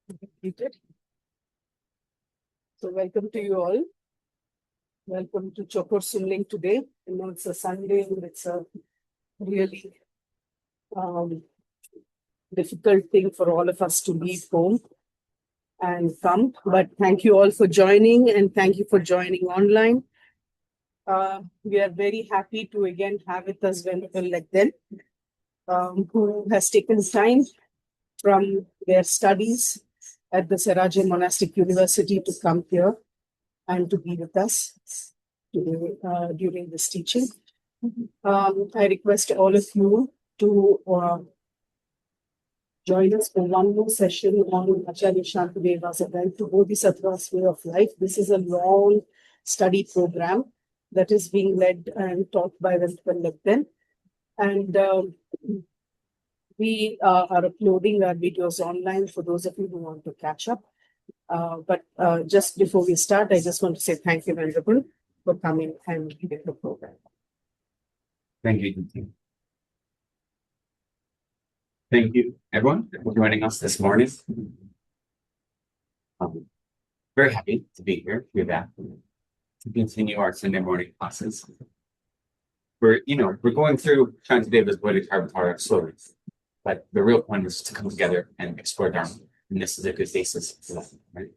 Completed. So welcome to you all. Welcome to Choe Khor Sum Ling today. I know it's a Sunday and it's a really difficult thing for all of us to leave home and come. But thank you all for joining and thank you for joining online. We are very happy to again have with us Venerable Lekden, who has taken time from their studies at the Seraje Monastic University to come here and to be with us today, during this teaching. I request all of you to join us for one more session on Acharya Shantadeva's event to Bodhisattva's Way of Life. This is a long study program that is being led and taught by Venerable Lekden. And we are uploading our videos online for those of you who want to catch up. But just before we start, I just want to say thank you, Venerable, for coming and giving the program. Thank you. Thank you, everyone, for joining us this morning. Very happy to be here. We're back to continue our Sunday morning classes. We're going through Shantadeva's Bodhisattva slowly, but the real point is to come together and explore Dharma, and this is a good basis for that, right?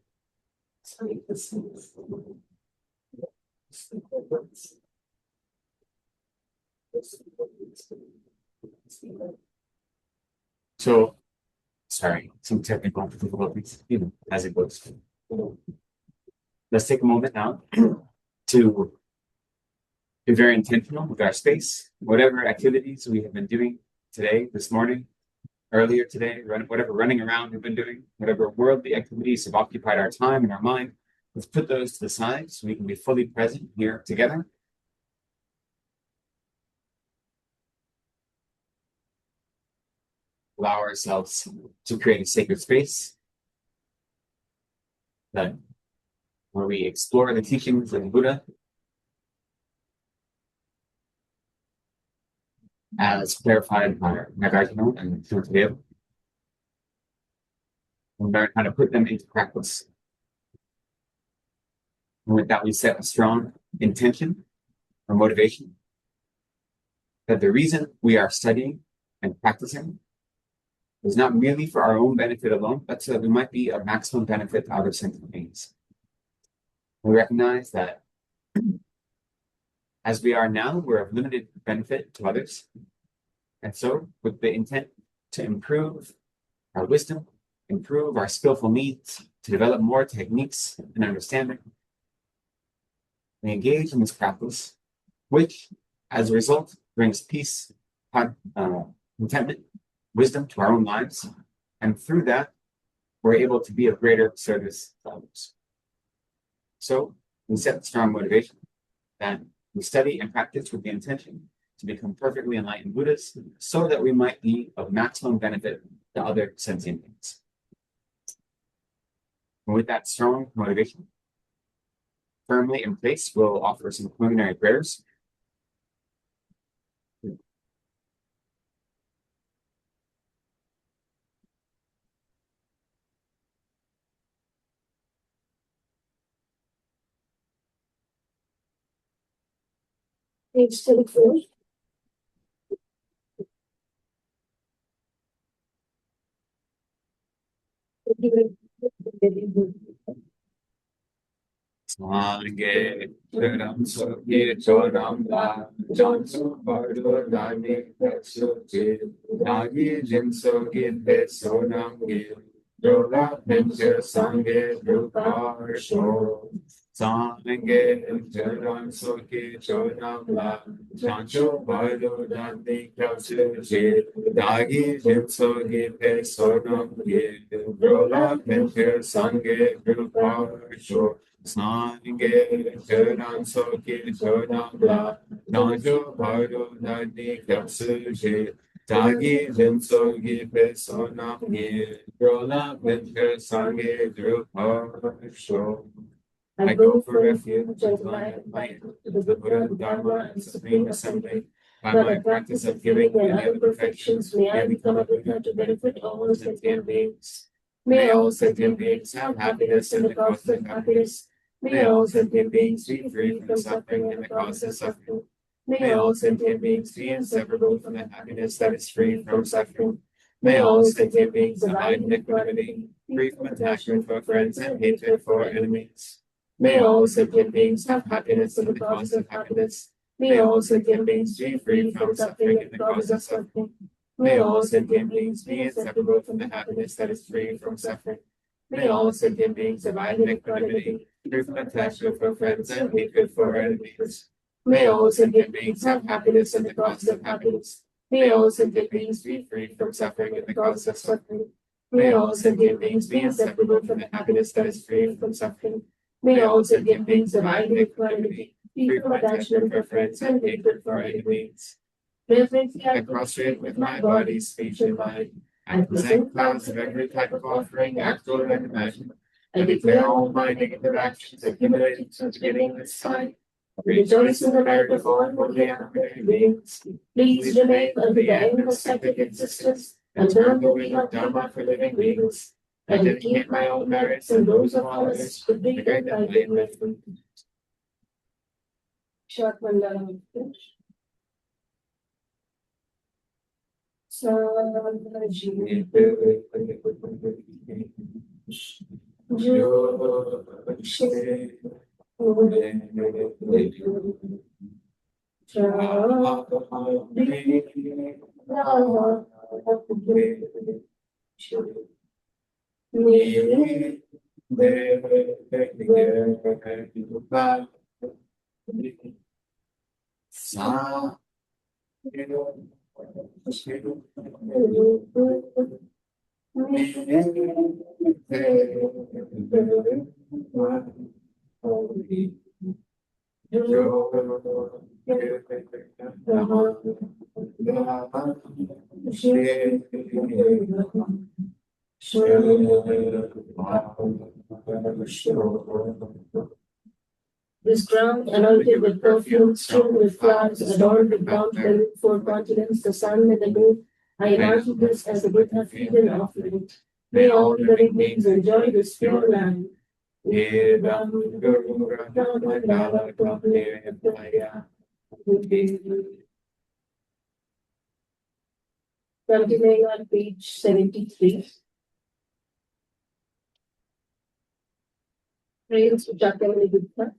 So, sorry, some technical difficulties, as it goes. Let's take a moment now to be very intentional with our space, whatever activities we have been doing today, this morning, earlier today, whatever running around we've been doing, whatever worldly activities have occupied our time and our mind, let's put those to the side so we can be fully present here together. Allow ourselves to create a sacred space where we explore the teachings of the Buddha as clarified by Nagarjuna and Shantadev, and learn how to put them into practice. And with that, we set a strong intention or motivation that the reason we are studying and practicing is not merely for our own benefit alone, but so that we might be of maximum benefit to other sentient beings. We recognize that as we are now, we're of limited benefit to others. And so, with the intent to improve our wisdom, improve our skillful needs, to develop more techniques and understanding, we engage in this practice, which, as a result, brings peace, contentment, wisdom to our own lives, and through that, we're able to be of greater service to others. So, we set strong motivation that we study and practice with the intention to become perfectly enlightened Buddhists so that we might be of maximum benefit to other sentient beings. And with that strong motivation firmly in place, we'll offer some preliminary prayers. Page 34. Sangye Sharam Sokye Choram La Jansu Bardo Dani Katsuke Nagi Jinsoke Pesonam Ge Yoga Pincher Sangye Ruparsho Sangye Sharam Sokye Choram La Jansu Bardo Dani Katsuke Nagi Jinsoke Pesonam Ge Yoga Pincher Sangye Ruparsho Sangye Charan Soke Charan La Najo Baro Nadi Kapsuje Tagi Vinsogi Pesona Ye Rola Vincher Sange Druparsho. I go for refuge and light to the Buddha, Dharma, and Supreme Assembly. By my practice of giving and other perfections, may I become a Buddha to benefit all sentient beings. May all sentient beings have happiness and the causes of happiness. May all sentient beings be free from suffering and the causes of suffering. May all sentient beings be inseparable from the happiness that is free from suffering. May all sentient beings abide in equanimity, free from attachment for friends and hatred for enemies. May all sentient beings have happiness and the causes of happiness. May all sentient beings be free from suffering and the causes of suffering. May all sentient beings be inseparable from the happiness that is free from suffering. May all sentient beings abide in equanimity, free from attachment for friends and hatred for enemies. May all sentient beings have happiness and the causes of happiness. May all sentient beings be free from suffering and the causes of suffering. May all sentient beings be inseparable from the happiness that is free from suffering. May all sentient beings abide in equanimity, free from attachment for friends and hatred for enemies. I prostrate with my body, speech, and mind. I present clouds of every type of offering, actual and imagined. I declare all my negative actions accumulated since beginning this time. Rejoice in the merit of all holy and holy beings. Please remain unto the end of psychic existence and turn the wheel of Dharma for living beings. I dedicate my own merits and those of others to the great enlightenment. Short mandala. This ground, anointed with perfume, strewn with flowers, adorned with bountiful 4 continents, the sun and the moon, I imagine this as a Buddha feed and offering. May all living beings enjoy this pure land. Continuing on page 73. Praise to Chaitanya Buddha.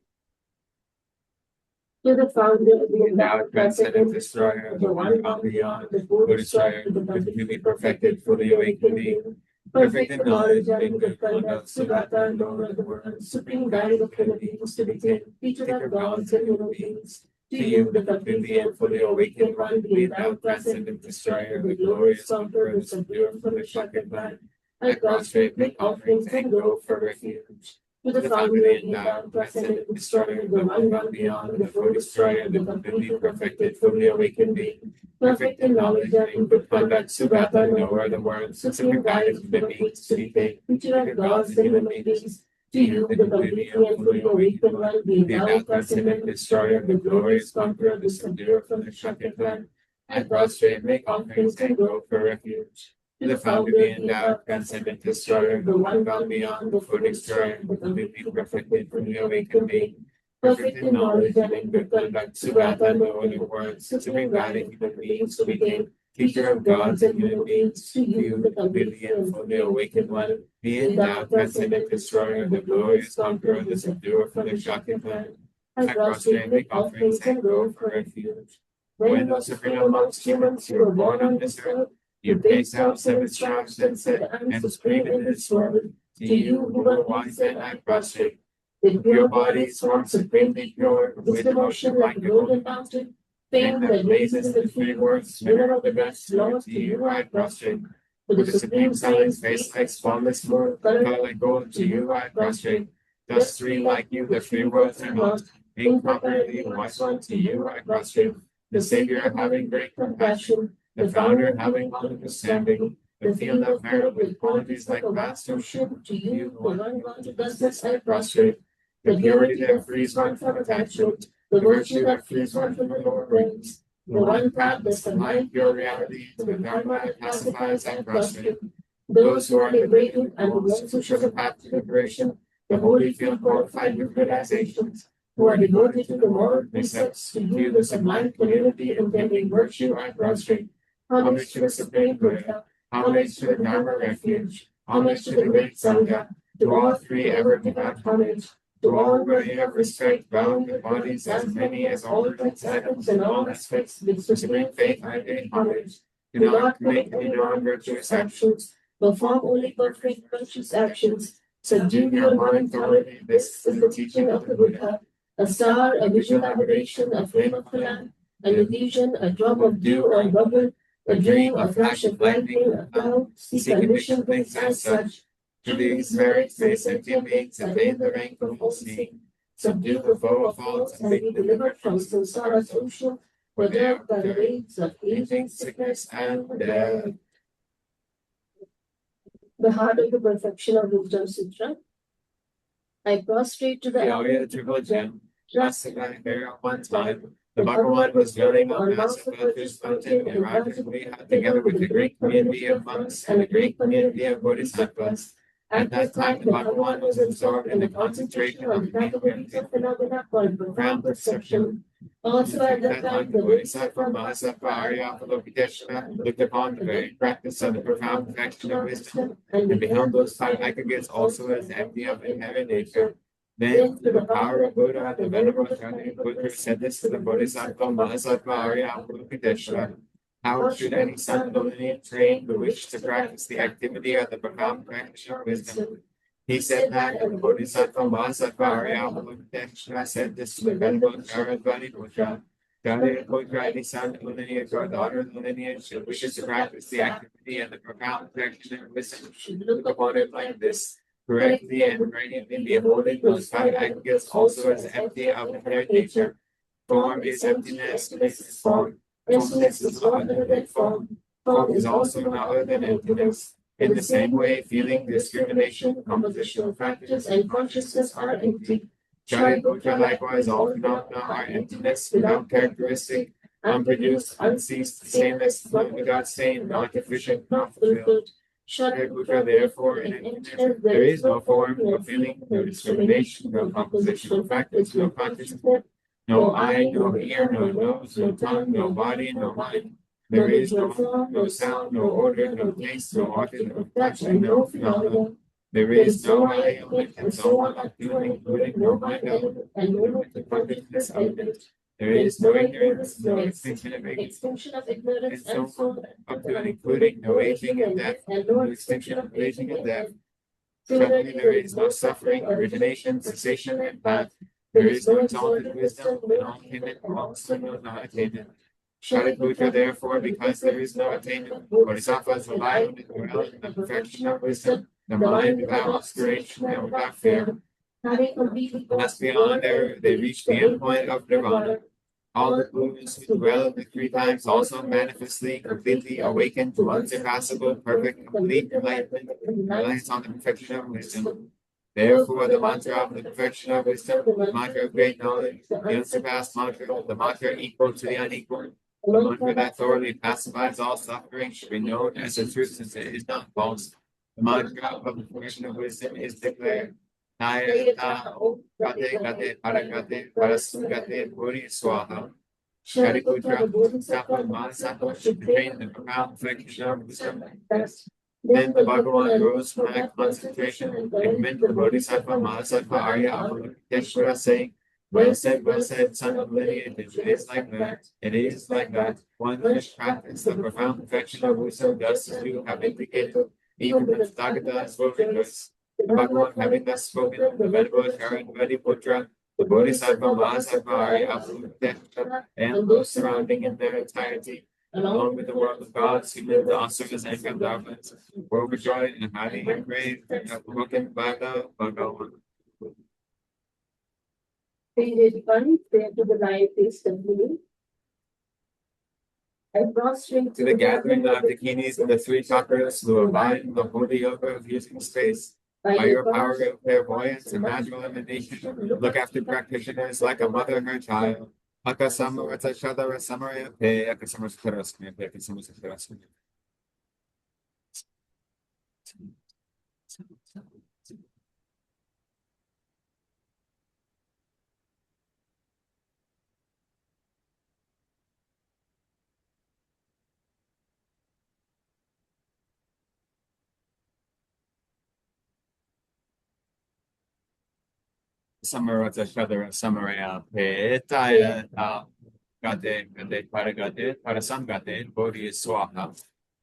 To the founder of the endowed transcendent destroyer, the one gone beyond, the full destroyer, the completely perfected, fully awakened being, perfect in knowledge and good conduct, Sugata and Lord of the world, supreme guide of human beings to be teacher of gods and human beings. To you, the completely and fully awakened one, the endowed transcendent destroyer, the glorious conqueror, the subduer from the shattered man, I prostrate, make offerings, and go for refuge. To the founder and endowed transcendent destroyer, the one gone beyond, the full destroyer, the completely perfected, fully awakened being, perfect in knowledge and in good conduct, Sugata, knower of the world, supreme guide of the beings to be faith, teacher of gods and human beings. To you, the completely and fully awakened one, the endowed transcendent destroyer, the glorious conqueror, the subduer from the shattered land, I prostrate, make offerings, and go for refuge. To the founder and endowed transcendent destroyer, the one gone beyond, the full destroyer, the completely perfected, fully awakened being, perfect in knowledge and in good conduct, Sugata, knower of the world, supreme guide of human beings to became, teacher of gods and human beings. To you, the completely and fully awakened one, the endowed transcendent destroyer, the glorious conqueror, the subduer from the shattered land, I prostrate, make offerings, and go for refuge. When those supreme amongst humans, you were born on this earth, you paced out 7 shafts and said, I am supreme in this world. To you who were wise and I prostrate. With pure bodies formed supremely pure, wisdom ocean like a golden mountain, fame that blazes in 3 words, winner of the best, Lord, to you I prostrate. With the supreme science, face like spotless moon, color like gold, to you I prostrate. Thus 3 like you, the 3 words are not, incomparably wise one, to you I prostrate. The Savior having great compassion, the founder having understanding, the field of merit with qualities like vast ocean, to you, the one gone to business, I prostrate. The purity that frees one from attachment, the virtue that frees one from the lower ranks, the one path, the sublime pure reality, to the Dharma that pacifies, I prostrate. Those who are liberated and the ones who show the path to liberation, the holy feel glorified with realizations, who are devoted to the moral precepts, to view the sublime community intending virtue and prostrate. Homage to the Supreme Buddha, homage to the Dharma refuge, homage to the great Sangha, to all three ever devout homage, to all worthy of respect, bound with bodies as many as all earth's atoms in all aspects, with supreme faith I pay homage. Do not commit any non-virtuous actions, perform only perfect virtuous actions, subdue your mind thoroughly. This is the teaching of the Buddha. A star, a visual aberration, a flame of the lamp, an illusion, a drop of dew or bubble, a dream, a flash of lightning, a cloud, seek conditioned things as such. To these merits may sentient beings attain the rank of all seeing, subdue the foe of faults, and be delivered from samsara's ocean, for there by the waves of aging, sickness, and death. The heart of the perfection of wisdom sutra. I prostrate to the Area Triple Gem, just like there at one time. The Bhagavan was dwelling on Mount Mountain and rapidly together with the great community of monks and the great community of Bodhisattvas. At that time, the Bhagavan was absorbed in the concentration on the categories of phenomena called profound perception. Also at that time, the Bodhisattva Mahasattva Arya Avalokiteshvara looked upon the very practice of the profound perfection of wisdom and beheld those five aggregates also as empty of inherent nature. Then, through the power of Buddha, the Venerable Buddha said this to the Bodhisattva Mahasattva Arya Avalokiteshvara. How should any son of the lineage trained who wishes to practice the activity of the profound practice of wisdom? He said that, and the Bodhisattva Mahasattva Arya Avalokiteshvara said this to the Venerable Buddha. Any son of the lineage or daughter of the lineage who wishes to practice the activity of the profound practice of wisdom should look upon it like this. Correctly and radiantly beholding those five aggregates also as empty of inherent nature. Form is emptiness, this is form. Emptiness is not other than form. Form is also not other than emptiness. In the same way, feeling, discrimination, compositional factors, and consciousness are empty. Chariputta likewise, all phenomena are emptiness without characteristic, unproduced, unceased, stainless, not without stain, not deficient, not fulfilled. Chariputta, therefore, in emptiness, there is no form, no feeling, no discrimination, no compositional factors, no consciousness. No eye, no ear, no nose, no tongue, no body, no mind. There is no form, no sound, no odor, no taste, no organ, no touch, and no phenomena. There is no eye element, and so on up to and including no mind element, and no mental consciousness element. There is no ignorance, no extinction of ignorance, and so on up to and including no aging and death, and no extinction of aging and death. Suddenly there is no suffering, origination, cessation, and path. There is no exalted wisdom, no attainment, also no attainment. Shariputra, therefore, because there is no attainment, Bodhisattvas rely on the perfection of wisdom, the mind without obscuration and without fear. Thus beyond there, they reach the end point of nirvana. All the Buddhas who dwell in the three times also manifestly, completely awaken to unsurpassable, perfect, complete enlightenment, reliance on the perfection of wisdom. Therefore, the mantra of the perfection of wisdom, the mantra of great knowledge, the unsurpassed mantra, the mantra equal to the unequal, the mantra that thoroughly pacifies all suffering should be known as the truth since it is not false. The mantra of the perfection of wisdom is declared. Naya ta gate gate paragate parasugate puri swaha. Shariputra, Bodhisattva, Mahasattva should contain the profound perfection of wisdom. Then the Bhagavan rose from that concentration and commended the Bodhisattva Mahasattva Arya Avalokiteshvara, saying, well said, son of lineage, it is like that, it is like that. One who has practiced the profound perfection of wisdom, just as you have indicated, even the Tathagata has spoken thus. The Bhagavan having thus spoken, the Venerable Shariputra, the Bodhisattva Mahasattva Arya Avalokiteshvara, and those surrounding in their entirety, along with the world of gods, humans, asuras, and Gandharvas, were overjoyed and highly engraved and broken by the Bhagavan. Page 81, prayer to the light is continuing. I prostrate To the gathering of the kinis and the three chakras who abide in the holy yoga of using space. By your power of clairvoyance and magical emanation, look after practitioners like a mother her child. Samarata Shadara Samaraya Petaya Gade para Samgade, Bodhi Swaha.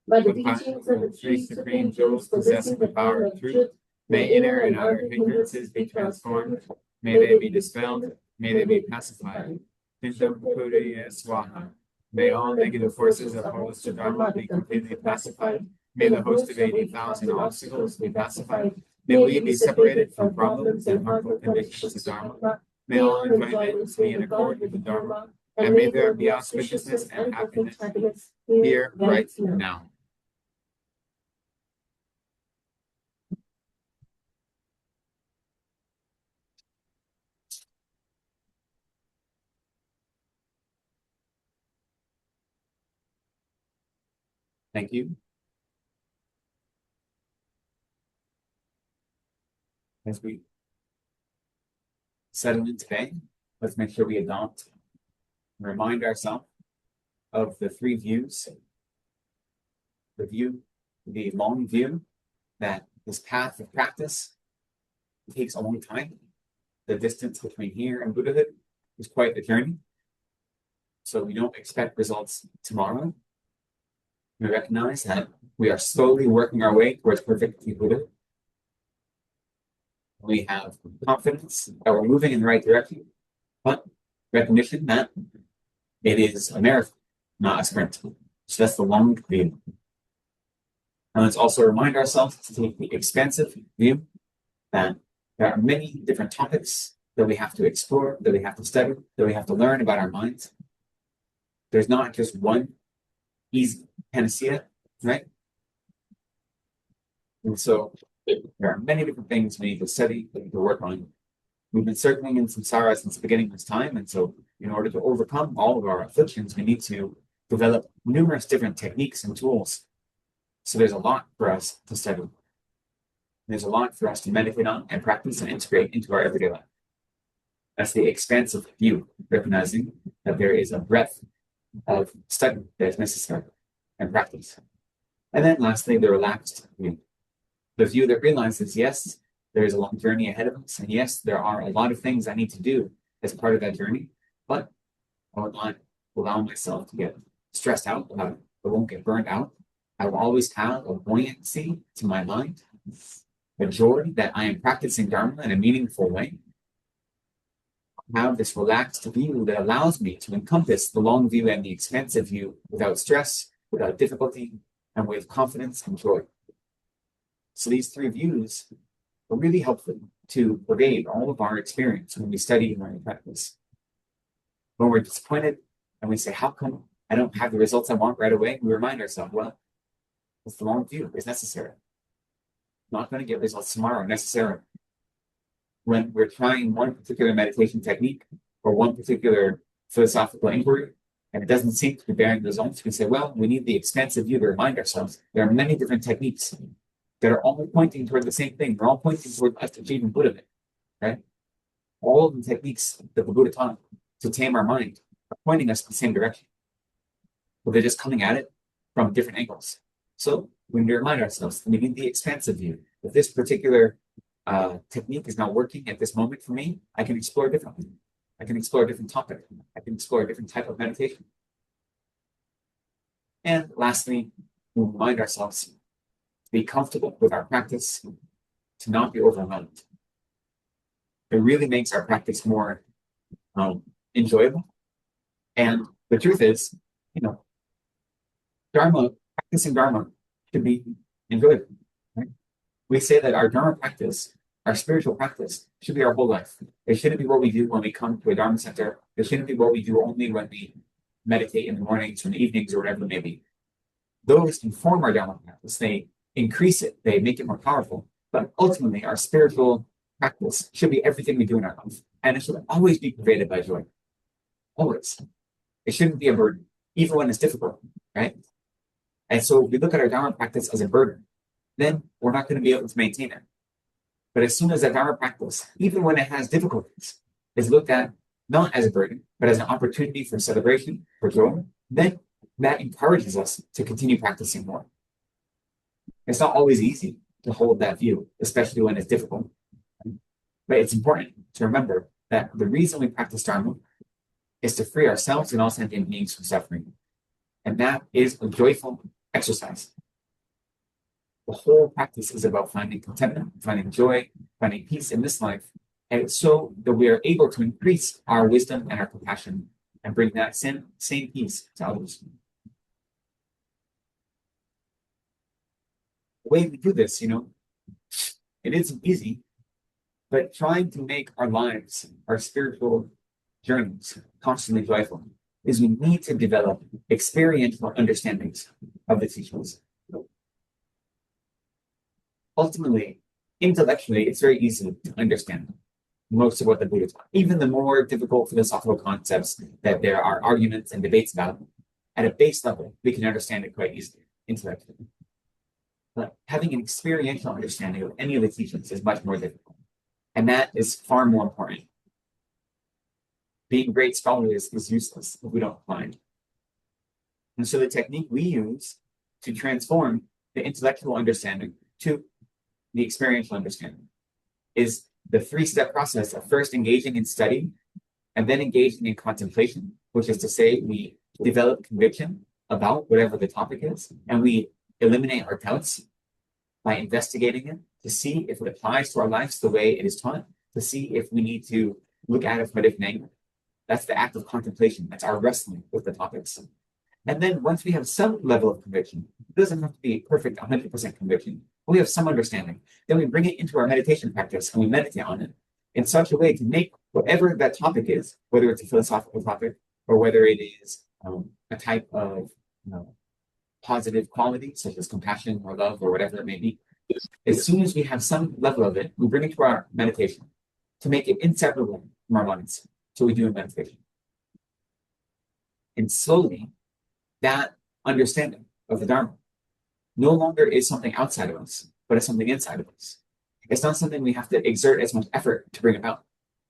By the teachings of the three supreme jewels possessing the power of truth, may inner and outer hindrances be transformed, may they be dispelled, may they be pacified. Pindam Puri Swaha. May all negative forces opposed to Dharma be completely pacified. May the host of 80,000 obstacles be pacified. May we be separated from problems and harmful conditions of Dharma. May all enjoyments be in accord with the Dharma. And may there be auspiciousness and happiness here, right now. Thank you. As we settle in today, let's make sure we adopt and remind ourselves of the three views. The long view, that this path of practice takes a long time. The distance between here and Buddhahood is quite a journey. So we don't expect results tomorrow. We recognize that we are slowly working our way towards perfect Buddha. We have confidence that we're moving in the right direction, but recognition that it is a marathon, not a sprint. So that's the long view. And let's also remind ourselves to take the expansive view, that there are many different topics that we have to explore, that we have to study, that we have to learn about our minds. There's not just one easy panacea, right? And so there are many different things we need to study, we need to work on. We've been circling in samsara since the beginning of this time, and so in order to overcome all of our afflictions, we need to develop numerous different techniques and tools. So there's a lot for us to study. There's a lot for us to meditate on and practice and integrate into our everyday life. That's the expansive view, recognizing that there is a breadth of study that is necessary and practice. And then lastly, the relaxed view. The view that realizes, yes, there is a long journey ahead of us, and yes, there are a lot of things I need to do as part of that journey, but I will not allow myself to get stressed out about it. I won't get burned out. I will always have a buoyancy to my mind, a joy that I am practicing Dharma in a meaningful way. I have this relaxed view that allows me to encompass the long view and the expansive view without stress, without difficulty, and with confidence and joy. So these three views are really helpful to pervade all of our experience when we study and when we practice. When we're disappointed and we say, how come I don't have the results I want right away? We remind ourselves, well, it's the long view. It's necessary. Not going to get results tomorrow necessarily. When we're trying one particular meditation technique or one particular philosophical inquiry, and it doesn't seem to be bearing results, we say, well, we need the expansive view to remind ourselves there are many different techniques that are all pointing toward the same thing. They're all pointing toward us achieving Buddhahood, right? All of the techniques that the Buddha taught to tame our mind are pointing us in the same direction. But they're just coming at it from different angles. So we need to remind ourselves, we need the expansive view. If this particular technique is not working at this moment for me, I can explore differently. I can explore a different topic. I can explore a different type of meditation. And lastly, we remind ourselves to be comfortable with our practice, to not be overwhelmed. It really makes our practice more enjoyable. And the truth is, practicing Dharma should be enjoyable. Right? We say that our Dharma practice, our spiritual practice, should be our whole life. It shouldn't be what we do when we come to a Dharma center. It shouldn't be what we do only when we meditate in the mornings or in the evenings or whatever it may be. Those inform our Dharma practice. They increase it. They make it more powerful. But ultimately, our spiritual practice should be everything we do in our life. And it should always be pervaded by joy. Always. It shouldn't be a burden, even when it's difficult, right? And so we look at our Dharma practice as a burden. then we're not going to be able to maintain it. But as soon as that Dharma practice, even when it has difficulties, is looked at not as a burden, but as an opportunity for celebration, for joy, then that encourages us to continue practicing more. It's not always easy to hold that view, especially when it's difficult. But it's important to remember that the reason we practice Dharma is to free ourselves and all sentient beings from suffering. And that is a joyful exercise. The whole practice is about finding contentment, finding joy, finding peace in this life, and it's so that we are able to increase our wisdom and our compassion and bring that same peace to others. The way we do this, it isn't easy, but trying to make our lives, our spiritual journeys, constantly joyful, is we need to develop experiential understandings of the teachings. Ultimately, intellectually, it's very easy to understand most of what the Buddha taught. Even the more difficult philosophical concepts that there are arguments and debates about, at a base level, we can understand it quite easily, intellectually. But having an experiential understanding of any of the teachings is much more difficult. And that is far more important. Being great scholars is useless if we don't find. And so the technique we use to transform the intellectual understanding to the experiential understanding is the 3-step process of first engaging in study and then engaging in contemplation, which is to say we develop conviction about whatever the topic is, and we eliminate our doubts by investigating it to see if it applies to our lives the way it is taught, to see if we need to look at it from a different angle. That's the act of contemplation. That's our wrestling with the topics. And then once we have some level of conviction, it doesn't have to be perfect 100% conviction, but we have some understanding, then we bring it into our meditation practice and we meditate on it in such a way to make whatever that topic is, whether it's a philosophical topic or whether it is a type of positive quality, such as compassion or love or whatever it may be. As soon as we have some level of it, we bring it to our meditation to make it inseparable from our minds. So we do in meditation. And slowly, that understanding of the Dharma no longer is something outside of us, but it's something inside of us. It's not something we have to exert as much effort to bring about.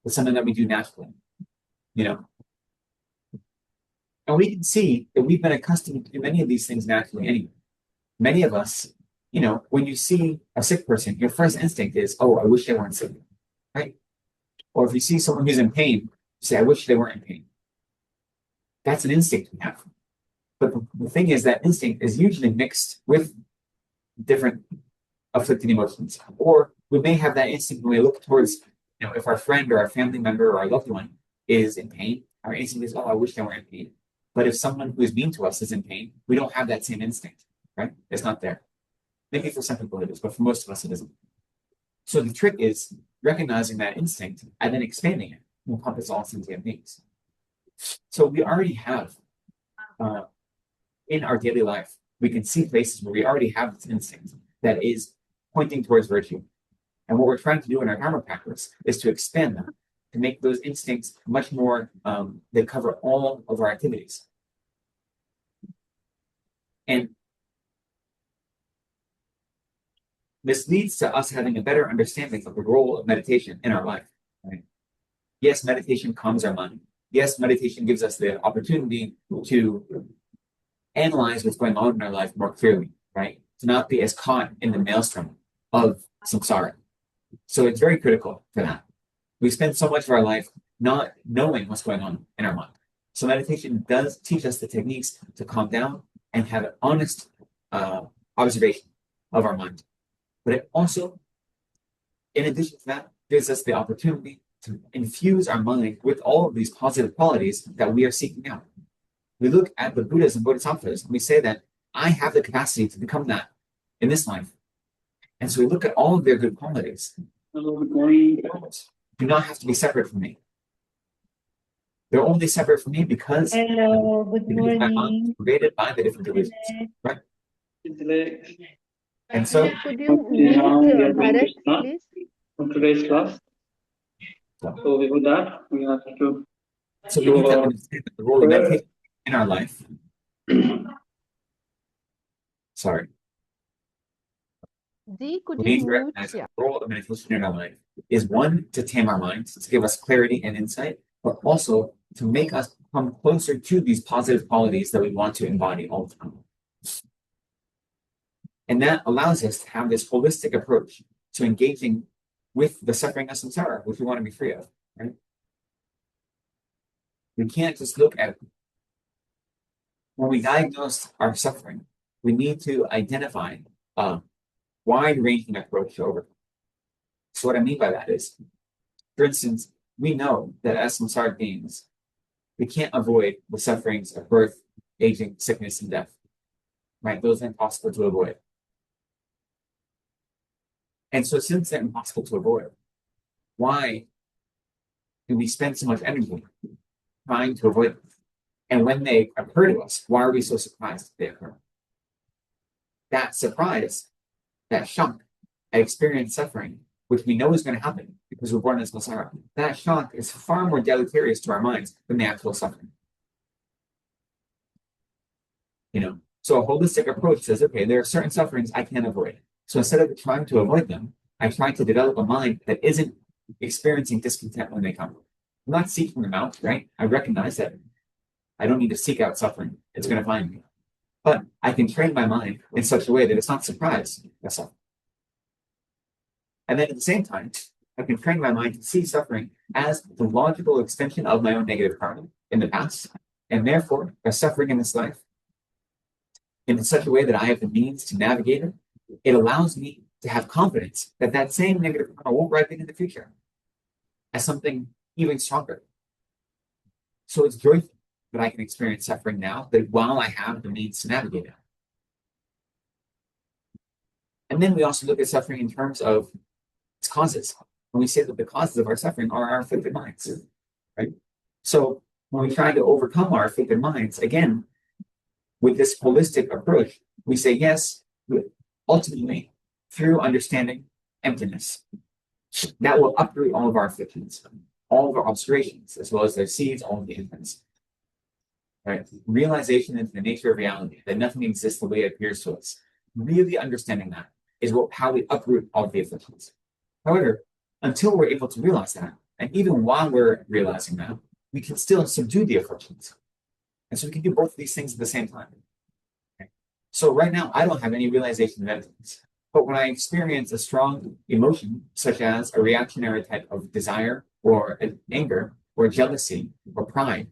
It's something that we do naturally, And we can see that we've been accustomed to do many of these things naturally anyway. Many of us, when you see a sick person, your first instinct is, oh, I wish they weren't sick, right? Or if you see someone who's in pain, you say, I wish they weren't in pain. That's an instinct we have. But the thing is that instinct is usually mixed with different afflicted emotions. Or we may have that instinct when we look towards, if our friend or our family member or our loved one is in pain, our instinct is, oh, I wish they weren't in pain. But if someone who is mean to us is in pain, we don't have that same instinct, right? It's not there. Maybe for some people it is, but for most of us it isn't. So the trick is recognizing that instinct and then expanding it to encompass all sentient beings. So we already have, in our daily life, we can see places where we already have this instinct that is pointing towards virtue. And what we're trying to do in our Dharma practice is to expand them, to make those instincts much more, they cover all of our activities. And this leads to us having a better understanding of the role of meditation in our life. Right? Yes, meditation calms our mind. Yes, meditation gives us the opportunity to analyze what's going on in our life more clearly, right? To not be as caught in the maelstrom of samsara. So it's very critical for that. We spend so much of our life not knowing what's going on in our mind. So meditation does teach us the techniques to calm down and have an honest observation of our mind. But it also, in addition to that, gives us the opportunity to infuse our mind with all of these positive qualities that we are seeking out. We look at the Buddhas and Bodhisattvas and we say that I have the capacity to become that in this life. And so we look at all of their good qualities. Hello, good morning. Do not have to be separate from me. They're only separate from me because Hello, good my mind morning. is created by the different delusions. Right? And so Could you Okay, now we are mute going to Bharat, start please? from today's class. So before that, we have to we need to understand the role of prayer. meditation in our life. Sorry. Dee, could We you need to mute? recognize that the role of meditation in our life is one, to tame our minds, to give us clarity and insight, but also to make us come closer to these positive qualities that we want to embody all the time. And that allows us to have this holistic approach to engaging with the suffering of samsara, which we want to be free of, right? We can't just look at when we diagnose our suffering, we need to identify a wide-ranging approach to overcome. So what I mean by that is, for instance, we know that as samsaric beings, we can't avoid the sufferings of birth, aging, sickness, and death, right? Those are impossible to avoid. And so since they're impossible to avoid, why do we spend so much energy trying to avoid them? And when they occur to us, why are we so surprised they occur? That surprise, that shock, at experienced suffering, which we know is going to happen because we're born as samsara, that shock is far more deleterious to our minds than the actual suffering. So a holistic approach says, okay, there are certain sufferings I can't avoid. So instead of trying to avoid them, I try to develop a mind that isn't experiencing discontent when they come. I'm not seeking them out, right? I recognize that I don't need to seek out suffering. It's going to find me. But I can train my mind in such a way that it's not surprised by suffering. And then at the same time, I can train my mind to see suffering as the logical extension of my own negative karma in the past. And therefore, by suffering in this life, in such a way that I have the means to navigate it, it allows me to have confidence that that same negative karma won't ripen in the future as something even stronger. So it's joyful that I can experience suffering now, that while I have the means to navigate it. And then we also look at suffering in terms of its causes. When we say that the causes of our suffering are our afflicted minds, right? So when we try to overcome our afflicted minds, again, with this holistic approach, we say yes, ultimately, through understanding emptiness, that will uproot all of our afflictions, all of our obscurations, as well as their seeds, all of the infants. Right? Realization into the nature of reality, that nothing exists the way it appears to us. Really understanding that is how we uproot all of the afflictions. However, until we're able to realize that, and even while we're realizing that, we can still subdue the afflictions. And so we can do both of these things at the same time. Okay? So right now, I don't have any realization of emptiness. But when I experience a strong emotion, such as a reactionary type of desire or anger or jealousy or pride,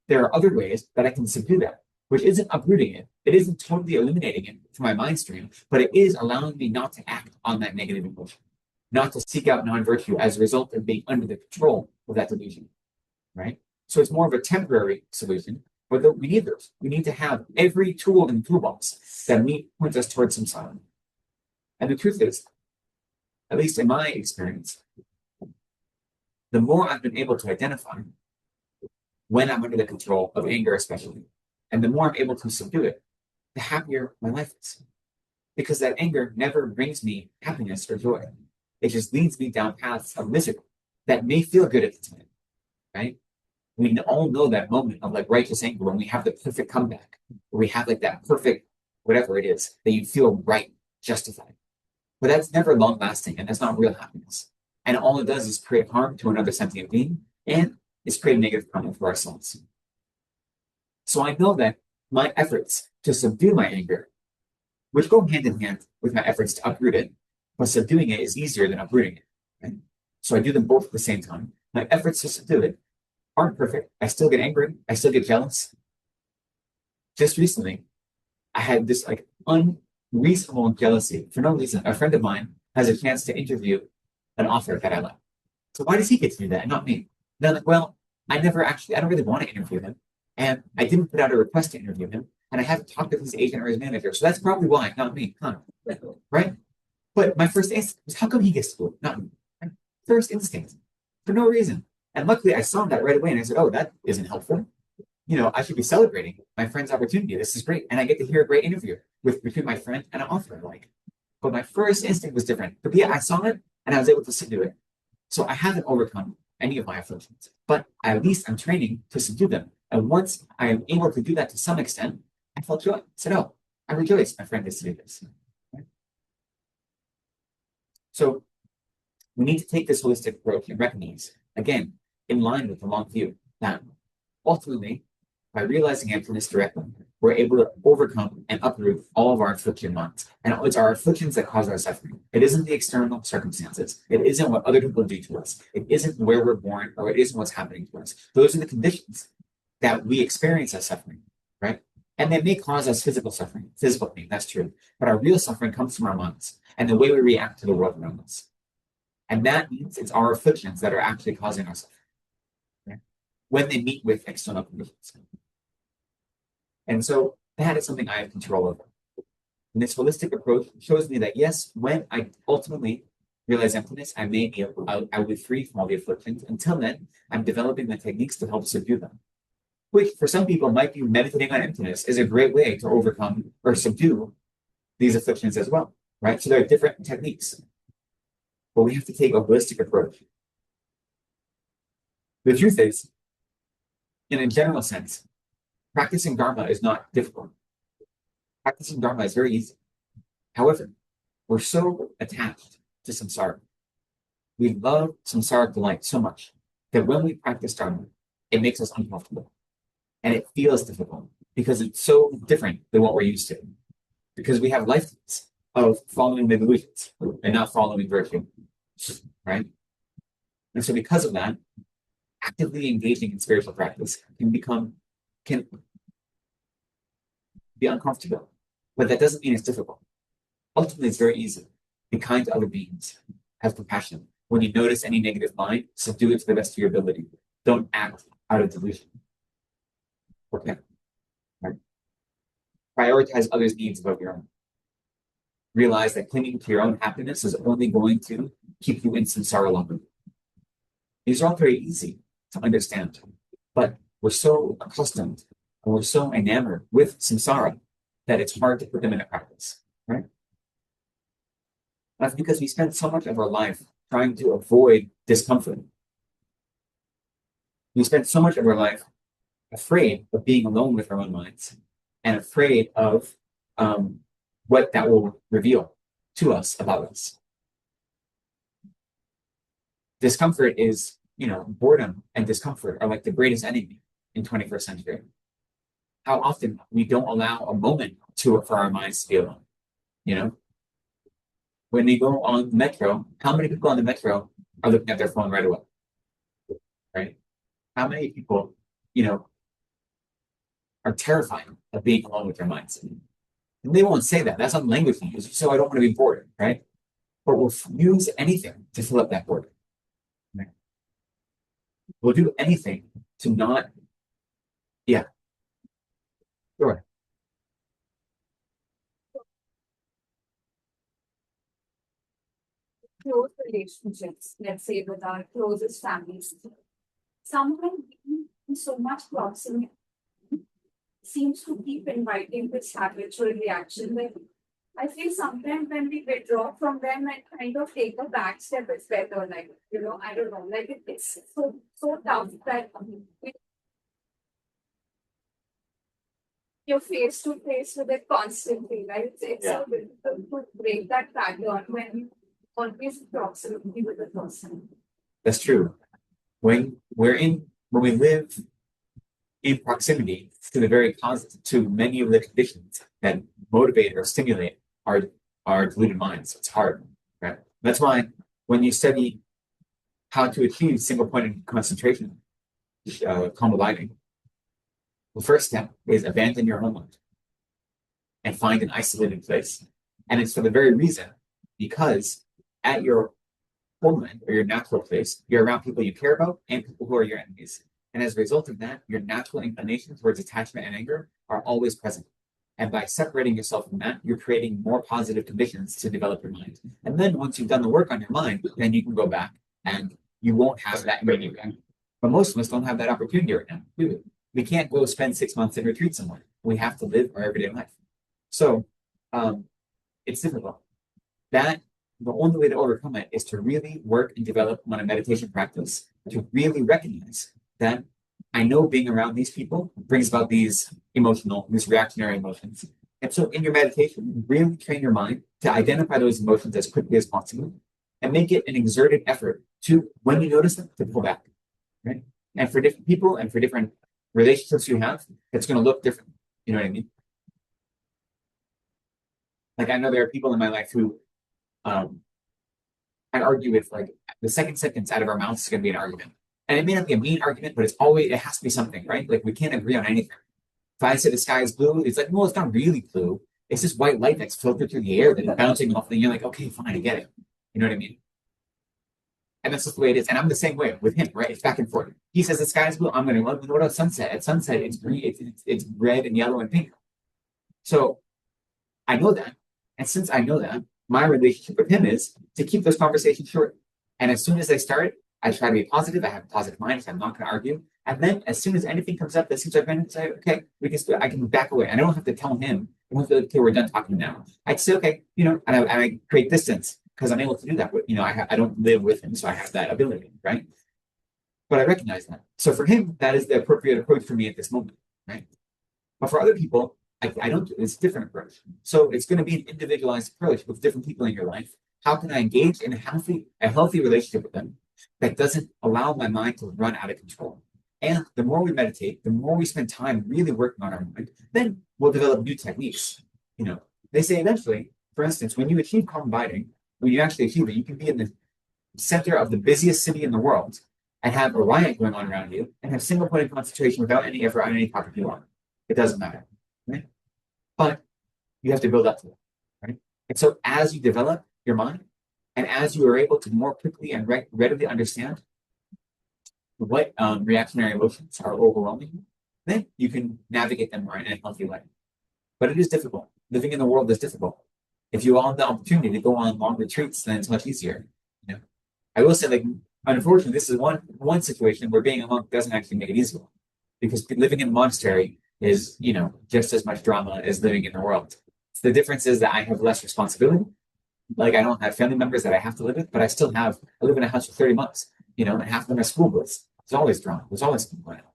there are other ways that I can subdue that, which isn't uprooting it. It isn't totally eliminating it from my mind stream, but it is allowing me not to act on that negative emotion, not to seek out non-virtue as a result of being under the control of that delusion, right? So it's more of a temporary solution, but we need those. We need to have every tool in the toolbox that points us towards samsara. And the truth is, at least in my experience, the more I've been able to identify when I'm under the control of anger, especially, and the more I'm able to subdue it, the happier my life is. Because that anger never brings me happiness or joy. It just leads me down paths of misery that may feel good at the time, right? We all know that moment of like righteous anger when we have the perfect comeback, where we have like that perfect, whatever it is, that you feel right, justified. But that's never long lasting, and that's not real happiness. And all it does is create harm to another sentient being, and it's creating negative karma for ourselves. So I know that my efforts to subdue my anger, which go hand in hand with my efforts to uproot it, but subduing it is easier than uprooting it. Right? So I do them both at the same time. My efforts to subdue it aren't perfect. I still get angry. I still get jealous. Just recently, I had this like unreasonable jealousy for no reason. A friend of mine has a chance to interview an author that I like. So why does he get to do that and not me? And I'm like, well, I don't really want to interview him. And I didn't put out a request to interview him. And I haven't talked to his agent or his manager. So that's probably why, not me. Huh? Right? But my first instinct was, how come he gets to do it, not me? Right? First instinct, for no reason. And luckily, I saw that right away. And I said, oh, that isn't helpful. I should be celebrating my friend's opportunity. This is great. And I get to hear a great interview between my friend and an author I like. But my first instinct was different. But yeah, I saw it and I was able to subdue it. So I haven't overcome any of my afflictions, but at least I'm training to subdue them. And once I am able to do that to some extent, I felt joy. I said, oh, I rejoice my friend gets to do this. Right? So we need to take this holistic approach and recognize, again, in line with the long view, that ultimately, by realizing emptiness directly, we're able to overcome and uproot all of our affliction minds. And it's our afflictions that cause our suffering. It isn't the external circumstances. It isn't what other people do to us. It isn't where we're born, or it isn't what's happening to us. Those are the conditions that we experience as suffering, right? And they may cause us physical suffering, physical pain, that's true. But our real suffering comes from our minds and the way we react to the world around us. And that means it's our afflictions that are actually causing our suffering, right? When they meet with external conditions. And so that is something I have control over. And this holistic approach shows me that, yes, when I ultimately realize emptiness, I will be free from all the afflictions. Until then, I'm developing the techniques to help subdue them, which for some people might be meditating on emptiness is a great way to overcome or subdue these afflictions as well, right? So there are different techniques, but we have to take a holistic approach. The truth is, in a general sense, practicing Dharma is not difficult. Practicing Dharma is very easy. However, we're so attached to samsara. We love samsara delight so much that when we practice Dharma, it makes us uncomfortable. And it feels difficult because it's so different than what we're used to. Because we have lifetimes of following the delusions and not following virtue, right? And so because of that, actively engaging in spiritual practice can be uncomfortable, but that doesn't mean it's difficult. Ultimately, it's very easy. Be kind to other beings. Have compassion. When you notice any negative mind, subdue it to the best of your ability. Don't act out of delusion. Okay. Right. Prioritize others' needs above your own. Realize that clinging to your own happiness is only going to keep you in samsara longer. These are all very easy to understand, but we're so accustomed and we're so enamored with samsara that it's hard to put them into practice, right? That's because we spend so much of our life trying to avoid discomfort. We spend so much of our life afraid of being alone with our own minds and afraid of what that will reveal to us about us. Discomfort is, boredom and discomfort are like the greatest enemy in 21st century. How often we don't allow a moment for our minds to be alone, When you go on the metro, how many people on the metro are looking at their phone right away? Right? How many people, are terrified of being alone with their minds? And they won't say that. That's not language we use. So I don't want to be bored, right? But we'll use anything to fill up that boredom. Right? We'll do anything to not, sure. Close relationships, let's say with our closest families, someone in so much proximity seems to keep inviting this habitual reaction. Like, I feel sometimes when we withdraw from them and kind of take a back step, it's better. Like, I don't know, like it's so tough that you're face to face with it constantly, right? It's so difficult to break that pattern when you always proximity with the person. That's true. When we live in proximity to many of the conditions that motivate or stimulate our deluded minds, it's hard, right? That's why when you study how to achieve single-pointed concentration, calm abiding, the first step is abandon your homeland and find an isolated place. And it's for the very reason, because at your homeland or your natural place, you're around people you care about and people who are your enemies. And as a result of that, your natural inclinations towards attachment and anger are always present. And by separating yourself from that, you're creating more positive conditions to develop your mind. And then once you've done the work on your mind, then you can go back and you won't have that mania reaction. But most of us don't have that opportunity right now. We can't go spend 6 months in retreat somewhere. We have to live our everyday life. So it's difficult. The only way to overcome it is to really work and develop on a meditation practice, to really recognize that I know being around these people brings about these reactionary emotions. And so in your meditation, really train your mind to identify those emotions as quickly as possible and make it an exerted effort to, when you notice them, to pull back, right? And for different people and for different relationships you have, it's going to look different. You know what I mean? Like, I know there are people in my life who I argue with, like, the second sentence out of our mouths is going to be an argument. And it may not be a mean argument, but it has to be something, right? Like, we can't agree on anything. If I say the sky is blue, it's like, well, it's not really blue. It's just white light that's filtered through the air that is bouncing off the, you're like, okay, fine, I get it. You know what I mean? And that's just the way it is. And I'm the same way with him, right? It's back and forth. He says the sky is blue. I'm going to, what about sunset? At sunset, it's green, it's red and yellow and pink. So I know that. And since I know that, my relationship with him is to keep those conversations short. And as soon as they start, I try to be positive. I have a positive mind, so I'm not going to argue. And then as soon as anything comes up that seems like I say, okay, I can back away. I don't have to tell him, okay, we're done talking now. I'd say, okay, and I create distance because I'm able to do that. I don't live with him, so I have that ability, right? But I recognize that. So for him, that is the appropriate approach for me at this moment, right? But for other people, I don't. It's a different approach. So it's going to be an individualized approach with different people in your life. How can I engage in a healthy relationship with them that doesn't allow my mind to run out of control? And the more we meditate, the more we spend time really working on our mind, then we'll develop new techniques. They say eventually, for instance, when you achieve calm abiding, when you actually achieve it, you can be in the center of the busiest city in the world and have a riot going on around you and have single point of concentration without any effort on any topic you want. It doesn't matter, right? But you have to build up to it, right? And so as you develop your mind and as you are able to more quickly and readily understand what reactionary emotions are overwhelming you, then you can navigate them in a healthy way. But it is difficult. Living in the world is difficult. If you all have the opportunity to go on long retreats, then it's much easier. I will say, like, unfortunately, this is one situation where being a monk doesn't actually make it easier, because living in a monastery is, just as much drama as living in the world. The difference is that I have less responsibility. Like, I don't have family members that I have to live with, but I live in a house for 30 months, and half of them are school boys. There's always drama. There's always something going on,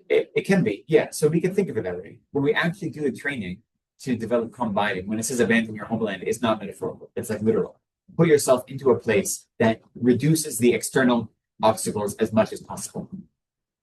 It can be, yeah. So we can think of it that way. When we actually do the training to develop calm abiding, when it says abandon your homeland, it's not metaphorical. It's like literal. Put yourself into a place that reduces the external obstacles as much as possible.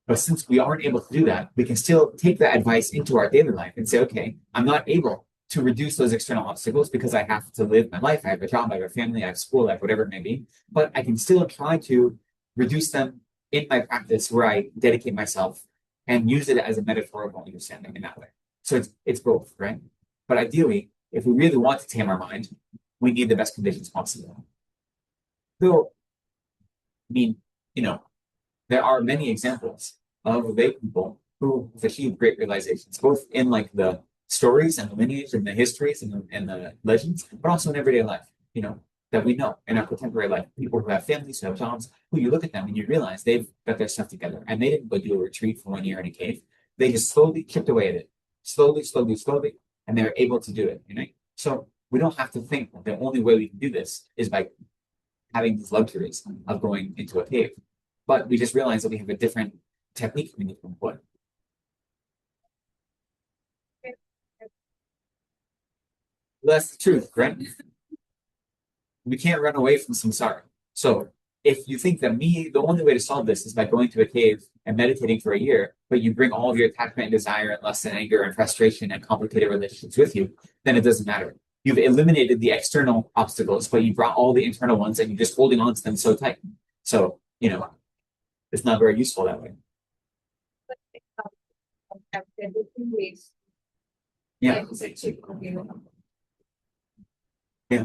But since we aren't able to do that, we can still take that advice into our daily life and say, okay, I'm not able to reduce those external obstacles because I have to live my life. I have a job, I have a family, I have school, I have whatever it may be. But I can still try to reduce them in my practice where I dedicate myself and use it as a metaphorical understanding in that way. So it's both, right? But ideally, if we really want to tame our mind, we need the best conditions possible. Though, I mean, there are many examples of lay people who have achieved great realizations, both in like the stories and the lineage and the histories and the legends, but also in everyday life, that we know in our contemporary life. People who have families, who have jobs, who you look at them and you realize they've got their stuff together. And they didn't go do a retreat for 1 year in a cave. They just slowly chipped away at it. Slowly, and they're able to do it, So we don't have to think that the only way we can do this is by having these luxuries of going into a cave. But we just realize that we have a different technique we need to employ. That's the truth, right? We can't run away from samsara. So if you think that the only way to solve this is by going to a cave and meditating for a year, but you bring all of your attachment and desire and lust and anger and frustration and complicated relationships with you, then it doesn't matter. You've eliminated the external obstacles, but you brought all the internal ones and you're just holding on to them so tight. So, it's not very useful that way. Yeah. Yeah.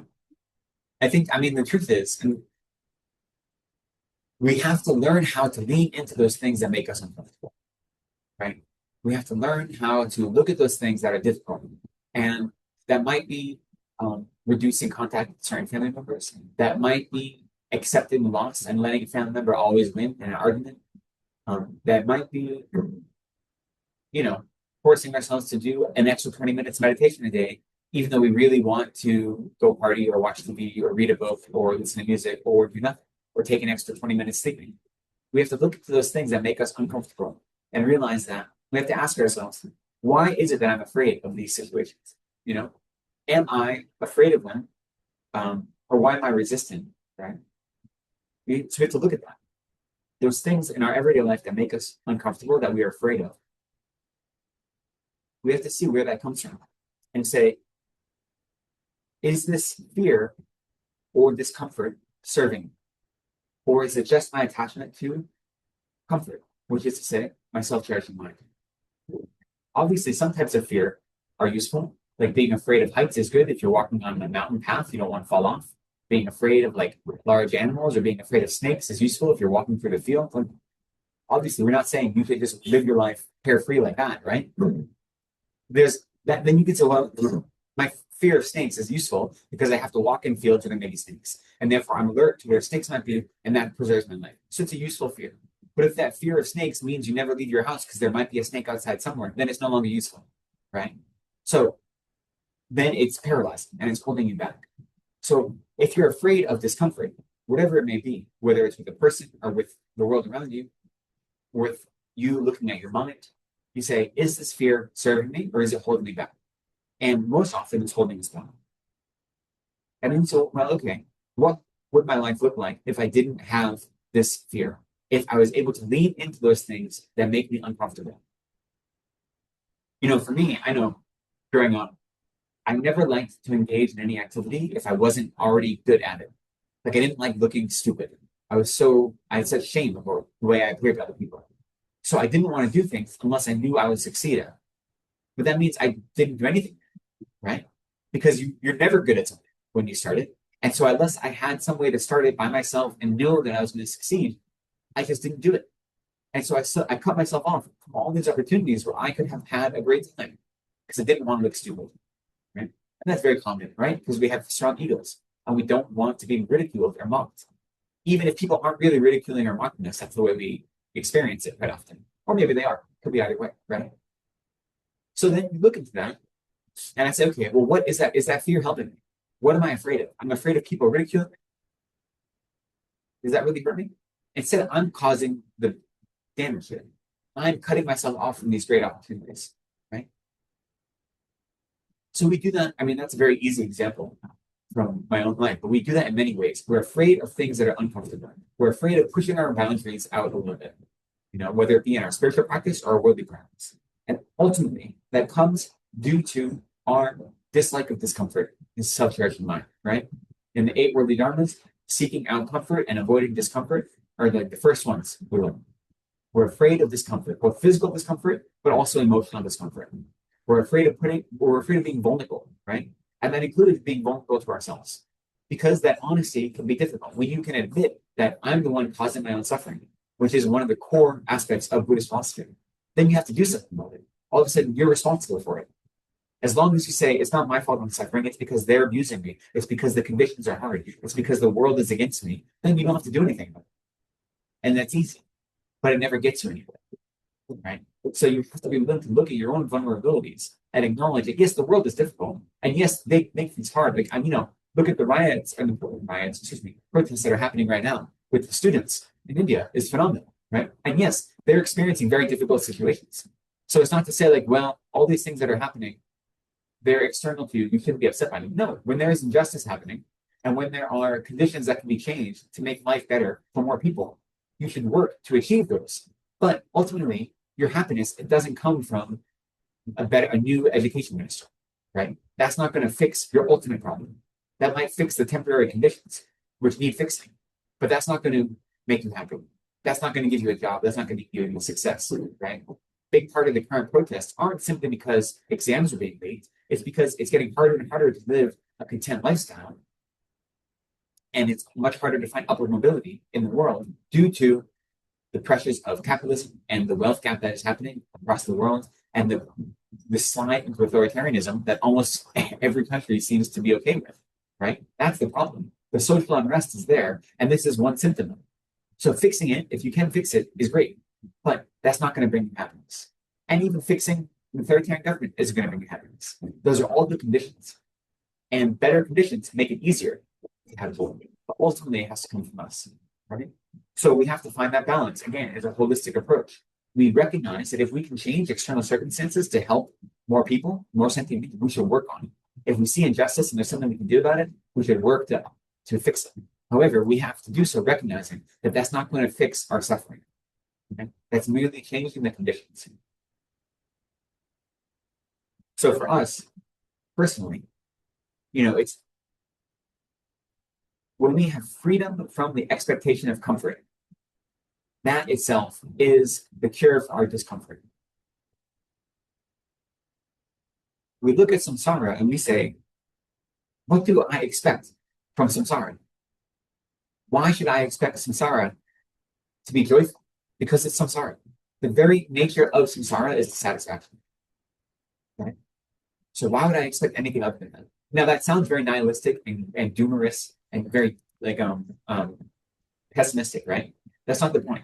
The truth is, we have to learn how to lean into those things that make us uncomfortable, right? We have to learn how to look at those things that are difficult. And that might be reducing contact with certain family members. That might be accepting loss and letting a family member always win in an argument. That might be, forcing ourselves to do an extra 20 minutes meditation a day, even though we really want to go party or watch TV or read a book or listen to music or do nothing, or take an extra 20 minutes sleeping. we have to look at those things that make us uncomfortable and realize that we have to ask ourselves, why is it that I'm afraid of these situations? You know, am I afraid of them? Or why am I resistant? Right? So we have to look at that. Those things in our everyday life that make us uncomfortable, that we are afraid of. We have to see where that comes from and say, is this fear or discomfort serving? Or is it just my attachment to comfort, which is to say, my self-cherishing mind? Obviously, some types of fear are useful. Like being afraid of heights is good if you're walking on a mountain path, you don't want to fall off. Being afraid of like large animals or being afraid of snakes is useful if you're walking through the field. Like, obviously, we're not saying you should just live your life carefree like that, right? There's that. Then you could say, well, my fear of snakes is useful because I have to walk in fields where there may be snakes, and therefore I'm alert to where snakes might be, and that preserves my life. So it's a useful fear. But if that fear of snakes means you never leave your house because there might be a snake outside somewhere, then it's no longer useful, right? So then it's paralyzing and it's holding you back. So if you're afraid of discomfort, whatever it may be, whether it's with a person or with the world around you, with you looking at your mind, you say, is this fear serving me or is it holding me back? And most often it's holding us back. And then so, well, okay, what would my life look like if I didn't have this fear? If I was able to lean into those things that make me uncomfortable? You know, for me, I know growing up, I never liked to engage in any activity if I wasn't already good at it. Like I didn't like looking stupid. I had such shame about the way I appeared to other people. So I didn't want to do things unless I knew I would succeed at. But that means I didn't do anything, right? Because you're never good at something when you start it. And so unless I had some way to start it by myself and know that I was going to succeed, I just didn't do it. And so I cut myself off from all these opportunities where I could have had a great time because I didn't want to look stupid. Right? And that's very common, right? Because we have strong egos and we don't want to be ridiculed or mocked. Even if people aren't really ridiculing or mocking us, that's the way we experience it quite often. Or maybe they are. Could be either way, right? So then you look into that and I say, okay, well, what is that? Is that fear helping me? What am I afraid of? I'm afraid of people ridiculing me. Does that really hurt me? Instead, I'm causing the damage here. I'm cutting myself off from these great opportunities, right? So we do that. I mean, that's a very easy example from my own life, but we do that in many ways. We're afraid of things that are uncomfortable. We're afraid of pushing our boundaries out a little bit, you know, whether it be in our spiritual practice or our worldly practice. And ultimately, that comes due to our dislike of discomfort, is self-cherishing mind, right? In the 8 worldly dharmas, seeking out comfort and avoiding discomfort are like the first ones we learn. We're afraid of discomfort, both physical discomfort, but also emotional discomfort. We're afraid of being vulnerable, right? And that included being vulnerable to ourselves. Because that honesty can be difficult. When you can admit that I'm the one causing my own suffering, which is one of the core aspects of Buddhist philosophy, then you have to do something about it. All of a sudden, you're responsible for it. As long as you say, it's not my fault I'm suffering, it's because they're abusing me, it's because the conditions are hard, it's because the world is against me, then you don't have to do anything about it. And that's easy, but it never gets you anywhere, right? So you have to be willing to look at your own vulnerabilities and acknowledge that, yes, the world is difficult, and yes, they make things hard. Like, you know, look at the protests that are happening right now with the students in India is phenomenal, right? And yes, they're experiencing very difficult situations. So it's not to say like, well, all these things that are happening, they're external to you. You shouldn't be upset by them. No, when there is injustice happening and when there are conditions that can be changed to make life better for more people, you should work to achieve those. But ultimately, your happiness, it doesn't come from a new education minister, right? That's not going to fix your ultimate problem. That might fix the temporary conditions, which need fixing, but that's not going to make you happy. That's not going to give you a job. That's not going to give you success, right? Big part of the current protests aren't simply because exams are being late. It's because it's getting harder and harder to live a content lifestyle. And it's much harder to find upward mobility in the world due to the pressures of capitalism and the wealth gap that is happening across the world and the slide into authoritarianism that almost every country seems to be okay with, right? That's the problem. The social unrest is there, and this is one symptom. So fixing it, if you can fix it, is great, but that's not going to bring you happiness. And even fixing the authoritarian government isn't going to bring you happiness. Those are all the conditions. And better conditions make it easier to have joy. But ultimately, it has to come from us, right? So we have to find that balance. Again, as a holistic approach. We recognize that if we can change external circumstances to help more people, more sentient beings, we should work on it. If we see injustice and there's something we can do about it, we should work to fix it. However, we have to do so recognizing that that's not going to fix our suffering. Okay? That's merely changing the conditions. So for us, personally, it's when we have freedom from the expectation of comfort, that itself is the cure for our discomfort. We look at samsara and we say, what do I expect from samsara? Why should I expect samsara to be joyful? Because it's samsara. The very nature of samsara is dissatisfaction. Okay? So why would I expect anything other than that? Now that sounds very nihilistic and doomerish and very pessimistic, right? That's not the point.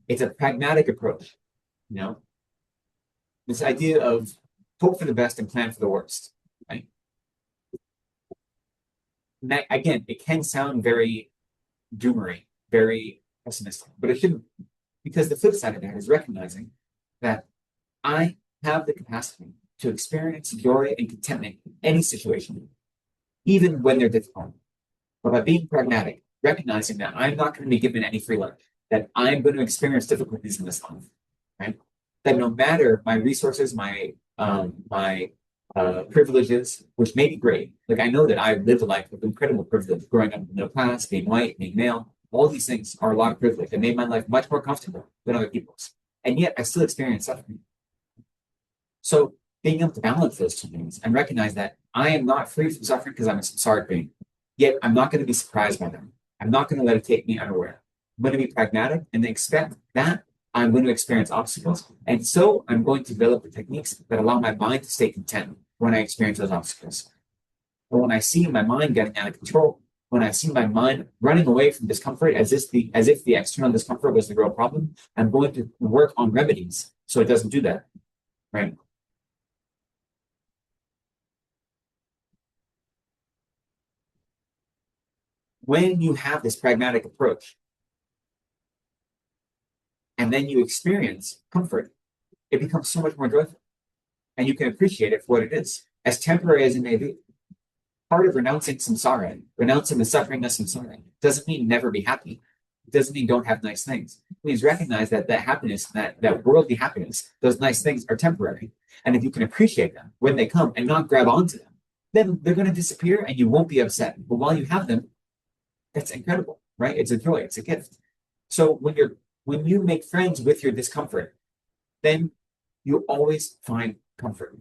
It's a pragmatic approach, This idea of hope for the best and plan for the worst, right? Now, again, it can sound very doomery, very pessimistic, but it shouldn't, because the flip side of that is recognizing that I have the capacity to experience joy and contentment in any situation, even when they're difficult. But by being pragmatic, recognizing that I'm not going to be given any free lunch, that I'm going to experience difficulties in this life, right? That no matter my resources, my privileges, which may be great, like I know that I've lived a life of incredible privilege, growing up in the middle class, being white, being male, all these things are a lot of privilege that made my life much more comfortable than other people's. And yet I still experience suffering. So being able to balance those two things and recognize that I am not free from suffering because I'm a samsaric being, yet I'm not going to be surprised by them. I'm not going to let it take me unaware. I'm going to be pragmatic and expect that I'm going to experience obstacles. And so I'm going to develop the techniques that allow my mind to stay content when I experience those obstacles. But when I see my mind getting out of control, when I see my mind running away from discomfort as if the external discomfort was the real problem, I'm going to work on remedies so it doesn't do that. Right? When you have this pragmatic approach, and then you experience comfort, it becomes so much more joyful. And you can appreciate it for what it is, as temporary as it may be. Part of renouncing samsara, renouncing the suffering of samsara, doesn't mean never be happy. It doesn't mean don't have nice things. It means recognize that happiness, that worldly happiness, those nice things are temporary. And if you can appreciate them when they come and not grab onto them, then they're going to disappear and you won't be upset. But while you have them, that's incredible, right? It's a joy, it's a gift. So when you make friends with your discomfort, then you always find comfort.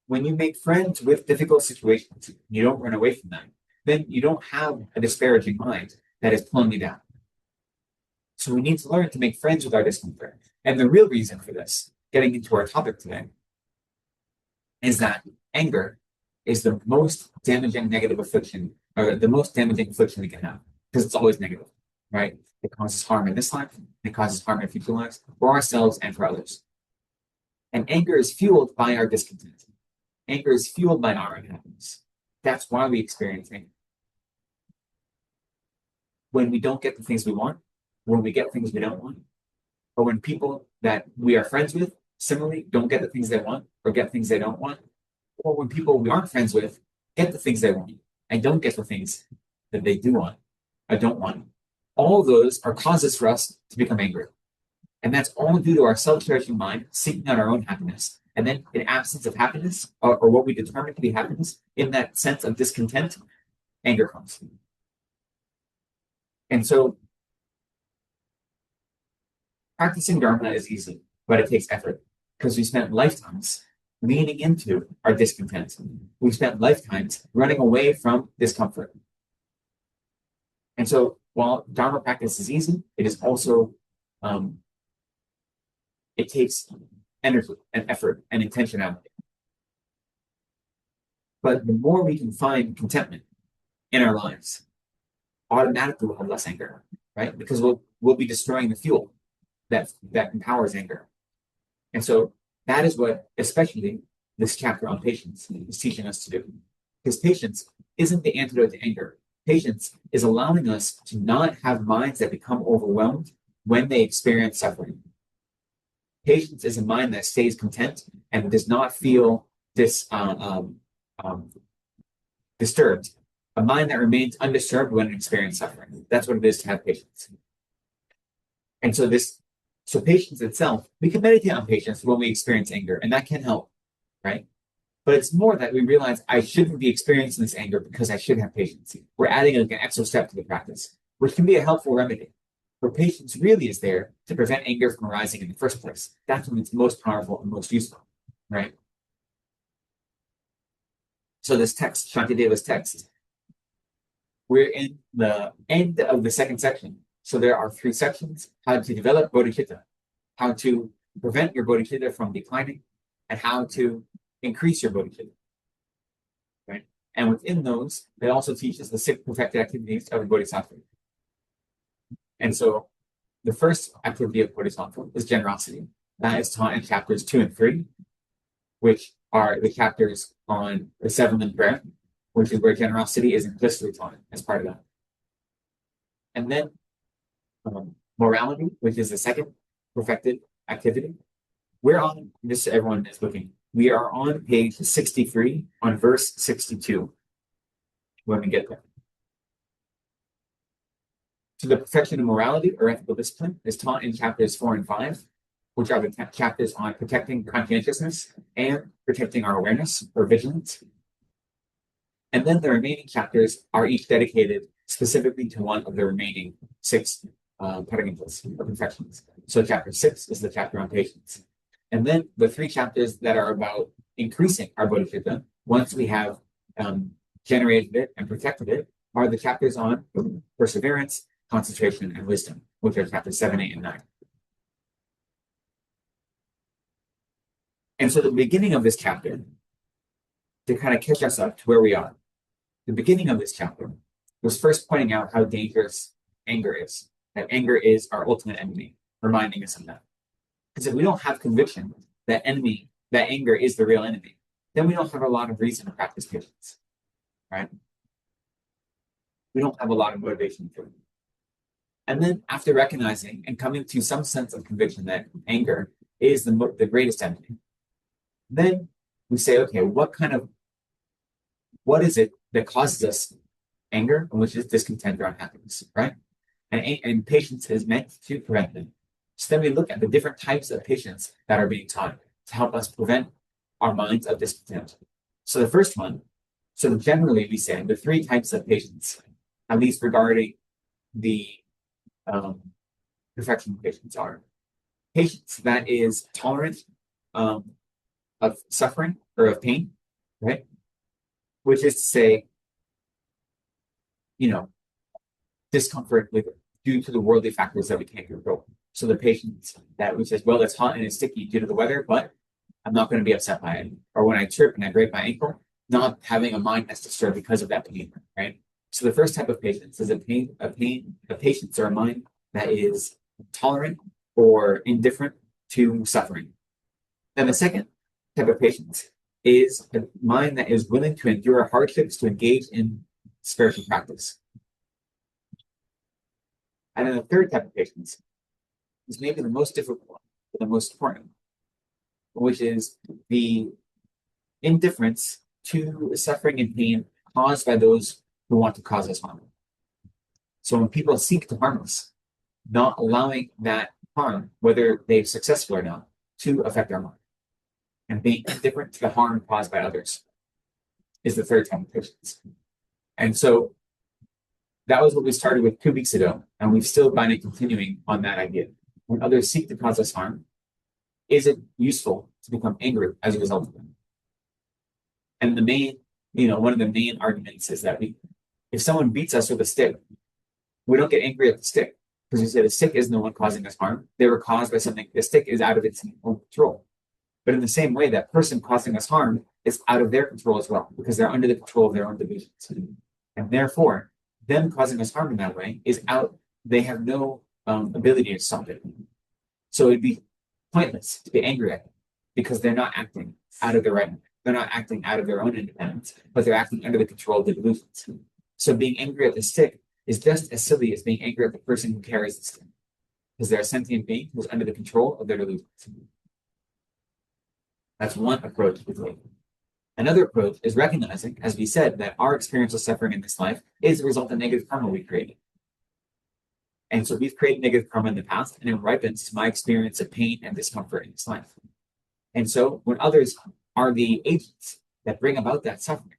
When you make friends with difficult situations, you don't run away from them, then you don't have a disparaging mind that is pulling you down. So we need to learn to make friends with our discomfort. And the real reason for this, getting into our topic today, is that anger is the most damaging negative affliction, or the most damaging affliction we can have, because it's always negative, right? It causes harm in this life, it causes harm in future lives, for ourselves and for others. And anger is fueled by our discontent. Anger is fueled by our unhappiness. That's why we experience anger. When we don't get the things we want, when we get things we don't want, or when people that we are friends with similarly don't get the things they want or get things they don't want, or when people we aren't friends with get the things they want and don't get the things that they do want or don't want, all of those are causes for us to become angry. And that's all due to our self-cherishing mind seeking out our own happiness. And then in absence of happiness, or what we determine to be happiness, in that sense of discontent, anger comes. And so practicing Dharma is easy, but it takes effort because we spent lifetimes leaning into our discontent. We've spent lifetimes running away from discomfort. And so while Dharma practice is easy, it is also, it takes energy and effort and intentionality. But the more we can find contentment in our lives, automatically we'll have less anger, right? Because we'll be destroying the fuel that empowers anger. And so that is what, especially this chapter on patience, is teaching us to do. Because patience isn't the antidote to anger. Patience is allowing us to not have minds that become overwhelmed when they experience suffering. Patience is a mind that stays content and does not feel disturbed. A mind that remains undisturbed when it experiences suffering. That's what it is to have patience. And so patience itself, we can meditate on patience when we experience anger, and that can help, right? But it's more that we realize I shouldn't be experiencing this anger because I should have patience. We're adding like an extra step to the practice, which can be a helpful remedy. Where patience really is there to prevent anger from arising in the first place. That's when it's most powerful and most useful, right? So this text, Shantideva's text, we're in the end of the second section. So there are 3 sections: how to develop bodhicitta, how to prevent your bodhicitta from declining, and how to increase your bodhicitta, right? And within those, it also teaches the 6 perfected activities of the bodhisattva. And so the first activity of bodhisattva is generosity. That is taught in chapters 2 and 3, which are the chapters on the 7th prayer, which is where generosity is implicitly taught as part of that. And then morality, which is the second perfected activity. We're on, just so everyone is looking, we are on page 63 on verse 62 when we get there. So the perfection of morality or ethical discipline is taught in chapters 4 and 5, which are the chapters on protecting conscientiousness and protecting our awareness or vigilance. And then the remaining chapters are each dedicated specifically to one of the remaining 6 paragimpas or perfections. So chapter 6 is the chapter on patience. And then the 3 chapters that are about increasing our bodhicitta, once we have generated it and protected it, are the chapters on perseverance, concentration, and wisdom, which are chapters 7, 8, and 9. And so the beginning of this chapter, to kind of catch us up to where we are, the beginning of this chapter was first pointing out how dangerous anger is, that anger is our ultimate enemy, reminding us of that. Because if we don't have conviction that anger is the real enemy, then we don't have a lot of reason to practice patience, right? We don't have a lot of motivation for it. And then after recognizing and coming to some sense of conviction that anger is the greatest enemy, then we say, okay, what is it that causes us anger, and which is discontent or unhappiness, right? And patience is meant to prevent them. So then we look at the different types of patience that are being taught to help us prevent our minds of discontent. So the first one, so generally we say the 3 types of patience, at least regarding the perfection of patience, are patience that is tolerant of suffering or of pain, right? Which is to say, discomfort due to the worldly factors that we can't control. So the patience that we says, well, it's hot and it's sticky due to the weather, but I'm not going to be upset by it. Or when I trip and I break my ankle, not having a mind that's disturbed because of that pain, right? So the first type of patience is a patience or a mind that is tolerant or indifferent to suffering. And the second type of patience is a mind that is willing to endure hardships to engage in spiritual practice. And then the third type of patience is maybe the most difficult one, but the most important, which is the indifference to suffering and pain caused by those who want to cause us harm. So when people seek to harm us, not allowing that harm, whether they're successful or not, to affect our mind, and being indifferent to the harm caused by others, is the third type of patience. And so that was what we started with 2 weeks ago, and we've still been continuing on that idea. When others seek to cause us harm, is it useful to become angry as a result of them? And one of the main arguments is that if someone beats us with a stick, we don't get angry at the stick because we say the stick isn't the one causing us harm. They were caused by something. The stick is out of its own control. But in the same way, that person causing us harm is out of their control as well, because they're under the control of their own delusions. And therefore, them causing us harm in that way is out. They have no ability to stop it. So it'd be pointless to be angry at them because they're not acting out of their right. They're not acting out of their own independence, but they're acting under the control of the delusions. So being angry at the stick is just as silly as being angry at the person who carries the stick, because they're a sentient being who's under the control of their delusions. That's one approach to take. Another approach is recognizing, as we said, that our experience of suffering in this life is a result of negative karma we created. And so we've created negative karma in the past, and it ripens to my experience of pain and discomfort in this life. And so when others are the agents that bring about that suffering,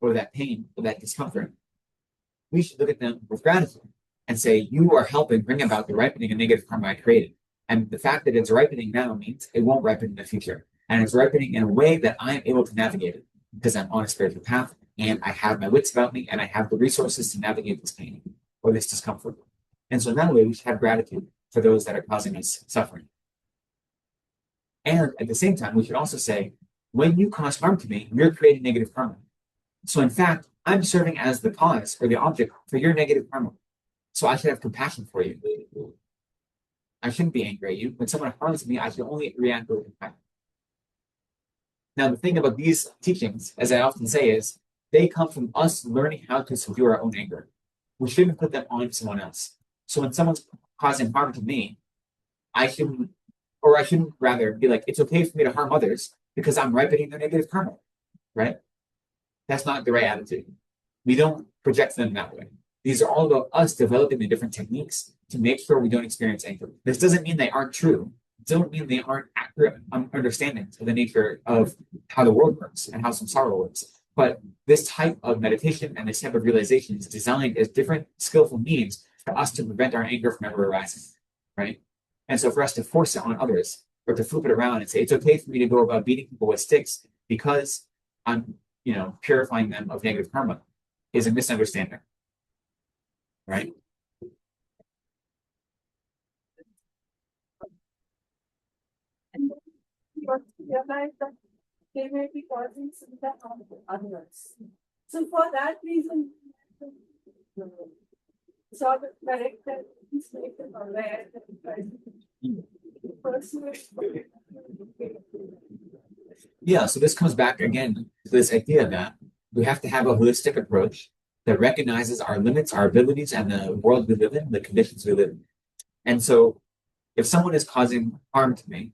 or that pain, or that discomfort, we should look at them with gratitude and say, you are helping bring about the ripening of negative karma I created. And the fact that it's ripening now means it won't ripen in the future. And it's ripening in a way that I'm able to navigate it because I'm on a spiritual path and I have my wits about me and I have the resources to navigate this pain or this discomfort. And so in that way, we should have gratitude for those that are causing us suffering. And at the same time, we should also say, when you cause harm to me, you're creating negative karma. So in fact, I'm serving as the cause or the object for your negative karma. So I should have compassion for you. I shouldn't be angry at you. When someone harms me, I should only react with compassion. Now, the thing about these teachings, as I often say, is they come from us learning how to subdue our own anger. We shouldn't put them on someone else. So when someone's causing harm to me, I shouldn't rather be like, it's okay for me to harm others because I'm ripening their negative karma, right? That's not the right attitude. We don't project them that way. These are all about us developing the different techniques to make sure we don't experience anger. This doesn't mean they aren't true. It doesn't mean they aren't accurate understandings of the nature of how the world works and how samsara works. But this type of meditation and this type of realization is designed as different skillful means for us to prevent our anger from ever arising, right? And so for us to force it on others or to flip it around and say, it's okay for me to go about beating people with sticks because I'm, purifying them of negative karma is a misunderstanding, right? And you realize that they may be causing similar harm to others. So for that reason, sort of correct that he's made them aware that the person is Yeah, so this comes back again to this idea that we have to have a holistic approach that recognizes our limits, our abilities, and the world we live in, the conditions we live in. And so if someone is causing harm to me,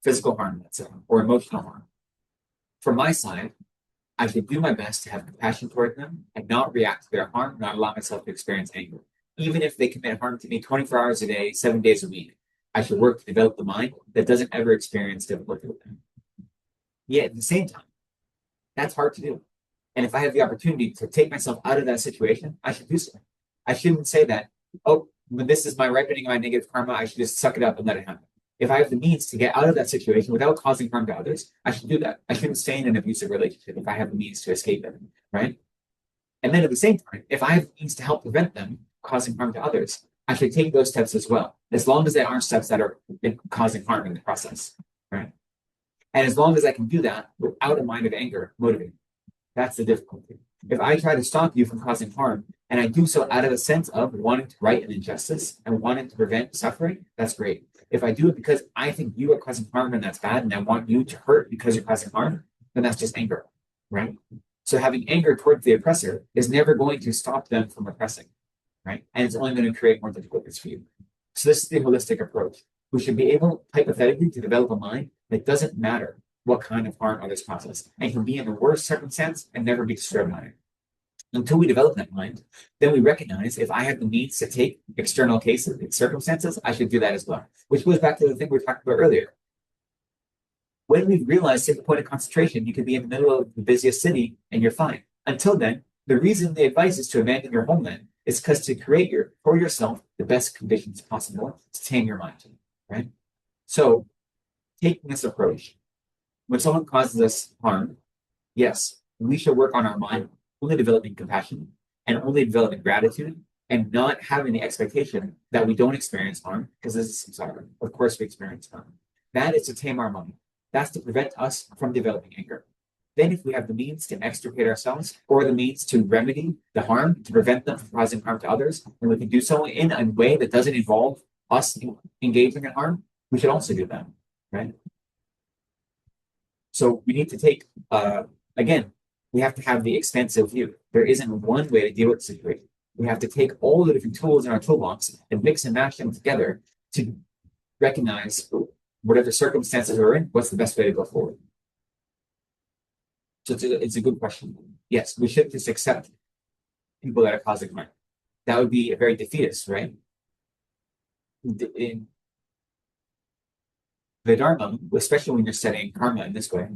physical harm, let's say, or emotional harm, from my side, I should do my best to have compassion toward them and not react to their harm, not allow myself to experience anger. Even if they commit harm to me 24 hours a day, 7 days a week, I should work to develop the mind that doesn't ever experience difficulty with them. Yet at the same time, that's hard to do. And if I have the opportunity to take myself out of that situation, I should do so. I shouldn't say that, oh, when this is my ripening of my negative karma, I should just suck it up and let it happen. If I have the means to get out of that situation without causing harm to others, I should do that. I shouldn't stay in an abusive relationship if I have the means to escape it, right? And then at the same time, if I have the means to help prevent them causing harm to others, I should take those steps as well, as long as they aren't steps that are causing harm in the process, right? And as long as I can do that without a mind of anger motivating, that's the difficulty. If I try to stop you from causing harm, and I do so out of a sense of wanting to right an injustice and wanting to prevent suffering, that's great. If I do it because I think you are causing harm and that's bad, and I want you to hurt because you're causing harm, then that's just anger, right? So having anger towards the oppressor is never going to stop them from oppressing, right? And it's only going to create more difficulties for you. So this is the holistic approach. We should be able, hypothetically, to develop a mind that doesn't matter what kind of harm others cause us and can be in the worst circumstance and never be disturbed by it. Until we develop that mind, then we recognize if I have the means to take external cases and circumstances, I should do that as well. Which goes back to the thing we talked about earlier. When we realize take a point of concentration, you could be in the middle of the busiest city and you're fine. Until then, the reason the advice is to abandon your homeland is because to create for yourself the best conditions possible to tame your mind, right? So taking this approach, when someone causes us harm, yes, we should work on our mind, only developing compassion and only developing gratitude and not having the expectation that we don't experience harm because this is samsara. Of course we experience harm. That is to tame our mind. That's to prevent us from developing anger. Then if we have the means to extricate ourselves or the means to remedy the harm, to prevent them from causing harm to others, and we can do so in a way that doesn't involve us engaging in harm, we should also do that, right? So we need to take, again, we have to have the expansive view. There isn't one way to deal with the situation. We have to take all the different tools in our toolbox and mix and match them together to recognize whatever circumstances we're in, what's the best way to go forward. So it's a good question. Yes, we should just accept people that are causing harm. That would be very defeatist, right? In the Dharma, especially when you're studying karma in this way,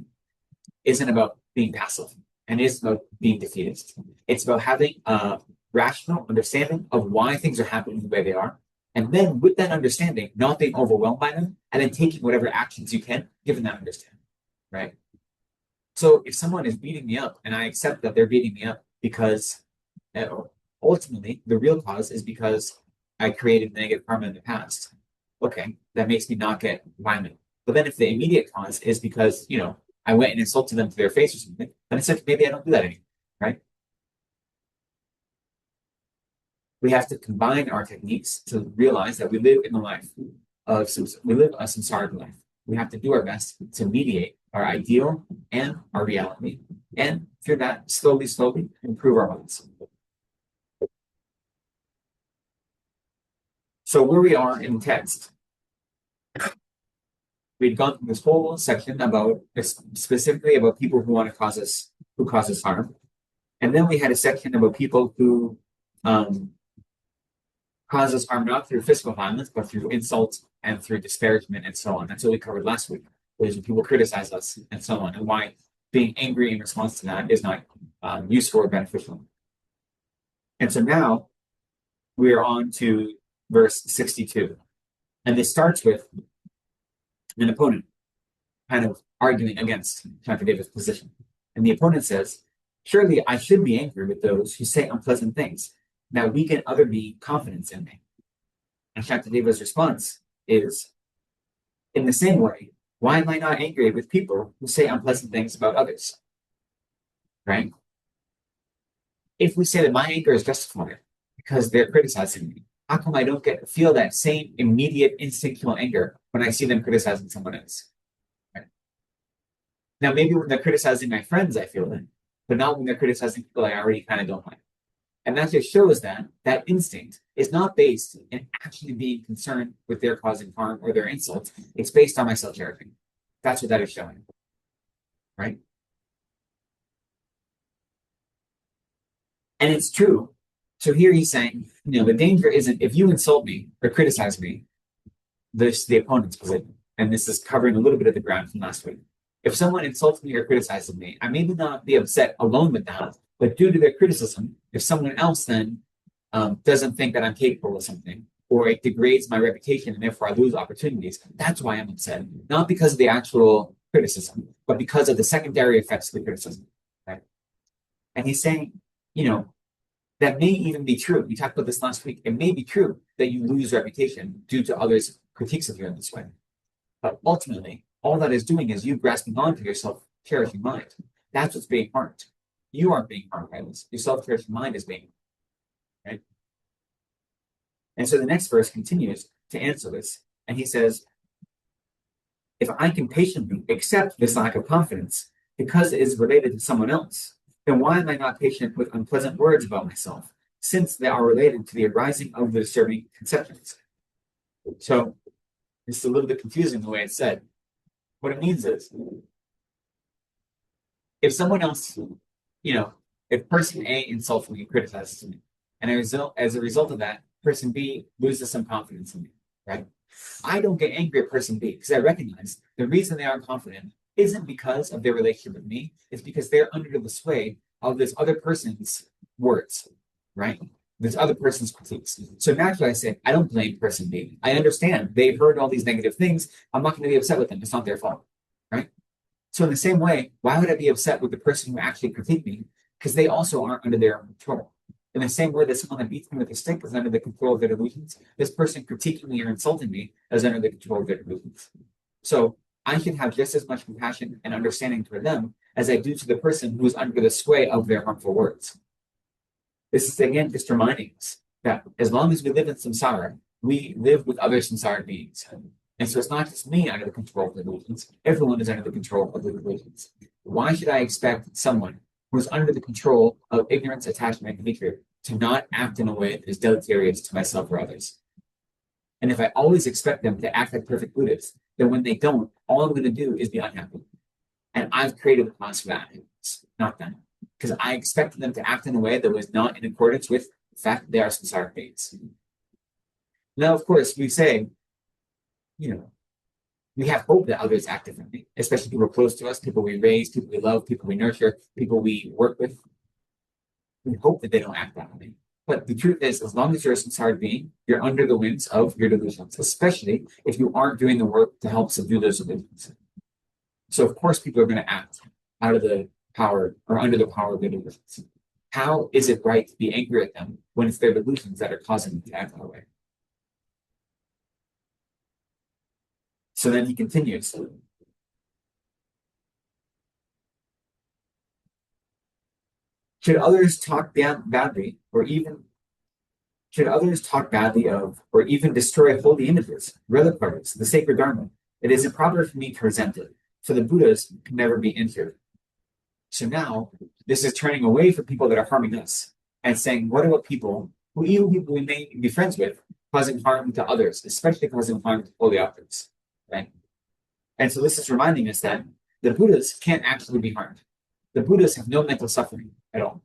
isn't about being passive and isn't about being defeatist. It's about having a rational understanding of why things are happening the way they are. And then with that understanding, not being overwhelmed by them, and then taking whatever actions you can, given that understanding, right? So if someone is beating me up and I accept that they're beating me up because ultimately the real cause is because I created negative karma in the past. Okay, that makes me not get violent. But then if the immediate cause is because, I went and insulted them to their face or something, then it's like, maybe I don't do that anymore, right? We have to combine our techniques to realize that we live in a life we live a samsaric life. We have to do our best to mediate our ideal and our reality, and through that, slowly improve our minds. So where we are in the text, we'd gone through this whole section about specifically about people who want to cause us harm, and then we had a section about people who cause us harm not through physical violence, but through insult and through disparagement and so on. That's what we covered last week. Was when people criticize us and so on, and why being angry in response to that is not useful or beneficial. And so now we are on to verse 62. And this starts with an opponent kind of arguing against Shankadeva's position. And the opponent says, surely I should be angry with those who say unpleasant things. Now weaken other me confidence in me. And Shankadeva's response is, in the same way, why am I not angry with people who say unpleasant things about others? Right? If we say that my anger is justified because they're criticizing me, how come I don't feel that same immediate instinctual anger when I see them criticizing someone else? Right? Now, maybe when they're criticizing my friends, I feel it, but not when they're criticizing people I already kind of don't like. And that just shows that that instinct is not based in actually being concerned with their causing harm or their insults. It's based on my self-charity. That's what that is showing. Right? And it's true. So here he's saying, the danger isn't if you insult me or criticize me, the opponent's position. And this is covering a little bit of the ground from last week. If someone insults me or criticizes me, I may not be upset alone with that, but due to their criticism, if someone else then doesn't think that I'm capable of something, or it degrades my reputation and therefore I lose opportunities, that's why I'm upset. Not because of the actual criticism, but because of the secondary effects of the criticism. Right? And he's saying, that may even be true. We talked about this last week. It may be true that you lose reputation due to others' critiques of you in this way. But ultimately, all that is doing is you grasping onto your self-cherishing mind. That's what's being harmed. You aren't being harmed by this. Your self-cherishing mind is being harmed. Right? And so the next verse continues to answer this. And he says, if I can patiently accept this lack of confidence because it is related to someone else, then why am I not patient with unpleasant words about myself, since they are related to the arising of the disturbing conceptions? So it's a little bit confusing the way it's said. What it means is, if someone else, if person A insults me, criticizes me, and as a result of that, person B loses some confidence in me, right? I don't get angry at person B because I recognize the reason they aren't confident isn't because of their relationship with me. It's because they're under the sway of this other person's words, right? This other person's critiques. So naturally I say, I don't blame person B. I understand they've heard all these negative things. I'm not going to be upset with them. It's not their fault, right? So in the same way, why would I be upset with the person who actually critiqued me? Because they also aren't under their own control. In the same way that someone that beats me with a stick is under the control of their delusions, this person critiquing me or insulting me is under the control of their delusions. So I should have just as much compassion and understanding toward them as I do to the person who is under the sway of their harmful words. This is again just reminding us that as long as we live in samsara, we live with other samsara beings. And so it's not just me under the control of the delusions, everyone is under the control of the delusions. Why should I expect someone was under the control of ignorance, attachment, and hatred to not act in a way that is deleterious to myself or others. And if I always expect them to act like perfect Buddhists, then when they don't, all I'm going to do is be unhappy. And I've created the cause for that, not them. Because I expected them to act in a way that was not in accordance with the fact that they are samsaric beings. Now, of course, we say, we have hope that others act differently, especially people close to us, people we raise, people we love, people we nurture, people we work with. We hope that they don't act that way. But the truth is, as long as you're a samsaric being, you're under the winds of your delusions, especially if you aren't doing the work to help subdue those delusions. So, of course, people are going to act out of the power or under the power of their delusions. How is it right to be angry at them when it's their delusions that are causing them to act that way? So then he continues. Should others talk badly of or even destroy holy images, relic parts, the sacred Dharma, it is improper for me to resent it, for the Buddhas can never be injured. So now, this is turning away from people that are harming us and saying, what about people we may be friends with, causing harm to others, especially causing harm to holy objects, right? And so this is reminding us that the Buddhas can't actually be harmed. The Buddhas have no mental suffering at all.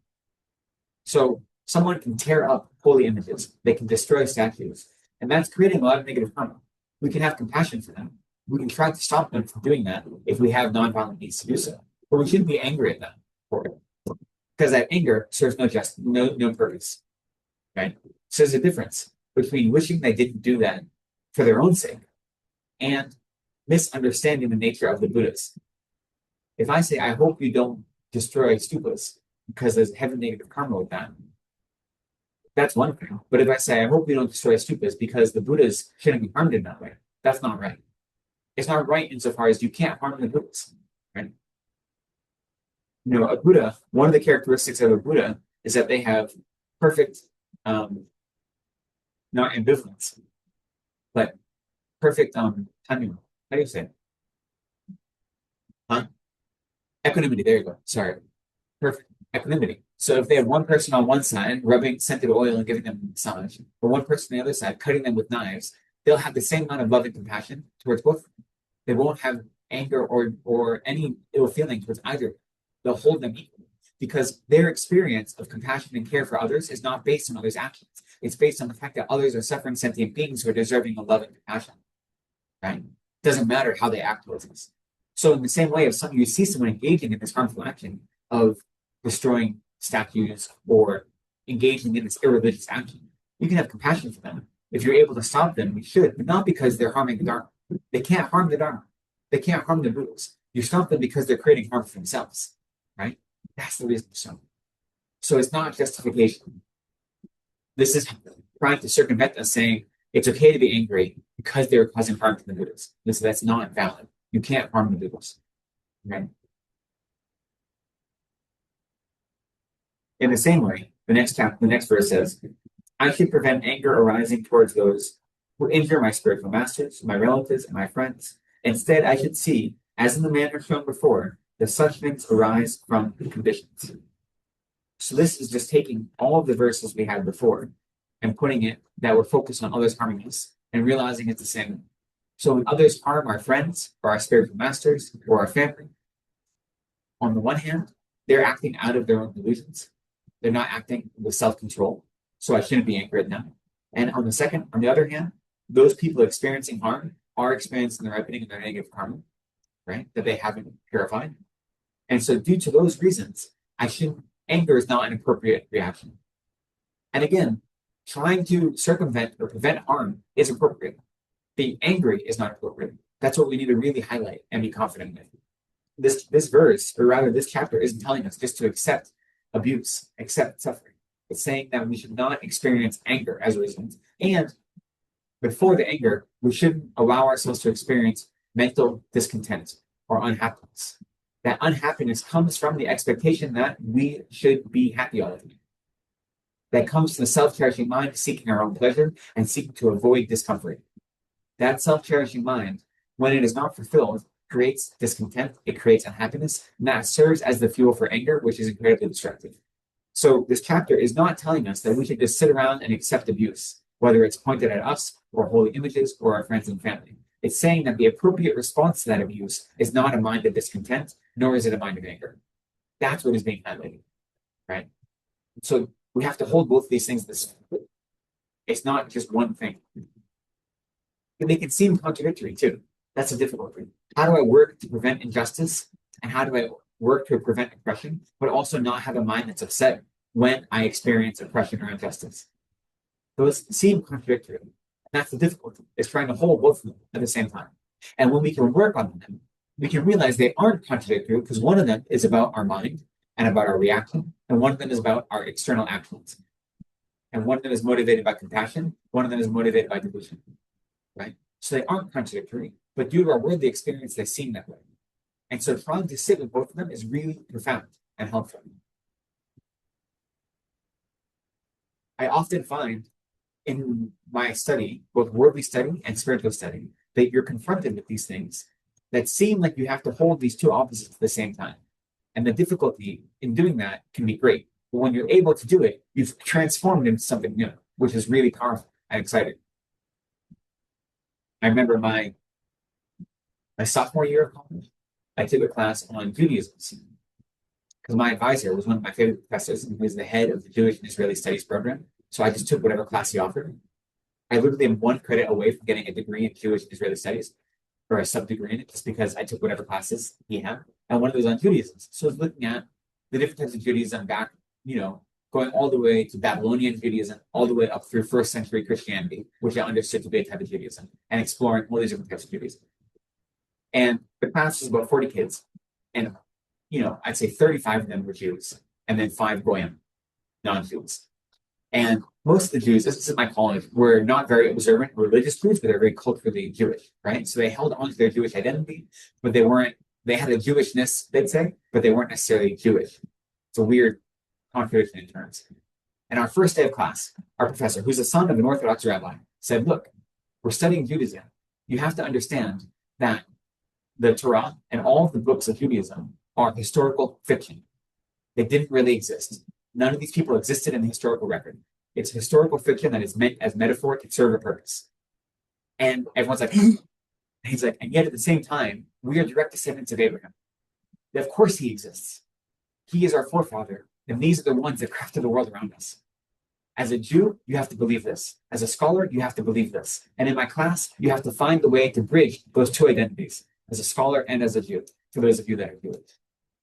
So someone can tear up holy images, they can destroy statues, and that's creating a lot of negative karma. We can have compassion for them. We can try to stop them from doing that if we have nonviolent means to do so. But we shouldn't be angry at them for it. Because that anger serves no purpose. Right? So there's a difference between wishing they didn't do that for their own sake and misunderstanding the nature of the Buddhas. If I say, I hope you don't destroy stupas because there's heavy negative karma with that, that's one thing. But if I say, I hope you don't destroy stupas because the Buddhas shouldn't be harmed in that way, that's not right. It's not right insofar as you can't harm the Buddhas, right? A Buddha, one of the characteristics of a Buddha is that they have perfect, not ambivalence, but perfect, how do you say it? Equanimity, there you go. Sorry. Perfect equanimity. So if they have one person on one side rubbing scented oil and giving them a massage, or one person on the other side cutting them with knives, they'll have the same amount of love and compassion towards both. They won't have anger or any ill feeling towards either. They'll hold them equally because their experience of compassion and care for others is not based on others' actions. It's based on the fact that others are suffering sentient beings who are deserving of love and compassion. Right? It doesn't matter how they act towards us. So in the same way, if you see someone engaging in this harmful action of destroying statues or engaging in this irreligious action, you can have compassion for them. If you're able to stop them, you should, but not because they're harming the Dharma. They can't harm the Dharma. They can't harm the Buddhas. You stop them because they're creating harm for themselves, right? That's the reason. So it's not justification. This is trying to circumvent us saying it's okay to be angry because they're causing harm to the Buddhas. That's not valid. You can't harm the Buddhas, right? In the same way, the next verse says, I should prevent anger arising towards those who injure my spiritual masters, my relatives, and my friends. Instead, I should see, as in the manner shown before, that such things arise from the conditions. So this is just taking all of the verses we had before and putting it that we're focused on others harming us and realizing it's the same. So when others harm our friends or our spiritual masters or our family, on the one hand, they're acting out of their own delusions. They're not acting with self-control. So I shouldn't be angry at them. And on the other hand, those people experiencing harm are experiencing the ripening of their negative karma, right? That they haven't purified. And so due to those reasons, anger is not an appropriate reaction. And again, trying to circumvent or prevent harm is appropriate. Being angry is not appropriate. That's what we need to really highlight and be confident with. This verse, or rather this chapter, isn't telling us just to accept abuse, accept suffering. It's saying that we should not experience anger as a result. And before the anger, we shouldn't allow ourselves to experience mental discontent or unhappiness. That unhappiness comes from the expectation that we should be happy all the time. That comes from the self-cherishing mind seeking our own pleasure and seeking to avoid discomfort. That self-cherishing mind, when it is not fulfilled, creates discontent, it creates unhappiness, and that serves as the fuel for anger, which is incredibly destructive. So this chapter is not telling us that we should just sit around and accept abuse, whether it's pointed at us or holy images or our friends and family. It's saying that the appropriate response to that abuse is not a mind of discontent, nor is it a mind of anger. That's what is being highlighted, right? So we have to hold both of these things this. It's not just one thing. They can seem contradictory too. That's a difficult thing. How do I work to prevent injustice? And how do I work to prevent oppression, but also not have a mind that's upset when I experience oppression or injustice? Those seem contradictory. And that's the difficulty, is trying to hold both of them at the same time. And when we can work on them, we can realize they aren't contradictory because one of them is about our mind and about our reaction, and one of them is about our external actions. And one of them is motivated by compassion, one of them is motivated by delusion, right? So they aren't contradictory, but due to our worldly experience, they seem that way. And so trying to sit with both of them is really profound and helpful. I often find in my study, both worldly study and spiritual study, that you're confronted with these things that seem like you have to hold these two opposites at the same time. And the difficulty in doing that can be great. But when you're able to do it, you've transformed into something new, which is really powerful and exciting. I remember my sophomore year of college, I took a class on Judaism because my advisor was one of my favorite professors and he was the head of the Jewish and Israeli Studies program. So I just took whatever class he offered. I literally am one credit away from getting a degree in Jewish and Israeli Studies, or a sub-degree in it, just because I took whatever classes he had. And one of those on Judaism. So I was looking at the different types of Judaism back, going all the way to Babylonian Judaism, all the way up through first century Christianity, which I understood to be a type of Judaism, and exploring all these different types of Judaism. And the class was about 40 kids. And, I'd say 35 of them were Jews, and then 5 Goyim, non-Jews. And most of the Jews, this is my college, were not very observant religious Jews, but they're very culturally Jewish, right? So they held on to their Jewish identity, but they had a Jewishness, they'd say, but they weren't necessarily Jewish. It's a weird contradiction in terms. And our first day of class, our professor, who's the son of an Orthodox rabbi, said, look, we're studying Judaism. You have to understand that the Torah and all of the books of Judaism are historical fiction. They didn't really exist. None of these people existed in the historical record. It's historical fiction that is meant as metaphor to serve a purpose. And everyone's like, and he's like, and yet at the same time, we are direct descendants of Abraham. Of course he exists. He is our forefather, and these are the ones that crafted the world around us. As a Jew, you have to believe this. As a scholar, you have to believe this. And in my class, you have to find the way to bridge those two identities, as a scholar and as a Jew, for those of you that are Jewish.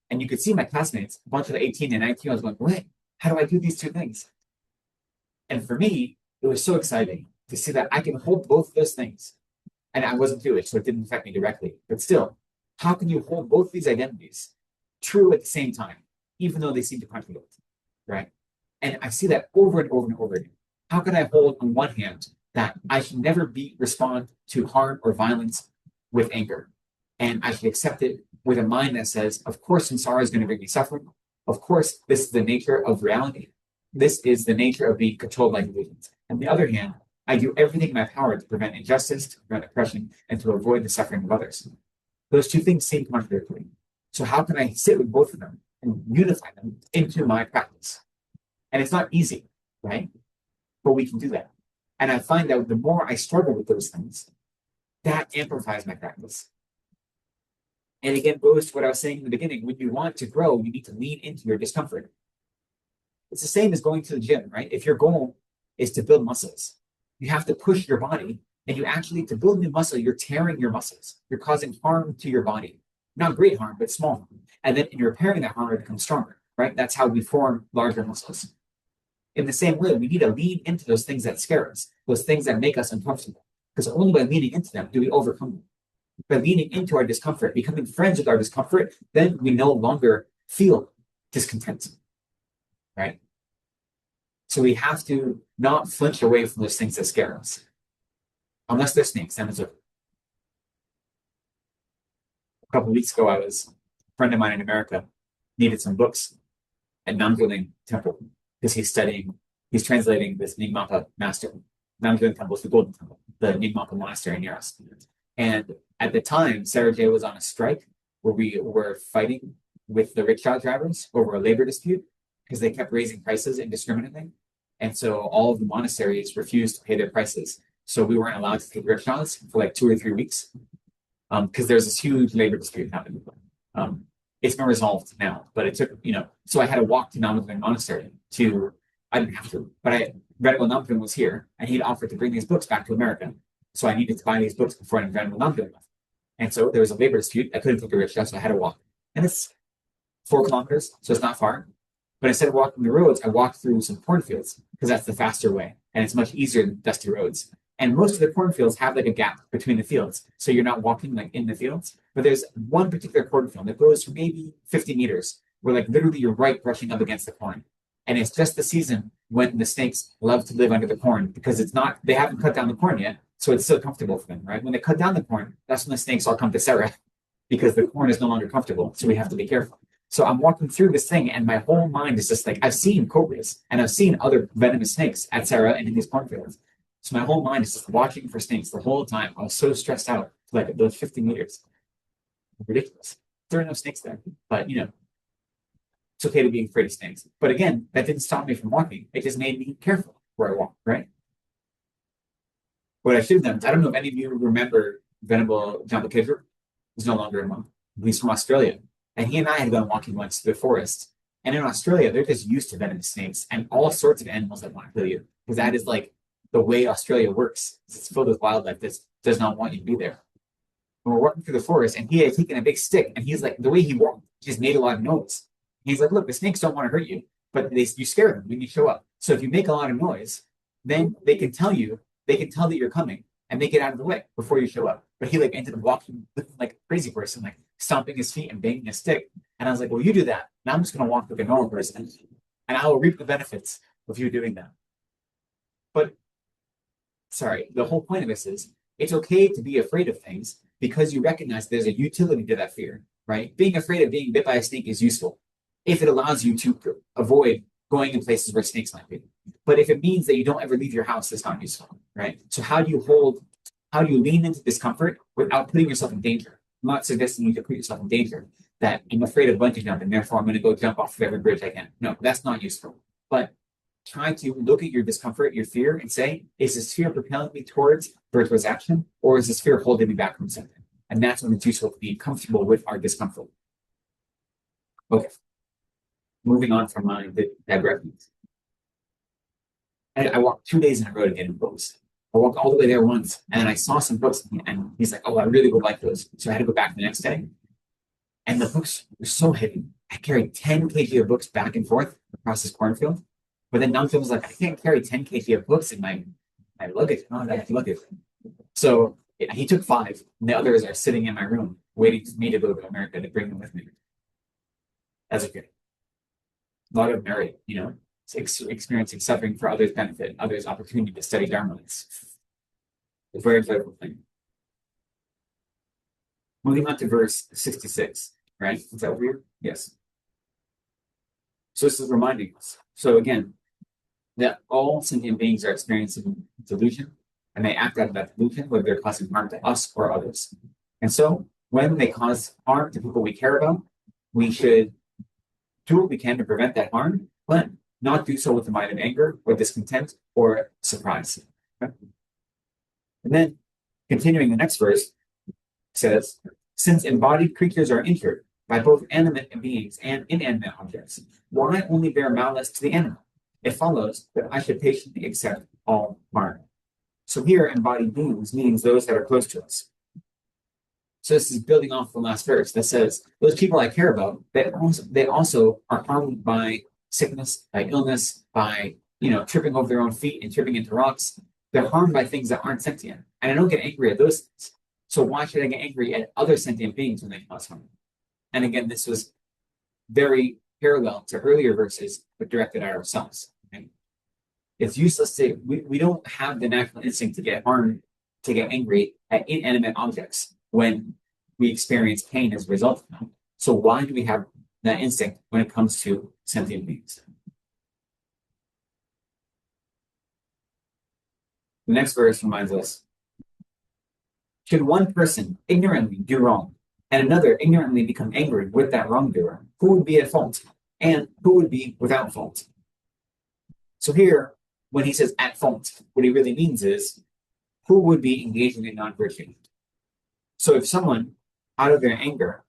And you could see my classmates, a bunch of 18 and 19, I was going, wait, how do I do these two things? And for me, it was so exciting to see that I can hold both those things. And I wasn't Jewish, so it didn't affect me directly. But still, how can you hold both these identities true at the same time, even though they seem to contradict, right? And I see that over and over and over again. How can I hold on one hand that I should never respond to harm or violence with anger, and I should accept it with a mind that says, of course, samsara is going to bring me suffering. Of course, this is the nature of reality. This is the nature of being controlled by delusions. On the other hand, I do everything in my power to prevent injustice, to prevent oppression, and to avoid the suffering of others. Those two things seem contradictory. So how can I sit with both of them and unify them into my practice? And it's not easy, right? But we can do that. And I find that the more I struggle with those things, that amplifies my practice. And again, goes to what I was saying in the beginning. When you want to grow, you need to lean into your discomfort. It's the same as going to the gym, right? If your goal is to build muscles, you have to push your body. And you actually, to build new muscle, you're tearing your muscles. You're causing harm to your body. Not great harm, but small harm. And then in repairing that harm, it becomes stronger, right? That's how we form larger muscles. In the same way, we need to lean into those things that scare us, those things that make us uncomfortable. Because only by leaning into them do we overcome them. By leaning into our discomfort, becoming friends with our discomfort, then we no longer feel discontent, right? So we have to not flinch away from those things that scare us. Unless they're snakes, then it's over. A couple of weeks ago, a friend of mine in America needed some books at Namgyalten Temple because he's translating this Nyingmapa master. Namgyalten Temple is the Golden Temple, the Nyingmapa monastery near us. And At the time, Sarah J was on a strike where we were fighting with the rickshaw drivers over a labor dispute because they kept raising prices indiscriminately. And so all of the monasteries refused to pay their prices. So we weren't allowed to take rickshaws for like 2 or 3 weeks because there's this huge labor dispute happening. It's been resolved now, but it took, so I had to walk to Namadvin Monastery I didn't have to, but Venerable Namadvin was here and he'd offered to bring these books back to America. So I needed to buy these books before Venerable Namadvin left. And so there was a labor dispute. I couldn't take a rickshaw, so I had to walk. And it's 4 kilometers, so it's not far. But instead of walking the roads, I walked through some cornfields because that's the faster way. And it's much easier than dusty roads. And most of the cornfields have like a gap between the fields. So you're not walking like in the fields. But there's one particular cornfield that goes for maybe 50 meters where like literally you're right brushing up against the corn. And it's just the season when the snakes love to live under the corn because they haven't cut down the corn yet. So it's still comfortable for them, right? When they cut down the corn, that's when the snakes all come to Sarah because the corn is no longer comfortable. So we have to be careful. So I'm walking through this thing and my whole mind is just like, I've seen cobras and I've seen other venomous snakes at Sarah and in these cornfields. So my whole mind is just watching for snakes the whole time. I was so stressed out, like those 50 meters. Ridiculous. There are no snakes there, but it's okay to be afraid of snakes. But again, that didn't stop me from walking. It just made me careful where I walk, right? What I should have done, I don't know if any of you remember Venerable Jampa Khedrup. He's no longer a monk. He's from Australia. And he and I had gone walking once to the forest. And in Australia, they're just used to venomous snakes and all sorts of animals that want to kill you. Because that is like the way Australia works. It's filled with wildlife that does not want you to be there. And we're walking through the forest and he had taken a big stick and he's like, the way he walked, he just made a lot of noise. He's like, look, the snakes don't want to hurt you, but you scare them when you show up. So if you make a lot of noise, then they can tell that you're coming and they get out of the way before you show up. But he like ended up walking like a crazy person, like stomping his feet and banging a stick. And I was like, well, you do that. Now I'm just going to walk like a normal person and I will reap the benefits of you doing that. But sorry, the whole point of this is it's okay to be afraid of things because you recognize there's a utility to that fear, right? Being afraid of being bit by a snake is useful if it allows you to avoid going in places where snakes might be. But if it means that you don't ever leave your house, that's not useful, right? So how do you lean into discomfort without putting yourself in danger? I'm not suggesting you to put yourself in danger, that I'm afraid of bungee jumping, therefore I'm going to go jump off of every bridge I can. No, that's not useful. But try to look at your discomfort, your fear, and say, is this fear propelling me towards virtuous action, or is this fear holding me back from something? And that's when it's useful to be comfortable with our discomfort. Okay. Moving on from my digressions. I walked 2 days in a row to get in books. I walked all the way there once, and I saw some books, and he's like, oh, I really would like those. So I had to go back the next day. And the books were so heavy. I carried 10 kg of books back and forth across this cornfield. But then Namphil was like, I can't carry 10 kg of books in my luggage. I don't have luggage. So he took 5, and the others are sitting in my room, waiting for me to go to America to bring them with me. That's okay. A lot of merit, experiencing suffering for others' benefit, others' opportunity to study Dharma. It's a very joyful thing. Moving on to verse 66, right? Is that over here? Yes. So this is reminding us. So again, that all sentient beings are experiencing delusion, and they act out of that delusion, whether they're causing harm to us or others. And so when they cause harm to people we care about, we should do what we can to prevent that harm, but not do so with the mind of anger or discontent or surprise. Okay? And then continuing the next verse says, since embodied creatures are injured by both animate beings and inanimate objects, why only bear malice to the animal? It follows that I should patiently accept all harm. So here, embodied beings means those that are close to us. So this is building off the last verse that says, those people I care about, they also are harmed by sickness, by illness, by tripping over their own feet and tripping into rocks. They're harmed by things that aren't sentient. And I don't get angry at those things. So why should I get angry at other sentient beings when they cause harm? And again, this was very parallel to earlier verses, but directed at ourselves. Okay? It's useless to, we don't have the natural instinct to get harmed, to get angry at inanimate objects when we experience pain as a result of them. So why do we have that instinct when it comes to sentient beings? The next verse reminds us Should one person ignorantly do wrong and another ignorantly become angry with that wrongdoer, who would be at fault and who would be without fault? So here, when he says at fault, what he really means is who would be engaging in non-virtue. So if someone, out of their anger,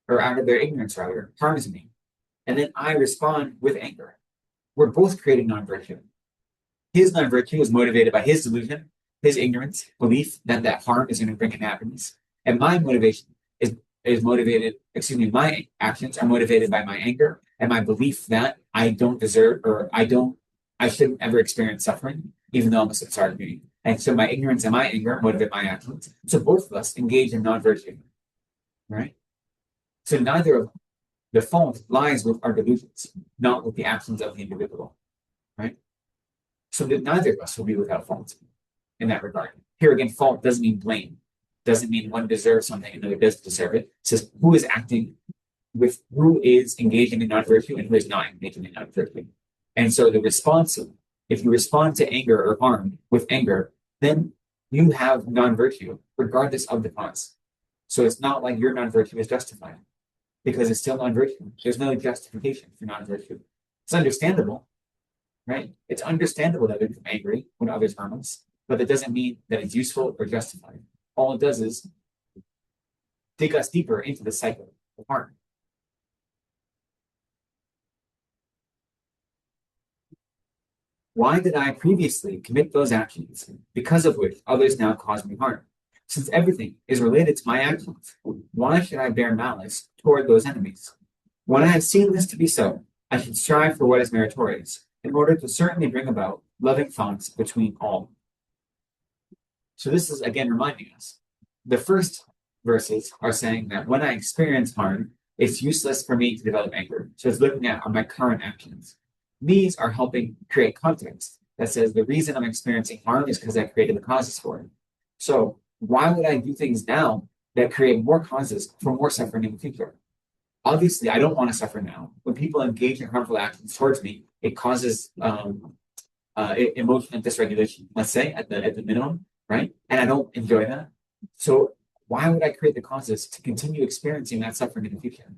or out of their ignorance rather, harms me, and then I respond with anger, we're both creating non-virtue. His non-virtue is motivated by his delusion, his ignorance, belief that that harm is going to bring him happiness. And my motivation is motivated, my actions are motivated by my anger and my belief that I don't deserve, or I shouldn't ever experience suffering, even though I'm a samsara being. And so my ignorance and my anger motivate my actions. So both of us engage in non-virtue, right? So neither of the fault lies with our delusions, not with the actions of the individual, right? So that neither of us will be without fault in that regard. Here again, fault doesn't mean blame. Doesn't mean one deserves something and another doesn't deserve it. It says who is engaging in non-virtue and who is not engaging in non-virtue. And so the response, if you respond to anger or harm with anger, then you have non-virtue regardless of the cause. So it's not like your non-virtue is justified because it's still non-virtue. There's no justification for non-virtue. It's understandable, right? It's understandable that we become angry when others harm us, but that doesn't mean that it's useful or justified. All it does is dig us deeper into the cycle of harm. Why did I previously commit those actions, because of which others now cause me harm? Since everything is related to my actions, why should I bear malice toward those enemies? When I have seen this to be so, I should strive for what is meritorious, in order to certainly bring about loving thoughts between all. So this is again reminding us. The first verses are saying that when I experience harm, it's useless for me to develop anger. So it's looking at my current actions. These are helping create context that says the reason I'm experiencing harm is because I created the causes for it. So why would I do things now that create more causes for more suffering in the future? Obviously, I don't want to suffer now. When people engage in harmful actions towards me, it causes emotional dysregulation, let's say, at the minimum, right? And I don't enjoy that. So why would I create the causes to continue experiencing that suffering in the future?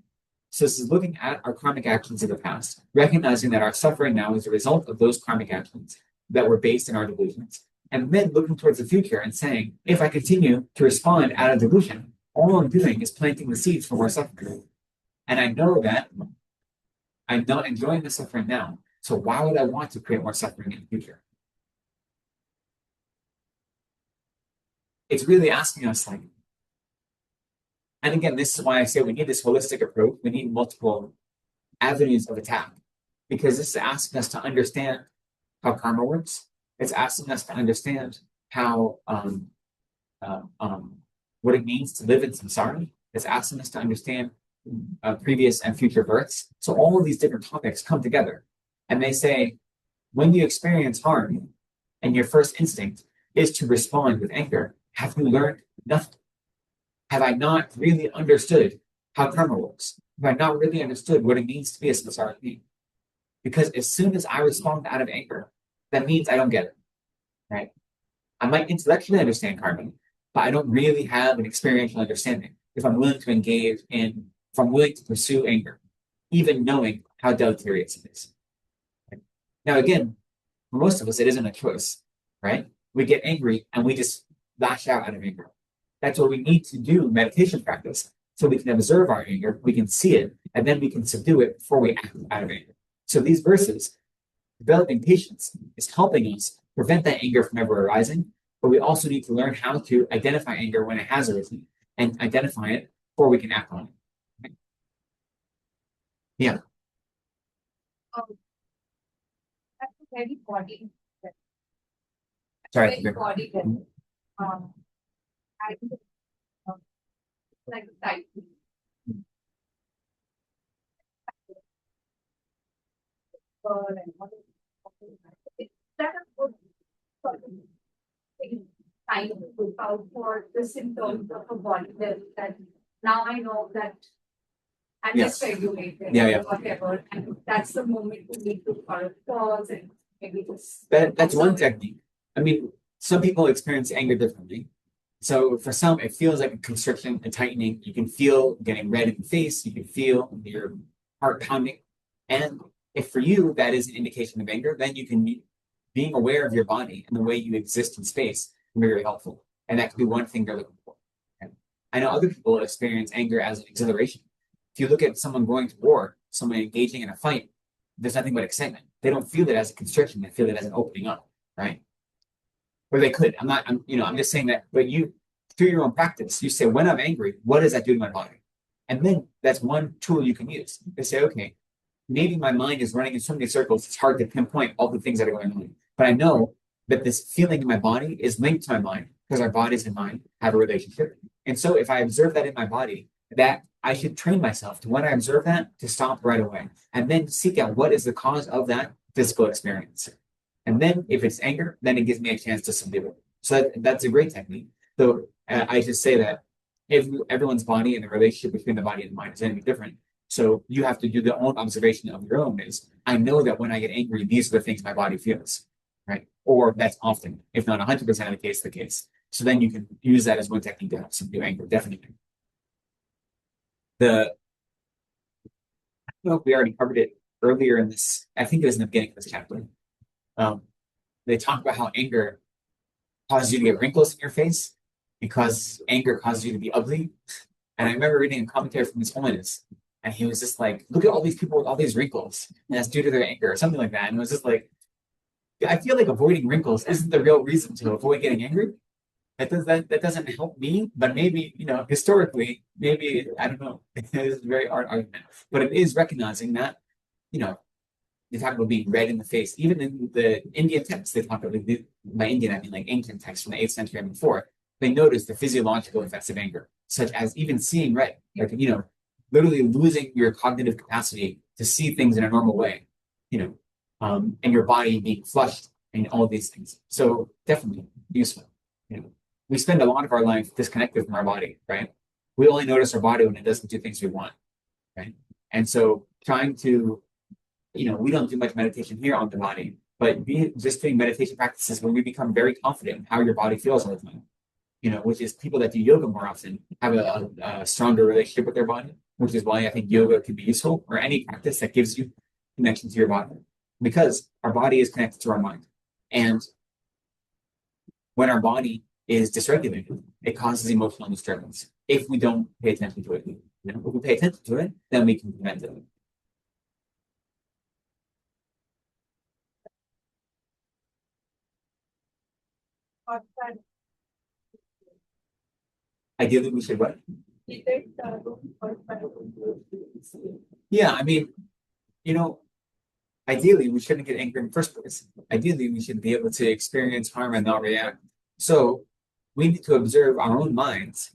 So this is looking at our karmic actions of the past, recognizing that our suffering now is a result of those karmic actions that were based in our delusions, and then looking towards the future and saying, if I continue to respond out of delusion, all I'm doing is planting the seeds for more suffering. And I know that I'm not enjoying the suffering now. So why would I want to create more suffering in the future? It's really asking us, like, and again, this is why I say we need this holistic approach. We need multiple avenues of attack, because this is asking us to understand how karma works. It's asking us to understand how what it means to live in samsara. It's asking us to understand previous and future births. So all of these different topics come together, and they say, when you experience harm, and your first instinct is to respond with anger, have you learned nothing? Have I not really understood how karma works? Have I not really understood what it means to be a samsara being? Because as soon as I respond out of anger, that means I don't get it, right? I might intellectually understand karma, but I don't really have an experiential understanding if I'm willing to if I'm willing to pursue anger, even knowing how deleterious it is. Right? Now, again, for most of us, it isn't a choice, right? We get angry and we just lash out of anger. That's what we need to do meditation practice, so we can observe our anger, we can see it, and then we can subdue it before we act out of anger. So these verses, developing patience, is helping us prevent that anger from ever arising, but we also need to learn how to identify anger when it has arisen and identify it before we can act on it. Okay? Yeah. That's a very body. Sorry. Very body. I think like a type. That is good time to look out for the symptoms of a body that now I know that I'm Yes. dysregulated Yeah. or whatever, and that's the moment we need to pause and maybe just That's one technique. I mean, some people experience anger differently. So for some, it feels like a constriction, a tightening. You can feel getting red in the face. You can feel your heart pounding. And if for you that is an indication of anger, then you can be being aware of your body and the way you exist in space can be very helpful. And that could be one thing they're looking for. Okay? I know other people experience anger as an exhilaration. If you look at someone going to war, someone engaging in a fight, there's nothing but excitement. They don't feel it as a constriction. They feel it as an opening up, right? Or they could. I'm just saying that, but you, through your own practice, you say, when I'm angry, what does that do to my body? And then that's one tool you can use. To say, okay, maybe my mind is running in so many circles, it's hard to pinpoint all the things that are going on. But I know that this feeling in my body is linked to my mind because our bodies and mind have a relationship. And so if I observe that in my body, that I should train myself to, when I observe that, to stop right away and then seek out what is the cause of that physical experience. And then if it's anger, then it gives me a chance to subdue it. So that's a great technique. So I just say that if everyone's body and the relationship between the body and the mind is anything different. So you have to do the own observation of your own is, I know that when I get angry, these are the things my body feels, right? Or that's often, if not 100% of the case. So then you can use that as one technique to help subdue anger, definitely. I don't know if we already covered it earlier in this, I think it was in the beginning of this chapter. They talk about how anger causes you to get wrinkles in your face because anger causes you to be ugly. And I remember reading a commentary from His Holiness, and he was just like, look at all these people with all these wrinkles, and that's due to their anger or something like that. And it was just like, I feel like avoiding wrinkles isn't the real reason to avoid getting angry. That doesn't help me, but maybe, historically, maybe, I don't know. It is a very hard argument. But it is recognizing that, they talk about being red in the face. Even in the Indian texts, they talk about, by Indian, I mean like ancient texts from the 8th century and before, they notice the physiological effects of anger, such as even seeing red, like, literally losing your cognitive capacity to see things in a normal way, and your body being flushed and all of these things. So definitely useful. We spend a lot of our life disconnected from our body, right? We only notice our body when it doesn't do things we want, right? And so trying to, we don't do much meditation here on the body, but just doing meditation practices when we become very confident in how your body feels all the time, which is people that do yoga more often have a stronger relationship with their body, which is why I think yoga can be useful, or any practice that gives you connection to your body, because our body is connected to our mind. And when our body is dysregulated, it causes emotional disturbance if we don't pay attention to it. If we pay attention to it, then we can prevent it. Ideally, we should what? Yeah, I mean, ideally, we shouldn't get angry in the first place. Ideally, we should be able to experience harm and not react. So we need to observe our own minds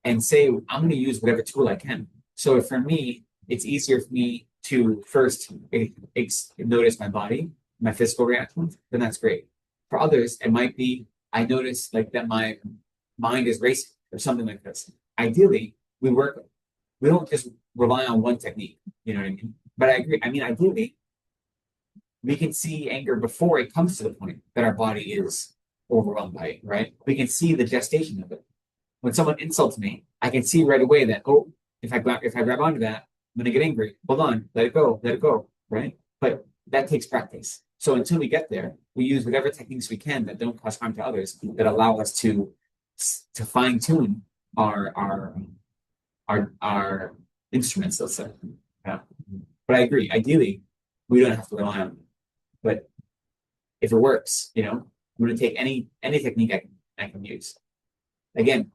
and say, I'm going to use whatever tool I can. So for me, it's easier for me to first notice my body, my physical reactions, then that's great. For others, it might be, I notice like that my mind is racing or something like this. Ideally, we don't just rely on one technique, you know what I mean? But I agree. I mean, ideally, we can see anger before it comes to the point that our body is overwhelmed by it, right? We can see the gestation of it. When someone insults me, I can see right away that, oh, if I grab onto that, I'm gonna get angry. Hold on, let it go, right? But that takes practice. So until we get there, we use whatever techniques we can that don't cause harm to others, that allow us to fine tune our instruments, let's say. Yeah. But I agree. Ideally, we don't have to rely on them. But if it works, I'm going to take any technique I can use. Again,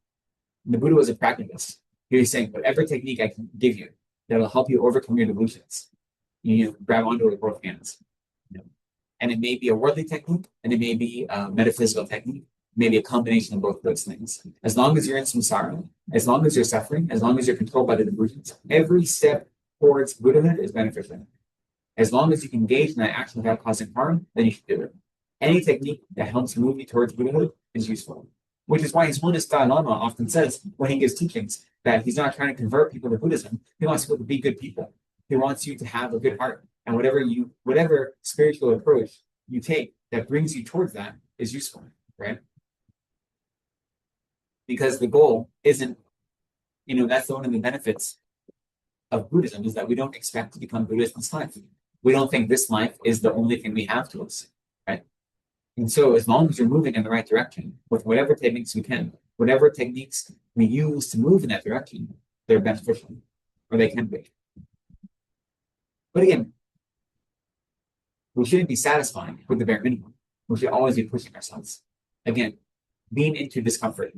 the Buddha was a pragmatist. He was saying, whatever technique I can give you that'll help you overcome your delusions, you grab onto it with both hands. And it may be a worldly technique, and it may be a metaphysical technique, maybe a combination of both those things. As long as you're in samsara, as long as you're suffering, as long as you're controlled by the delusions, every step towards Buddhahood is beneficial. As long as you can engage in that action without causing harm, then you should do it. Any technique that helps move you towards Buddhahood is useful. Which is why His Holiness Dalai Lama often says when he gives teachings that he's not trying to convert people to Buddhism. He wants people to be good people. He wants you to have a good heart. And whatever spiritual approach you take that brings you towards that is useful, right? because the goal isn't, that's one of the benefits of Buddhism, is that we don't expect to become Buddhist in this life. We don't think this life is the only thing we have to us, right? And so as long as you're moving in the right direction with whatever techniques we can, whatever techniques we use to move in that direction, they're beneficial, or they can be. But again, we shouldn't be satisfied with the bare minimum. We should always be pushing ourselves. Again, lean into discomfort.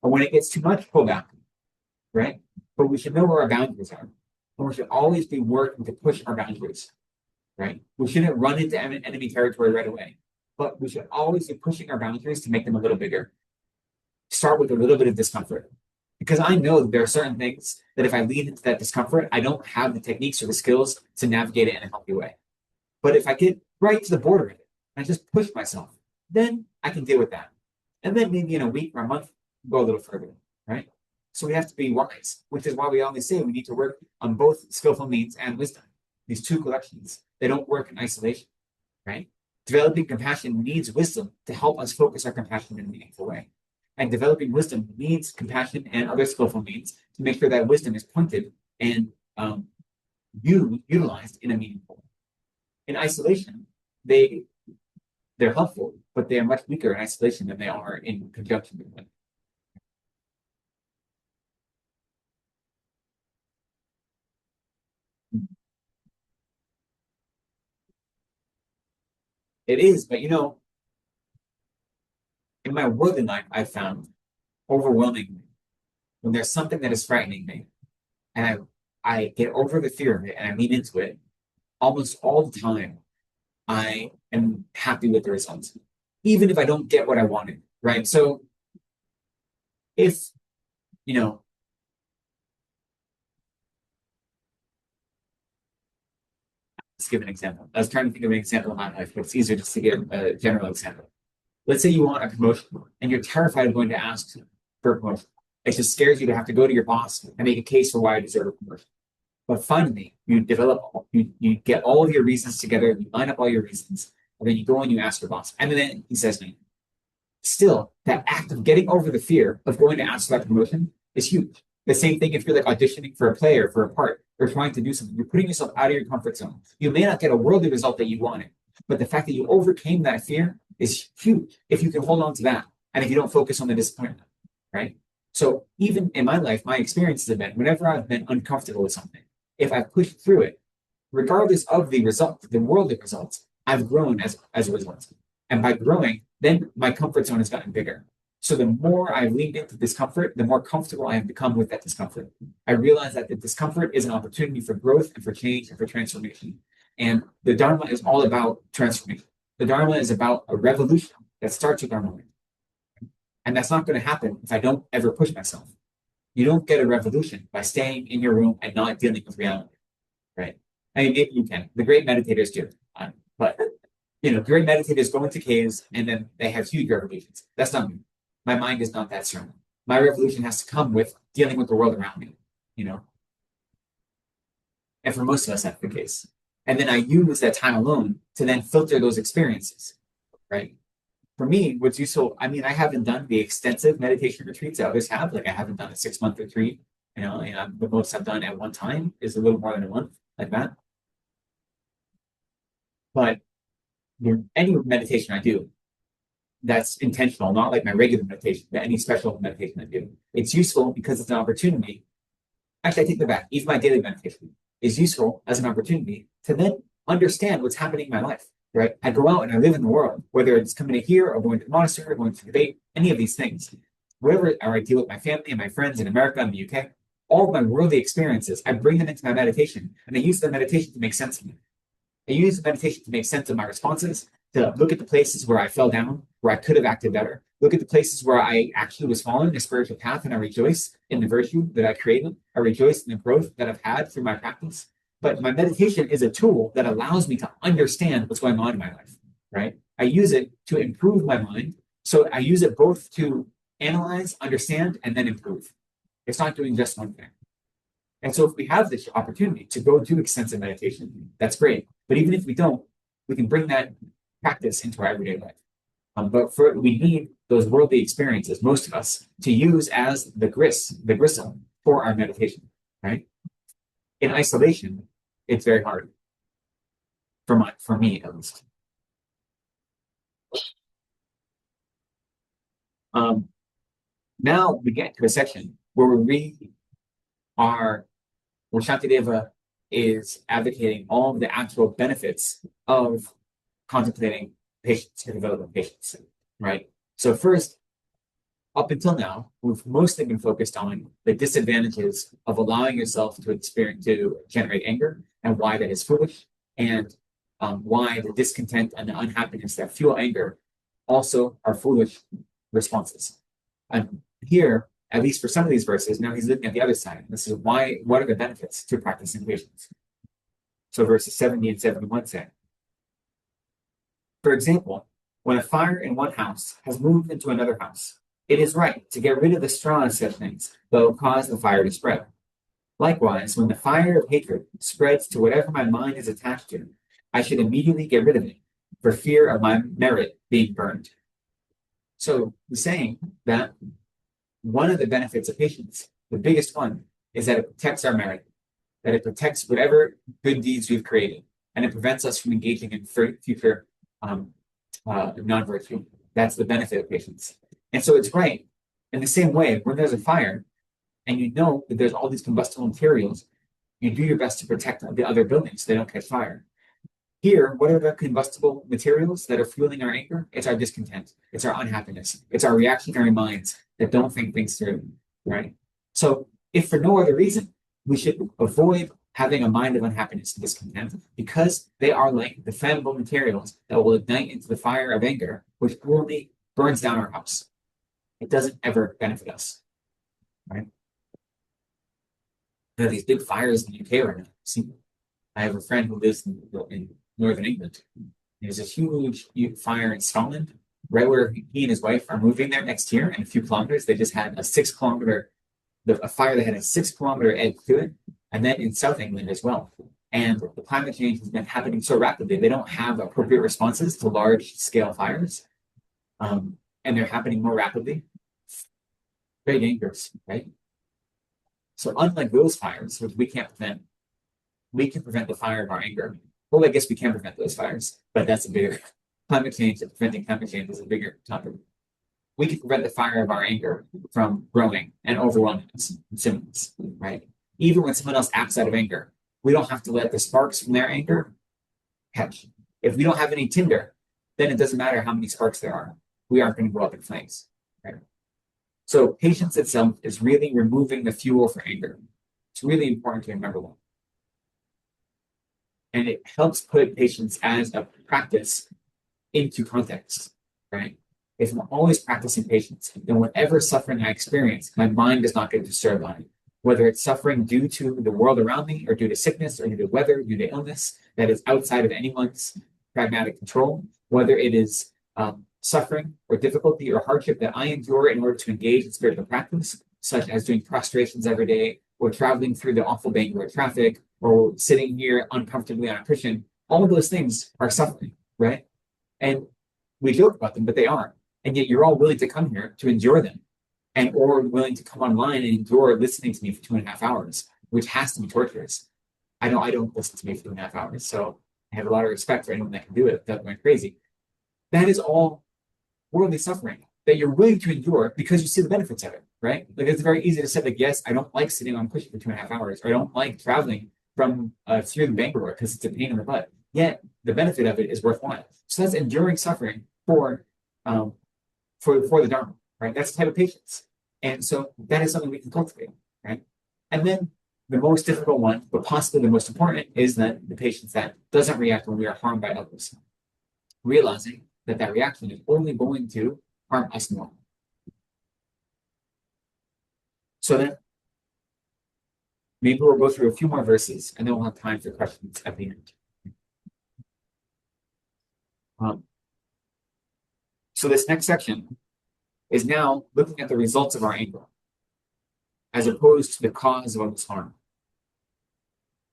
Or when it gets too much, pull back, right? But we should know where our boundaries are. And we should always be working to push our boundaries, right? We shouldn't run into enemy territory right away, but we should always be pushing our boundaries to make them a little bigger. Start with a little bit of discomfort. Because I know that there are certain things that if I lean into that discomfort, I don't have the techniques or the skills to navigate it in a healthy way. But if I get right to the border of it, and I just push myself, then I can deal with that. And then maybe in a week or a month, go a little further, right? So we have to be wise, which is why we always say we need to work on both skillful means and wisdom. These two collections, they don't work in isolation, right? Developing compassion needs wisdom to help us focus our compassion in a meaningful way. And developing wisdom needs compassion and other skillful means to make sure that wisdom is pointed and utilized in a meaningful way. In isolation, they're helpful, but they are much weaker in isolation than they are in conjunction with them. It is, but in my worldly life, I've found overwhelmingly when there's something that is frightening me, and I get over the fear of it and I lean into it, almost all the time, I am happy with the results, even if I don't get what I wanted, right? So if, let's give an example. I was trying to think of an example in my life, but it's easier just to give a general example. Let's say you want a promotion and you're terrified of going to ask for a promotion. It just scares you to have to go to your boss and make a case for why you deserve a promotion. But finally, you get all of your reasons together, you line up all your reasons, and then you go and you ask your boss. And then he says, no. Still, that act of getting over the fear of going to ask for that promotion is huge. The same thing if you're like auditioning for a play or for a part or trying to do something. You're putting yourself out of your comfort zone. You may not get a worldly result that you wanted, but the fact that you overcame that fear is huge if you can hold on to that and if you don't focus on the disappointment, right? So even in my life, my experiences have been whenever I've been uncomfortable with something, if I've pushed through it, regardless of the result, the worldly results, I've grown as a result. And by growing, then my comfort zone has gotten bigger. So the more I've leaned into discomfort, the more comfortable I have become with that discomfort. I realize that the discomfort is an opportunity for growth and for change and for transformation. And the Dharma is all about transformation. The Dharma is about a revolution that starts with our mind. And that's not going to happen if I don't ever push myself. You don't get a revolution by staying in your room and not dealing with reality, right? I mean, maybe you can. The great meditators do. But, great meditators go into caves and then they have huge revolutions. That's not me. My mind is not that strong. My revolution has to come with dealing with the world around me, And for most of us, that's the case. And then I use that time alone to then filter those experiences, right? For me, what's useful, I haven't done the extensive meditation retreats that others have. Like I haven't done a 6-month retreat, and the most I've done at one time is a little more than a month, like that. But any meditation I do, that's intentional, not like my regular meditation, but any special meditation I do. It's useful because it's an opportunity. Actually, I take that back. Even my daily meditation is useful as an opportunity to then understand what's happening in my life, right? I go out and I live in the world, whether it's coming to here or going to the monastery or going to debate, any of these things. Wherever I deal with my family and my friends in America and the UK, all of my worldly experiences, I bring them into my meditation and I use the meditation to make sense of them. I use the meditation to make sense of my responses, to look at the places where I fell down, where I could have acted better, look at the places where I actually was following a spiritual path and I rejoice in the virtue that I created. I rejoice in the growth that I've had through my practice. But my meditation is a tool that allows me to understand what's going on in my life, right? I use it to improve my mind. So I use it both to analyze, understand, and then improve. It's not doing just one thing. And so if we have this opportunity to go do extensive meditation, that's great. But even if we don't, we can bring that practice into our everyday life. But we need those worldly experiences, most of us, to use as the gristle for our meditation, right? In isolation, it's very hard. For me, at least. Now we get to a section where where Shantideva is advocating all of the actual benefits of contemplating patience and developing patience, right? So first, up until now, we've mostly been focused on the disadvantages of allowing yourself to generate anger and why that is foolish, and why the discontent and the unhappiness that fuel anger also are foolish responses. And here, at least for some of these verses, now he's looking at the other side. This is what are the benefits to practicing patience? So verses 70 and 71 say, for example, when a fire in one house has moved into another house, it is right to get rid of the straw of such things that will cause the fire to spread. Likewise, when the fire of hatred spreads to whatever my mind is attached to, I should immediately get rid of it for fear of my merit being burned. So he's saying that one of the benefits of patience, the biggest one, is that it protects our merit, that it protects whatever good deeds we've created, and it prevents us from engaging in future non-virtue. That's the benefit of patience. And so it's right. In the same way, when there's a fire, and you know that there's all these combustible materials, you do your best to protect the other buildings so they don't catch fire. Here, what are the combustible materials that are fueling our anger? It's our discontent. It's our unhappiness. It's our reactionary minds that don't think things through, right? So if for no other reason, we should avoid having a mind of unhappiness and discontent because they are like the flammable materials that will ignite into the fire of anger, which only burns down our house. It doesn't ever benefit us, right? There are these big fires in the UK right now. I have a friend who lives in northern England. There's a huge fire in Scotland, right where he and his wife are moving there next year. In a few kilometers, they just had a fire that had a 6-kilometer edge to it, and then in South England as well. And the climate change has been happening so rapidly, they don't have appropriate responses to large-scale fires, and they're happening more rapidly. Very dangerous, right? So unlike those fires, which we can't prevent, we can prevent the fire of our anger. Well, I guess we can prevent those fires, but that's a bigger climate change. Preventing climate change is a bigger topic. We can prevent the fire of our anger from growing and overwhelming us and simians, right? Even when someone else acts out of anger, we don't have to let the sparks from their anger catch. If we don't have any tinder, then it doesn't matter how many sparks there are. We aren't going to go up in flames, right? So patience itself is really removing the fuel for anger. It's really important to remember that. And it helps put patience as a practice into context, right? If I'm always practicing patience, then whatever suffering I experience, my mind does not get disturbed by it. Whether it's suffering due to the world around me, or due to sickness, or due to weather, due to illness that is outside of anyone's pragmatic control, whether it is suffering or difficulty or hardship that I endure in order to engage in spiritual practice, such as doing prostrations every day, or traveling through the awful Bangalore traffic, or sitting here uncomfortably on a cushion, all of those things are suffering, right? And we joke about them, but they are. And yet you're all willing to come here to endure them, and or willing to come online and endure listening to me for 2.5 hours, which has to be torturous. I know I don't listen to me for 2.5 hours, so I have a lot of respect for anyone that can do it without going crazy. That is all worldly suffering that you're willing to endure because you see the benefits of it, right? Like it's very easy to say, like, yes, I don't like sitting on a cushion for 2.5 hours, or I don't like traveling from through the Bangalore because it's a pain in the butt. Yet the benefit of it is worthwhile. So that's enduring suffering for the Dharma, right? That's the type of patience. And so that is something we can cultivate, right? And then the most difficult one, but possibly the most important, is that the patience that doesn't react when we are harmed by others. Realizing that reaction is only going to harm us more. So then, maybe we'll go through a few more verses, and then we'll have time for questions at the end. So this next section is now looking at the results of our anger, as opposed to the cause of this harm.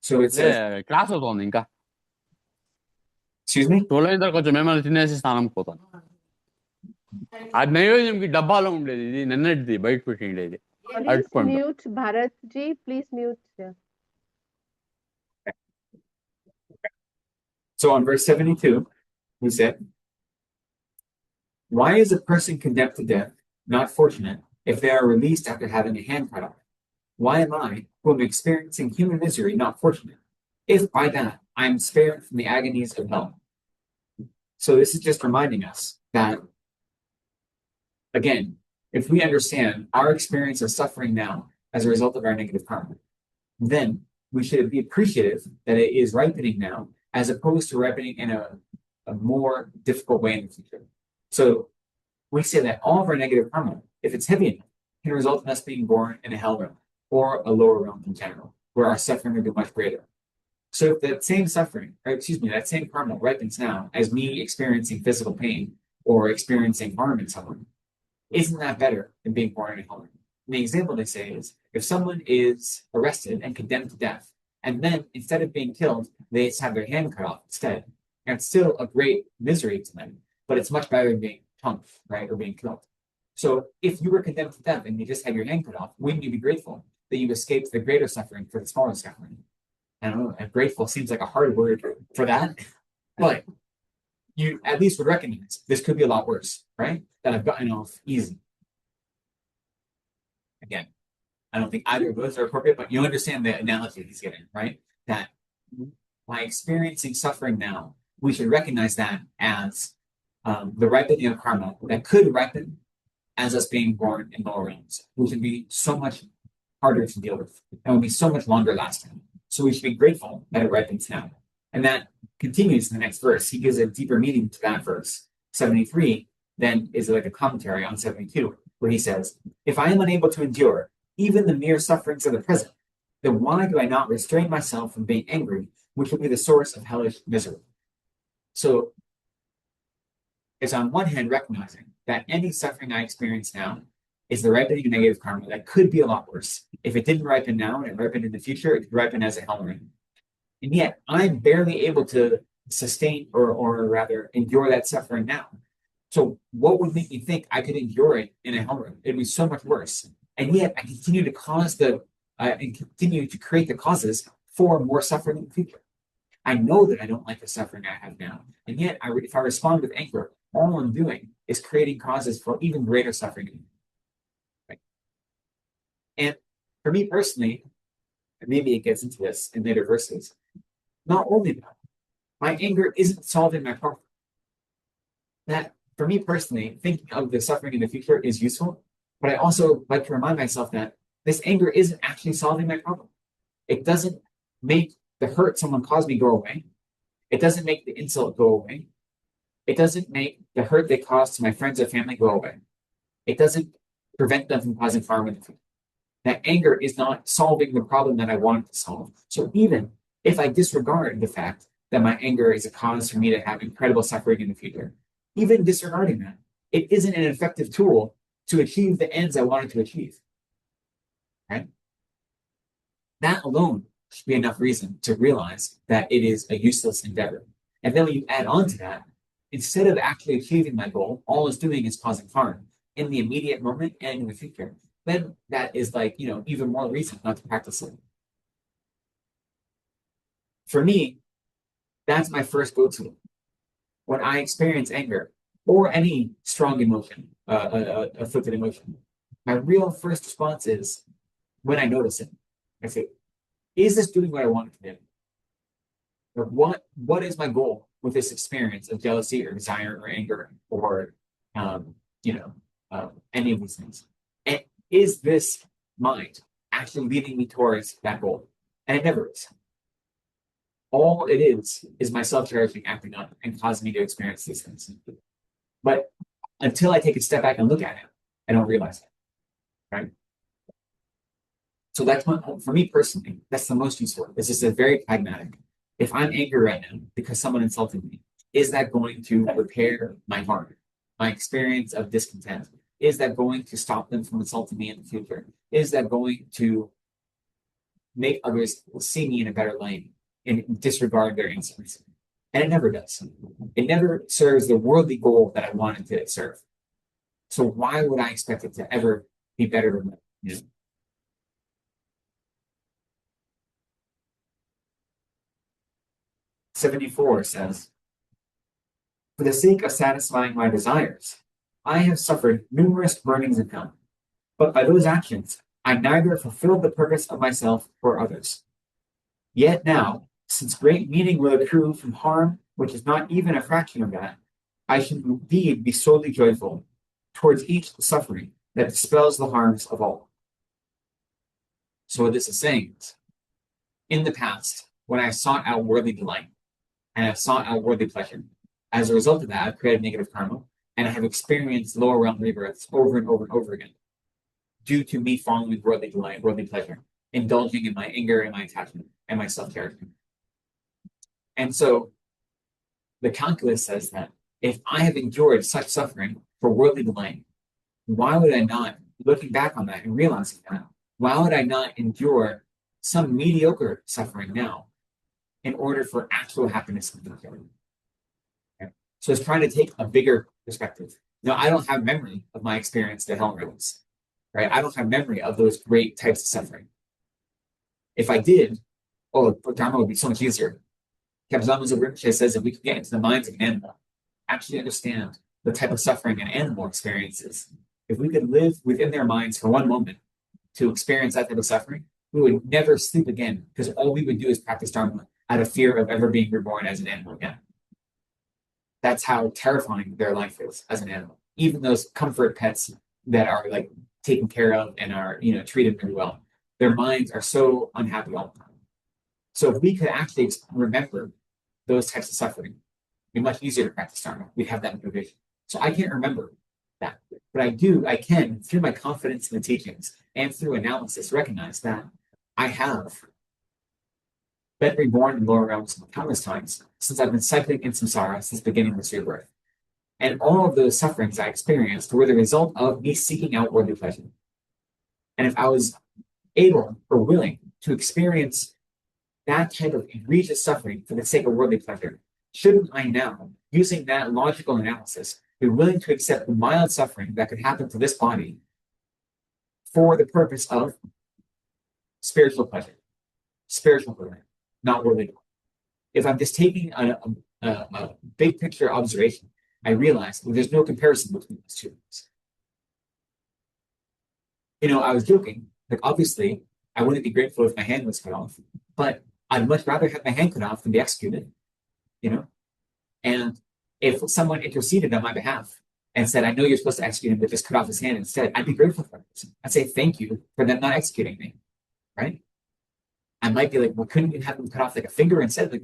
So it says, క్లాసులు బాగుంది ఇంకా excuse me? కొంచెం ఏమైనా తినేసి స్నానం పోతాను ఆ నైవేద్యంకి డబ్బాలో ఉండేది, ఇది నిన్నటిది బయట పెట్టిండేది. Please అరటిపండు. mute Bharat ji. Please mute. So on verse 72, he said, why is a person condemned to death not fortunate if they are released after having a hand cut off? Why am I, who am experiencing human misery, not fortunate, if by that I am spared from the agonies of hell? So this is just reminding us that, again, if we understand our experience of suffering now as a result of our negative karma, then we should be appreciative that it is ripening now as opposed to ripening in a more difficult way in the future. So we say that all of our negative karma, if it's heavy enough, can result in us being born in a hell realm or a lower realm in general, where our suffering will be much greater. So if that same suffering, or excuse me, that same karma ripens now as me experiencing physical pain or experiencing harm in someone, isn't that better than being born in a hell realm? And the example they say is, if someone is arrested and condemned to death, and then instead of being killed, they just have their hand cut off instead, and it's still a great misery to them, but it's much better than being hung, right, or being killed. So if you were condemned to death and you just had your hand cut off, wouldn't you be grateful that you escaped the greater suffering for the smaller suffering? I don't know, and grateful seems like a hard word for that, but you at least would recognize this could be a lot worse, right? That I've gotten off easy. Again, I don't think either of those are appropriate, but you understand the analogy he's giving, right? That by experiencing suffering now, we should recognize that as the ripening of karma that could ripen as us being born in lower realms, which would be so much harder to deal with and would be so much longer lasting. So we should be grateful that it ripens now. And that continues in the next verse. He gives a deeper meaning to that verse. 73 then is like a commentary on 72, where he says, if I am unable to endure even the mere sufferings of the present, then why do I not restrain myself from being angry, which will be the source of hellish misery? So it's on one hand recognizing that any suffering I experience now is the ripening of negative karma that could be a lot worse. If it didn't ripen now and it ripened in the future, it could ripen as a hell realm. And yet I'm barely able to sustain or rather endure that suffering now. So what would make me think I could endure it in a hell realm? It'd be so much worse. And yet I continue to and continue to create the causes for more suffering in the future. I know that I don't like the suffering I have now. And yet if I respond with anger, all I'm doing is creating causes for even greater suffering. Right? And for me personally, and maybe it gets into this in later verses, not only that, my anger isn't solving my problem. That, for me personally, thinking of the suffering in the future is useful, but I also like to remind myself that this anger isn't actually solving my problem. It doesn't make the hurt someone caused me go away. It doesn't make the insult go away. It doesn't make the hurt they caused to my friends or family go away. It doesn't prevent them from causing harm in the future. That anger is not solving the problem that I wanted to solve. So even if I disregard the fact that my anger is a cause for me to have incredible suffering in the future, even disregarding that, it isn't an effective tool to achieve the ends I wanted to achieve. Right? That alone should be enough reason to realize that it is a useless endeavor. And then when you add on to that, instead of actually achieving my goal, all it's doing is causing harm in the immediate moment and in the future. Then that is like, even more reason not to practice it. For me, that's my first go-to. When I experience anger or any strong emotion, afflicted emotion, my real first response is, when I notice it, I say, is this doing what I want it to do? Or what is my goal with this experience of jealousy or desire or anger or, any of these things? And is this mind actually leading me towards that goal? And it never is. All it is my self-cherishing acting up and causing me to experience these things. But until I take a step back and look at it, I don't realize it. Right? So that's for me personally, that's the most useful. This is very pragmatic. If I'm angry right now because someone insulted me, is that going to repair my heart, my experience of discontent? Is that going to stop them from insulting me in the future? Is that going to make others see me in a better light and disregard their insults? And it never does. It never serves the worldly goal that I wanted to serve. So why would I expect it to ever be better than that? You know? 74 says, for the sake of satisfying my desires, I have suffered numerous burnings in hell, but by those actions, I neither fulfilled the purpose of myself or others. Yet now, since great meaning will accrue from harm which is not even a fraction of that, I should indeed be solely joyful towards each suffering that dispels the harms of all. So what this is saying is, in the past, when I sought out worldly delight and I sought out worldly pleasure, as a result of that, I've created negative karma and I have experienced lower realm rebirths over and over and over again due to me following worldly delight, worldly pleasure, indulging in my anger and my attachment and my self-character. And so the calculus says that if I have endured such suffering for worldly delight, why would I not, looking back on that and realizing that, why would I not endure some mediocre suffering now in order for actual happiness in the future? Okay. So it's trying to take a bigger perspective. Now, I don't have memory of my experience to hell realms, right? I don't have memory of those great types of suffering. If I did, Dharma would be so much easier. Kapsama Rinpoche says if we could get into the minds of an animal, actually understand the type of suffering an animal experiences, if we could live within their minds for one moment to experience that type of suffering, we would never sleep again because all we would do is practice Dharma out of fear of ever being reborn as an animal again. That's how terrifying their life is as an animal. Even those comfort pets that are like taken care of and are, treated very well, their minds are so unhappy all the time. So if we could actually remember those types of suffering, it'd be much easier to practice Dharma. We'd have that motivation. So I can't remember that, but I can, through my confidence in the teachings and through analysis, recognize that I have been reborn in lower realms countless times since I've been cycling in samsara since the beginning of this rebirth. And all of those sufferings I experienced were the result of me seeking out worldly pleasure. And if I was able or willing to experience that type of egregious suffering for the sake of worldly pleasure, shouldn't I now, using that logical analysis, be willing to accept the mild suffering that could happen to this body for the purpose of spiritual pleasure, spiritual pleasure, not worldly? If I'm just taking a big picture observation, I realize there's no comparison between those two things. I was joking, like obviously I wouldn't be grateful if my hand was cut off, but I'd much rather have my hand cut off than be executed, And if someone interceded on my behalf and said, I know you're supposed to execute him, but just cut off his hand instead, I'd be grateful for it. I'd say thank you for them not executing me, right? I might be like, well, couldn't you have them cut off like a finger instead? Like,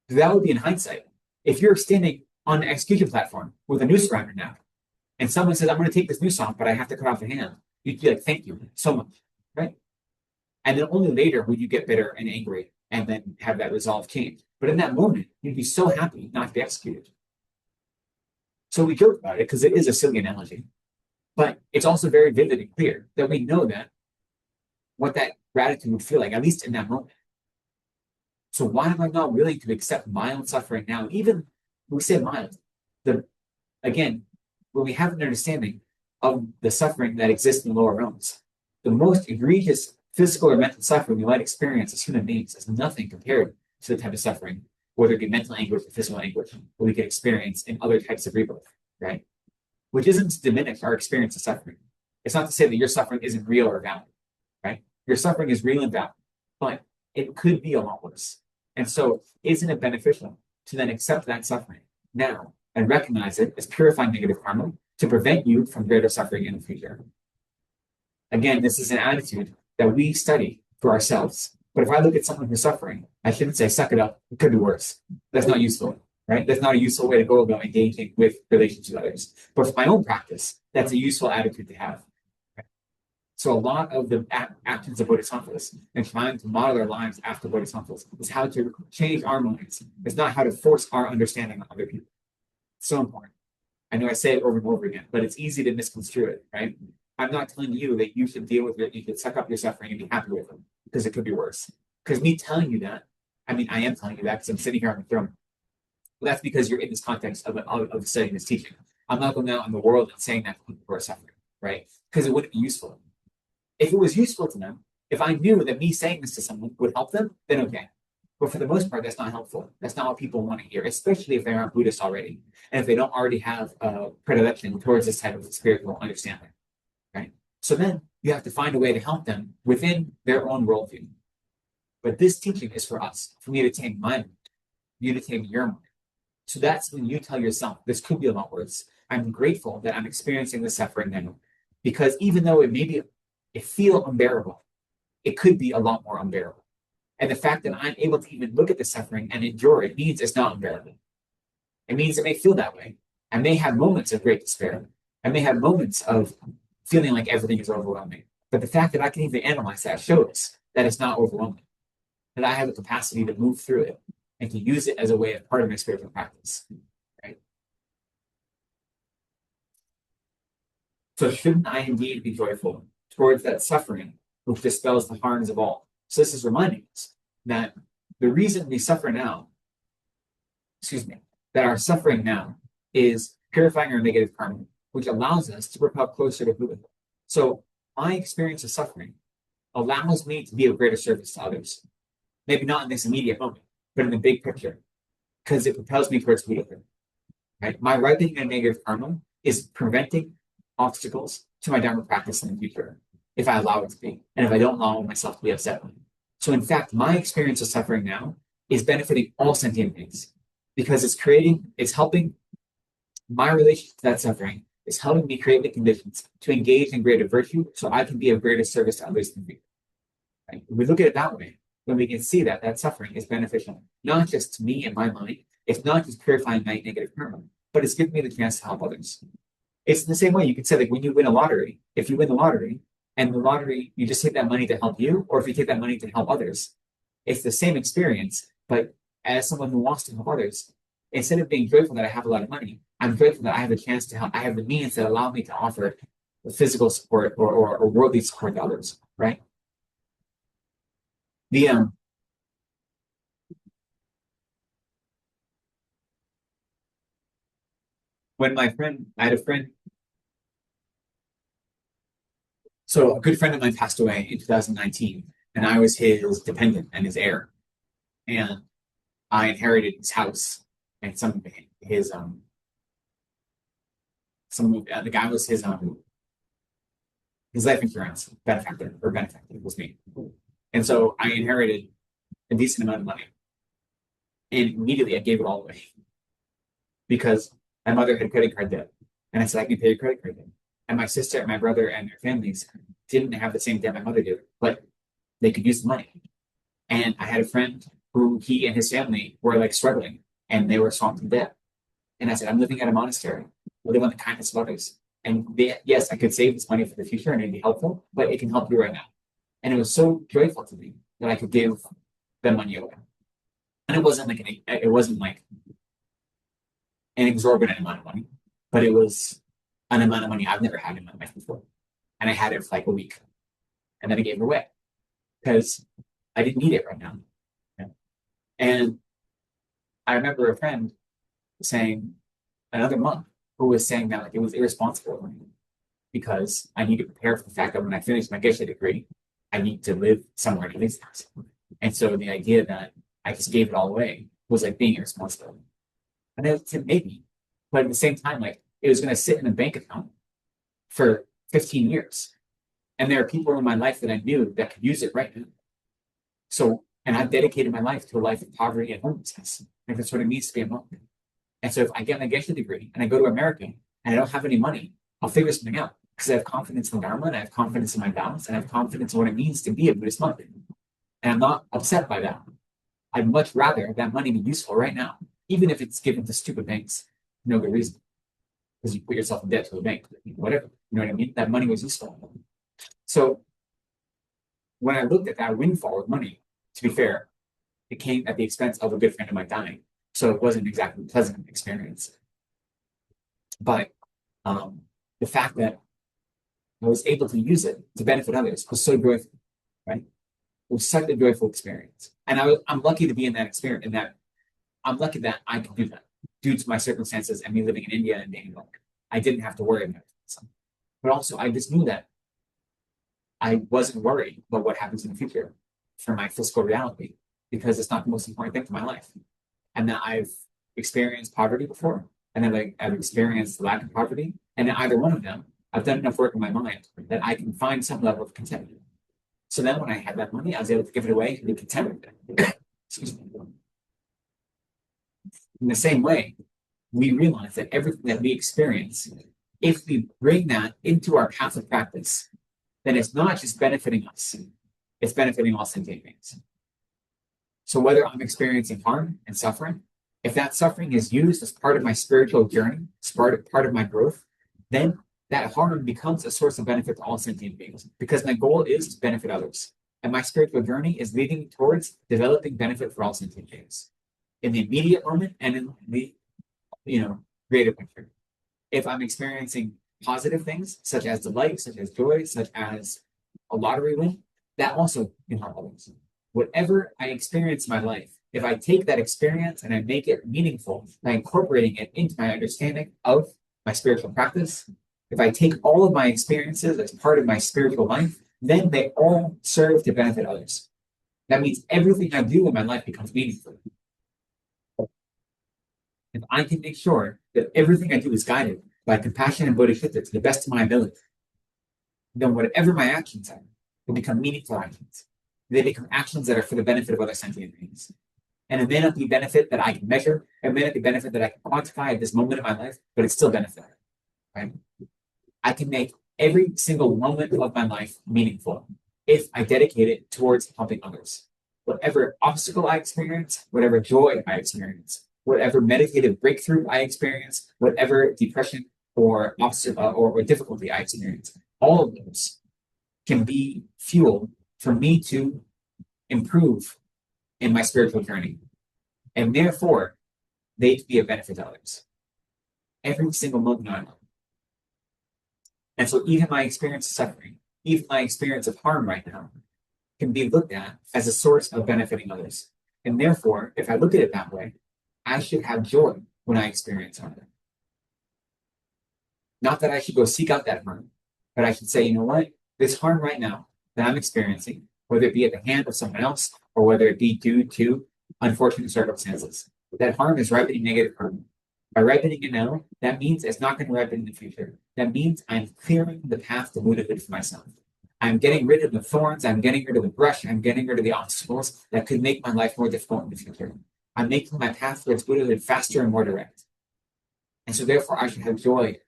that would be in hindsight. If you're standing on an execution platform with a noose around your neck and someone says, I'm going to take this noose off, but I have to cut off a hand, you'd be like, thank you so much, right? And then only later would you get bitter and angry and then have that resolve change. But in that moment, you'd be so happy not to be executed. So we joke about it because it is a silly analogy, but it's also very vivid and clear that we know that what that gratitude would feel like, at least in that moment. So why am I not willing to accept mild suffering now? Even when we say mild, again, when we have an understanding of the suffering that exists in the lower realms, the most egregious physical or mental suffering we might experience as human beings is nothing compared to the type of suffering, whether it be mental anguish or physical anguish, that we can experience in other types of rebirth, right? Which isn't to diminish our experience of suffering. It's not to say that your suffering isn't real or valid, right? Your suffering is real and valid, but it could be a lot worse. And so isn't it beneficial to then accept that suffering now and recognize it as purifying negative karma to prevent you from greater suffering in the future? Again, this is an attitude that we study for ourselves. But if I look at someone who's suffering, I shouldn't say, suck it up, it could be worse. That's not useful, right? That's not a useful way to go about engaging with relations with others. But for my own practice, that's a useful attitude to have. Right? So a lot of the actions of Bodhisattvas and trying to model our lives after Bodhisattvas is how to change our minds. It's not how to force our understanding on other people. It's so important. I know I say it over and over again, but it's easy to misconstrue it, right? I'm not telling you that you should deal with it, you should suck up your suffering and be happy with it, because it could be worse. Because me telling you that, I am telling you that because I'm sitting here on the throne. Well, that's because you're in this context of studying this teaching. I'm not going out in the world and saying that to people who are suffering, right? Because it wouldn't be useful. If it was useful to them, if I knew that me saying this to someone would help them, then okay. But for the most part, that's not helpful. That's not what people want to hear, especially if they aren't Buddhist already, and if they don't already have a predilection towards this type of spiritual understanding, right? So then you have to find a way to help them within their own worldview. But this teaching is for us, for me to tame my mind, you to tame your mind. So that's when you tell yourself, this could be a lot worse. I'm grateful that I'm experiencing the suffering now, because even though it feel unbearable, it could be a lot more unbearable. And the fact that I'm able to even look at the suffering and endure it means it's not unbearable. It means it may feel that way. I may have moments of great despair. I may have moments of feeling like everything is overwhelming. But the fact that I can even analyze that shows that it's not overwhelming, that I have the capacity to move through it and to use it as a way of part of my spiritual practice. Right? So shouldn't I indeed be joyful towards that suffering which dispels the harms of all? So this is reminding us that the reason we suffer now, that our suffering now is purifying our negative karma, which allows us to propel closer to Buddha. So my experience of suffering allows me to be of greater service to others. Maybe not in this immediate moment, but in the big picture, because it propels me towards Buddhahood. Right? My ripening in negative karma is preventing obstacles to my Dharma practice in the future, if I allow it to be, and if I don't allow myself to be upset. So in fact, my experience of suffering now is benefiting all sentient beings, because it's helping my relationship to that suffering, is helping me create the conditions to engage in greater virtue so I can be of greater service to others in the future. Right? If we look at it that way, then we can see that that suffering is beneficial, not just to me and my mind. It's not just purifying my negative karma, but it's giving me the chance to help others. It's the same way you could say, like when you win a lottery, if you win the lottery and the lottery, you just take that money to help you, or if you take that money to help others, it's the same experience. But as someone who wants to help others, instead of being grateful that I have a lot of money, I'm grateful that I have a chance to help. I have the means that allow me to offer physical support or worldly support to others, right? When I had a friend, so a good friend of mine passed away in 2019, and I was his dependent and his heir, and I inherited his house and some of the guy was his life insurance benefactor was me, and so I inherited a decent amount of money, and immediately I gave it all away because my mother had credit card debt, and I said I can pay your credit card debt. And my sister and my brother and their families didn't have the same debt my mother did, but they could use the money. And I had a friend who he and his family were like struggling, and they were swamped in debt. And I said, I'm living at a monastery, living on the kindness of others. And yes, I could save this money for the future and it'd be helpful, but it can help you right now. And it was so joyful to me that I could give them money away. And it wasn't like an exorbitant amount of money, but it was an amount of money I've never had in my life before. And I had it for like a week. And then I gave it away because I didn't need it right now. Yeah. And I remember a friend saying, another monk, who was saying that like it was irresponsible of me because I need to prepare for the fact that when I finish my Geshe degree, I need to live somewhere at least. And so the idea that I just gave it all away was like being irresponsible. And I said, maybe, but at the same time, like it was going to sit in a bank account for 15 years. And there are people in my life that I knew that could use it right now. So, and I've dedicated my life to a life of poverty and homelessness. And that's what it means to be a monk. And so if I get my Geshe degree and I go to America and I don't have any money, I'll figure something out because I have confidence in the Dharma and I have confidence in my balance and I have confidence in what it means to be a Buddhist monk. And I'm not upset by that. I'd much rather that money be useful right now, even if it's given to stupid banks for no good reason. Because you put yourself in debt to a bank, whatever. You know what I mean? That money was useful. So when I looked at that windfall of money, to be fair, it came at the expense of a good friend of mine dying. So it wasn't exactly a pleasant experience. But the fact that I was able to use it to benefit others was so joyful, right? It was such a joyful experience. And I'm lucky to be in that experience, I'm lucky that I could do that due to my circumstances and me living in India and being a monk. I didn't have to worry about it. But also, I just knew that I wasn't worried about what happens in the future for my physical reality because it's not the most important thing for my life. And that I've experienced poverty before, and then I've experienced lack of poverty, and in either one of them, I've done enough work in my mind that I can find some level of contentment. So then when I had that money, I was able to give it away and be content with it. Excuse me. In the same way, we realize that everything that we experience, if we bring that into our path of practice, then it's not just benefiting us, it's benefiting all sentient beings. So whether I'm experiencing harm and suffering, if that suffering is used as part of my spiritual journey, as part of my growth, then that harm becomes a source of benefit to all sentient beings because my goal is to benefit others. And my spiritual journey is leading towards developing benefit for all sentient beings in the immediate moment and in the greater picture. If I'm experiencing positive things, such as delight, such as joy, such as a lottery win, that also can help others. Whatever I experience in my life, if I take that experience and I make it meaningful by incorporating it into my understanding of my spiritual practice, if I take all of my experiences as part of my spiritual life, then they all serve to benefit others. That means everything I do in my life becomes meaningful. If I can make sure that everything I do is guided by compassion and bodhisattva to the best of my ability, then whatever my actions are will become meaningful actions. They become actions that are for the benefit of other sentient beings. And it may not be benefit that I can measure, it may not be benefit that I can quantify at this moment of my life, but it's still benefit. Right? I can make every single moment of my life meaningful if I dedicate it towards helping others. Whatever obstacle I experience, whatever joy I experience, whatever meditative breakthrough I experience, whatever depression or obstacle or difficulty I experience, all of those can be fuel for me to improve in my spiritual journey. And therefore, they can be a benefit to others. Every single moment of my life. And so even my experience of suffering, even my experience of harm right now, can be looked at as a source of benefiting others. And therefore, if I look at it that way, I should have joy when I experience harm. Not that I should go seek out that harm, but I should say, you know what? This harm right now that I'm experiencing, whether it be at the hand of someone else or whether it be due to unfortunate circumstances, that harm is ripening negative karma. By ripening it now, that means it's not going to ripen in the future. That means I'm clearing the path to Buddhahood for myself. I'm getting rid of the thorns, I'm getting rid of the brush, I'm getting rid of the obstacles that could make my life more difficult in the future. I'm making my path towards Buddhahood faster and more direct. And so therefore I should have joy.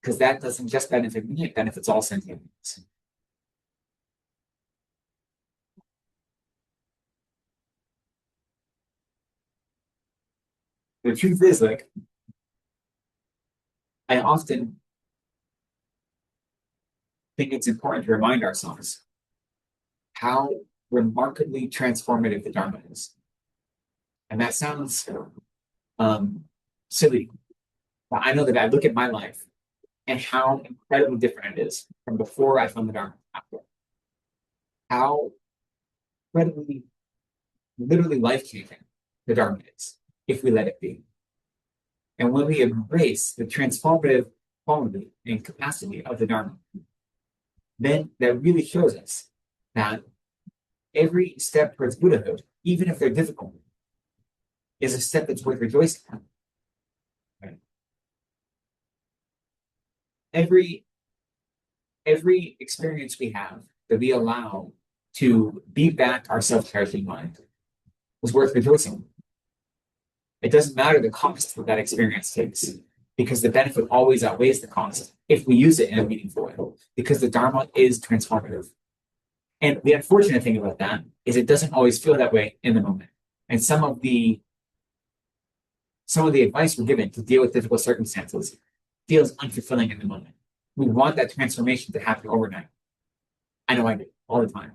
Because that doesn't just benefit me, it benefits all sentient beings. The truth is, I often think it's important to remind ourselves how remarkably transformative the Dharma is. And that sounds silly, but I know that I look at my life and how incredibly different it is from before I found the Dharma. How incredibly, literally life-changing the Dharma is, if we let it be. And when we embrace the transformative quality and capacity of the Dharma, then that really shows us that every step towards Buddhahood, even if they're difficult, is a step that's worth rejoicing at. Right? Every experience we have that we allow to beat back our self-cherishing mind is worth rejoicing. It doesn't matter the cost that that experience takes, because the benefit always outweighs the cost if we use it in a meaningful way, because the Dharma is transformative. And the unfortunate thing about that is it doesn't always feel that way in the moment. And some of the advice we're given to deal with difficult circumstances feels unfulfilling in the moment. We want that transformation to happen overnight. I know I do all the time.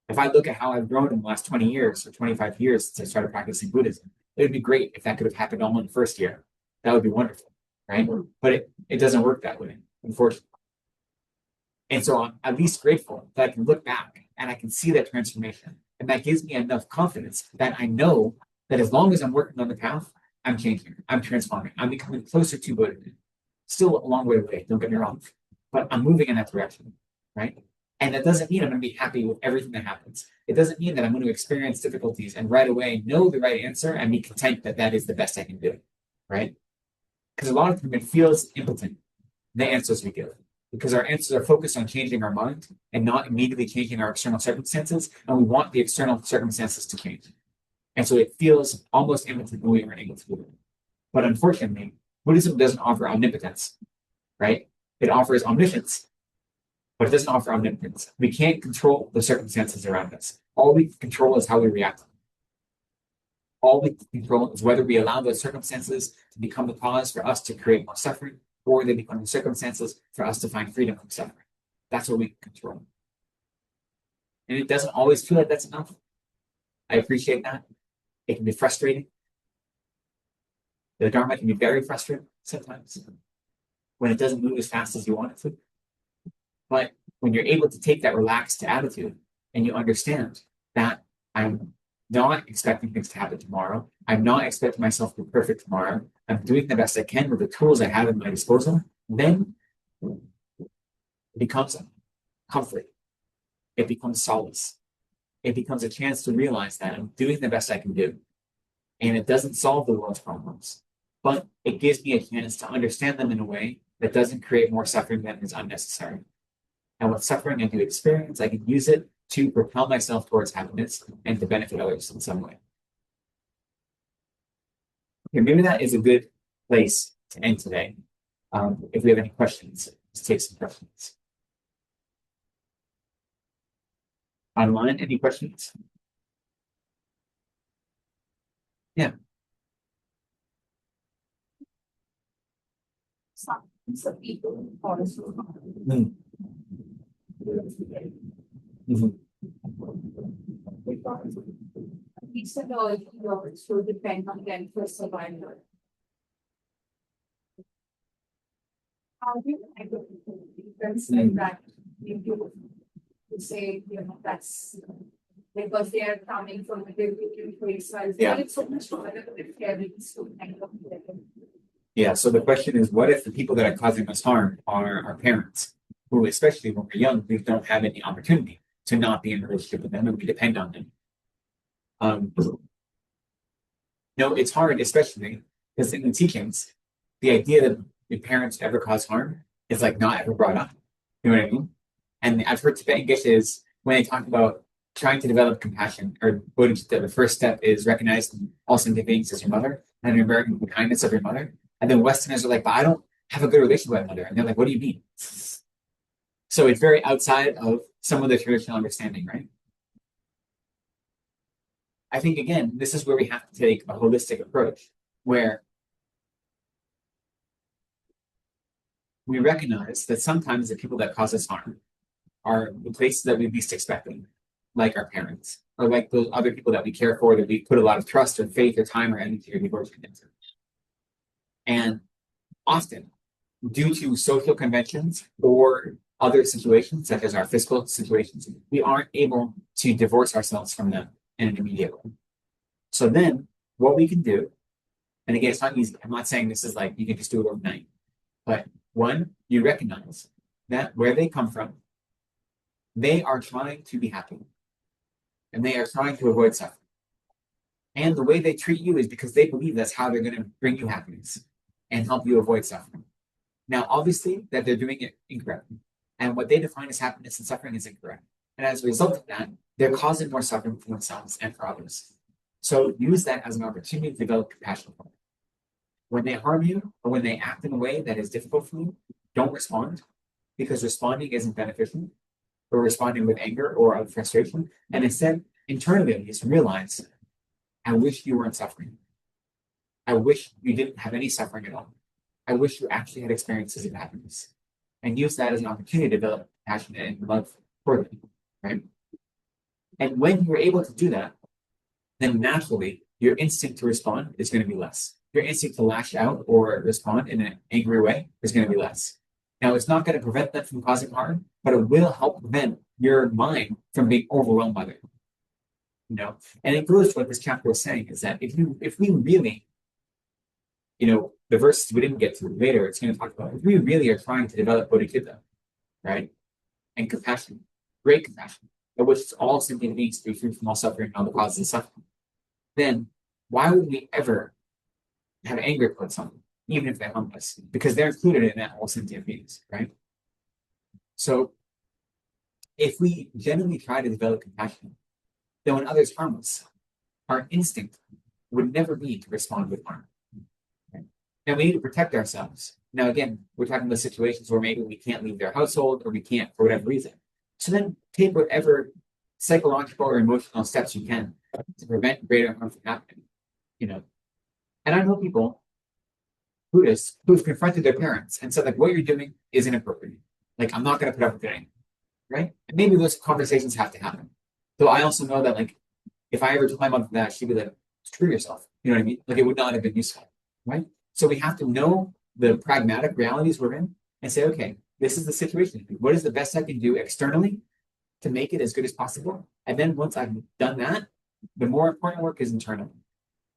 If I look at how I've grown in the last 20 years or 25 years since I started practicing Buddhism, it would be great if that could have happened all in the first year. That would be wonderful, right? But it doesn't work that way, unfortunately. And so I'm at least grateful that I can look back and I can see that transformation. And that gives me enough confidence that I know that as long as I'm working on the path, I'm changing, I'm transforming, I'm becoming closer to Buddha. Still a long way away, don't get me wrong, but I'm moving in that direction, right? And that doesn't mean I'm going to be happy with everything that happens. It doesn't mean that I'm going to experience difficulties and right away know the right answer and be content that that is the best I can do, right? Because a lot of time it feels impotent, the answers we give, because our answers are focused on changing our mind and not immediately changing our external circumstances, and we want the external circumstances to change. And so it feels almost impotent when we aren't able to do it. But unfortunately, Buddhism doesn't offer omnipotence, right? It offers omniscience, but it doesn't offer omnipotence. We can't control the circumstances around us. All we can control is how we react. All we can control is whether we allow those circumstances to become the cause for us to create more suffering, or they become the circumstances for us to find freedom from suffering. That's what we can control. And it doesn't always feel like that's enough. I appreciate that. It can be frustrating. The Dharma can be very frustrating sometimes when it doesn't move as fast as you want it to. But when you're able to take that relaxed attitude and you understand that I'm not expecting things to happen tomorrow, I'm not expecting myself to be perfect tomorrow, I'm doing the best I can with the tools I have at my disposal, then it becomes comfort. It becomes solace. It becomes a chance to realize that I'm doing the best I can do. And it doesn't solve the world's problems, but it gives me a chance to understand them in a way that doesn't create more suffering than is unnecessary. And with suffering I do experience, I can use it to propel myself towards happiness and to benefit others in some way. Okay, maybe that is a good place to end today. If we have any questions, let's take some questions. Online, any questions? Yeah. Some people also because it's a law, so depend on them for survival. How do you like that you say, that's because they are coming from a different place. So I feel it's so much harder with parents to kind of Yeah, so the question is, what if the people that are causing us harm are our parents, who, especially when we're young, we don't have any opportunity to not be in a relationship with them and we depend on them? No, it's hard, especially because in the teachings, the idea that your parents ever cause harm is like not ever brought up. You know what I mean? And I've heard Tibetan Geshes, when they talk about trying to develop compassion or Bodhisattva, the first step is recognizing all sentient beings as your mother and remembering the kindness of your mother. And then Westerners are like, but I don't have a good relationship with my mother. And they're like, what do you mean? So it's very outside of some of the traditional understanding, right? I think, again, this is where we have to take a holistic approach, where we recognize that sometimes the people that cause us harm are the places that we least expected, like our parents, or like those other people that we care for, that we put a lot of trust or faith or time or energy or devotion into. And often, due to social conventions or other situations, such as our fiscal situations, we aren't able to divorce ourselves from them in an immediate way. So then, what we can do, and again, it's not easy. I'm not saying this is like you can just do it overnight. But one, you recognize that where they come from, they are trying to be happy. And they are trying to avoid suffering. And the way they treat you is because they believe that's how they're going to bring you happiness and help you avoid suffering. Now, obviously, that they're doing it incorrectly. And what they define as happiness and suffering is incorrect. And as a result of that, they're causing more suffering for themselves and for others. So use that as an opportunity to develop compassion for them. When they harm you or when they act in a way that is difficult for you, don't respond, because responding isn't beneficial, or responding with anger or out of frustration. And instead, internally at least, realize, I wish you weren't suffering. I wish you didn't have any suffering at all. I wish you actually had experiences of happiness. And use that as an opportunity to develop passion and love for them, right? And when you're able to do that, then naturally, your instinct to respond is going to be less. Your instinct to lash out or respond in an angry way is going to be less. Now, it's not going to prevent them from causing harm, but it will help prevent your mind from being overwhelmed by it. And it goes to what this chapter was saying, is that if we really the verses we didn't get to later, it's going to talk about if we really are trying to develop Bodhisattva, right? And compassion, great compassion, of which is all simply means to be free from all suffering and all the causes of suffering. Then why would we ever have anger towards someone, even if they harm us? Because they're included in that all sentient beings, right? So if we genuinely try to develop compassion, then when others harm us, our instinct would never be to respond with harm. Right? And we need to protect ourselves. Now, again, we're talking about situations where maybe we can't leave their household or we can't for whatever reason. So then take whatever psychological or emotional steps you can to prevent greater harm from happening. And I know people, Buddhists, who've confronted their parents and said, like, what you're doing is inappropriate. Like, I'm not going to put up with it, right? And maybe those conversations have to happen. Though I also know that, like, if I ever told my mother that, she'd be like, screw yourself. You know what I mean? Like, it would not have been useful, right? So we have to know the pragmatic realities we're in and say, okay, this is the situation. What is the best I can do externally to make it as good as possible? And then once I've done that, the more important work is internal.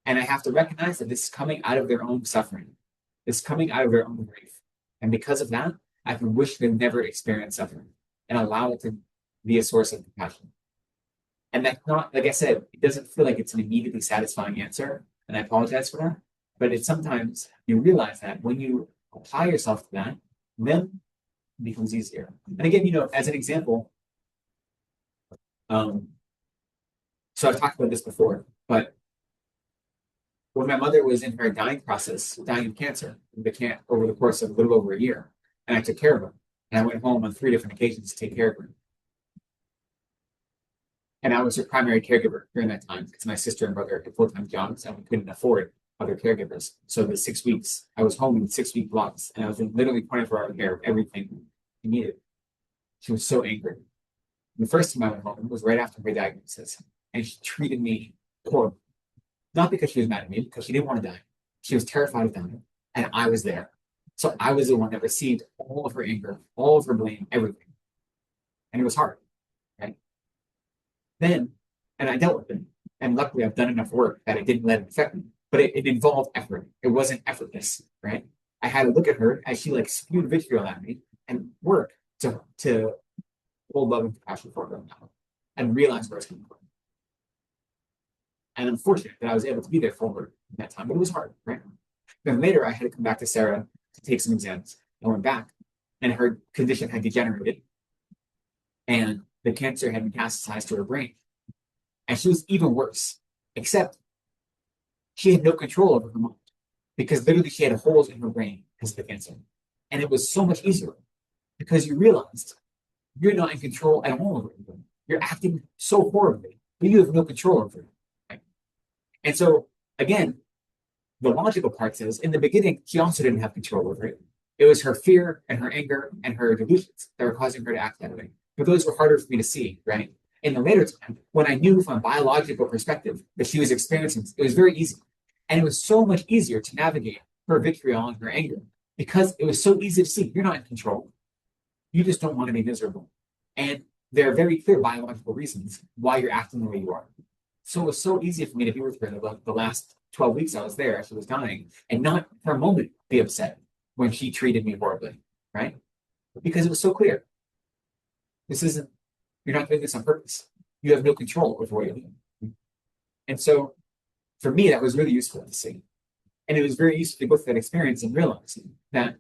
And I have to recognize that this is coming out of their own suffering. It's coming out of their own grief. And because of that, I can wish they've never experienced suffering and allow it to be a source of compassion. And that's not, like I said, it doesn't feel like it's an immediately satisfying answer. And I apologize for that. But it's sometimes you realize that when you apply yourself to that, then it becomes easier. And again, as an example, so I've talked about this before, but when my mother was in her dying process, dying of cancer, over the course of a little over a year, and I took care of her, and I went home on 3 different occasions to take care of her. And I was her primary caregiver during that time because my sister and brother had full-time jobs and we couldn't afford other caregivers. So the 6 weeks, I was home in 6-week blocks, and I was in literally 24-hour care of everything she needed. She was so angry. The first time I went home was right after her diagnosis, and she treated me horribly. Not because she was mad at me, because she didn't want to die. She was terrified of dying, and I was there. So I was the one that received all of her anger, all of her blame, everything. And it was hard, right? And I dealt with it. And luckily, I've done enough work that it didn't let it affect me. But it involved effort. It wasn't effortless, right? I had to look at her as she spewed vitriol at me and work to hold love and compassion for her and realize where it's coming from. And I'm fortunate that I was able to be there for her in that time, but it was hard, right? Then later, I had to come back to Sarah to take some exams. I went back, and her condition had degenerated, and the cancer had metastasized to her brain. And she was even worse, except she had no control over her mind, because literally she had holes in her brain because of the cancer. And it was so much easier because you realized you're not in control at all over it. You're acting so horribly, but you have no control over it. And so, again, the logical part says, in the beginning, she also didn't have control over it. It was her fear and her anger and her delusions that were causing her to act that way. But those were harder for me to see, right? In the later time, when I knew from a biological perspective that she was experiencing, it was very easy. And it was so much easier to navigate her vitriol and her anger because it was so easy to see. You're not in control. You just don't want to be miserable. And there are very clear biological reasons why you're acting the way you are. So it was so easy for me to be with her the last 12 weeks I was there as she was dying and not for a moment be upset when she treated me horribly, right? Because it was so clear. You're not doing this on purpose. You have no control over what you're doing. And so for me, that was really useful to see. And it was very useful to go through that experience and realizing that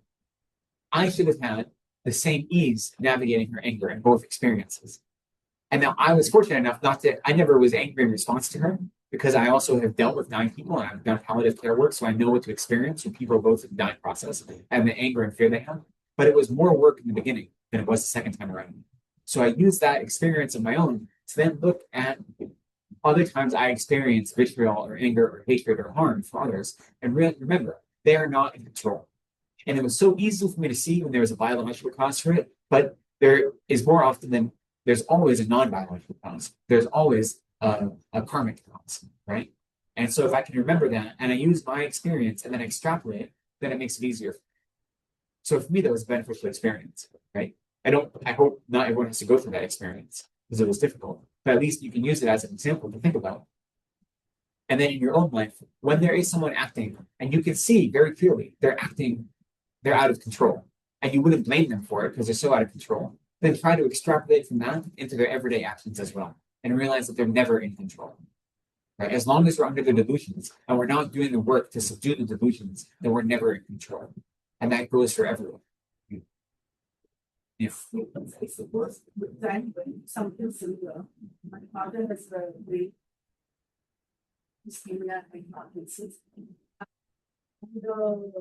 I should have had the same ease navigating her anger in both experiences. And now I was fortunate enough I never was angry in response to her because I also have dealt with dying people and I've done palliative care work. So I know what to experience when people go through the dying process and the anger and fear they have. But it was more work in the beginning than it was the second time around. So I used that experience of my own to then look at other times I experienced vitriol or anger or hatred or harm for others. And remember, they are not in control. And it was so easy for me to see when there was a biological cause for it, but there is more often than there's always a non-biological cause. There's always a karmic cause, right? And so if I can remember that and I use my experience and then extrapolate, then it makes it easier. So for me, that was a beneficial experience, right? I hope not everyone has to go through that experience because it was difficult, but at least you can use it as an example to think about. And then in your own life, when there is someone acting, and you can see very clearly they're acting, they're out of control, and you wouldn't blame them for it because they're so out of control, then try to extrapolate from that into their everyday actions as well, and realize that they're never in control. Right? As long as we're under the delusions and we're not doing the work to subdue the delusions, then we're never in control. And that goes for everyone. If I suppose the time when something similar, my father has a great schema and Parkinson's. The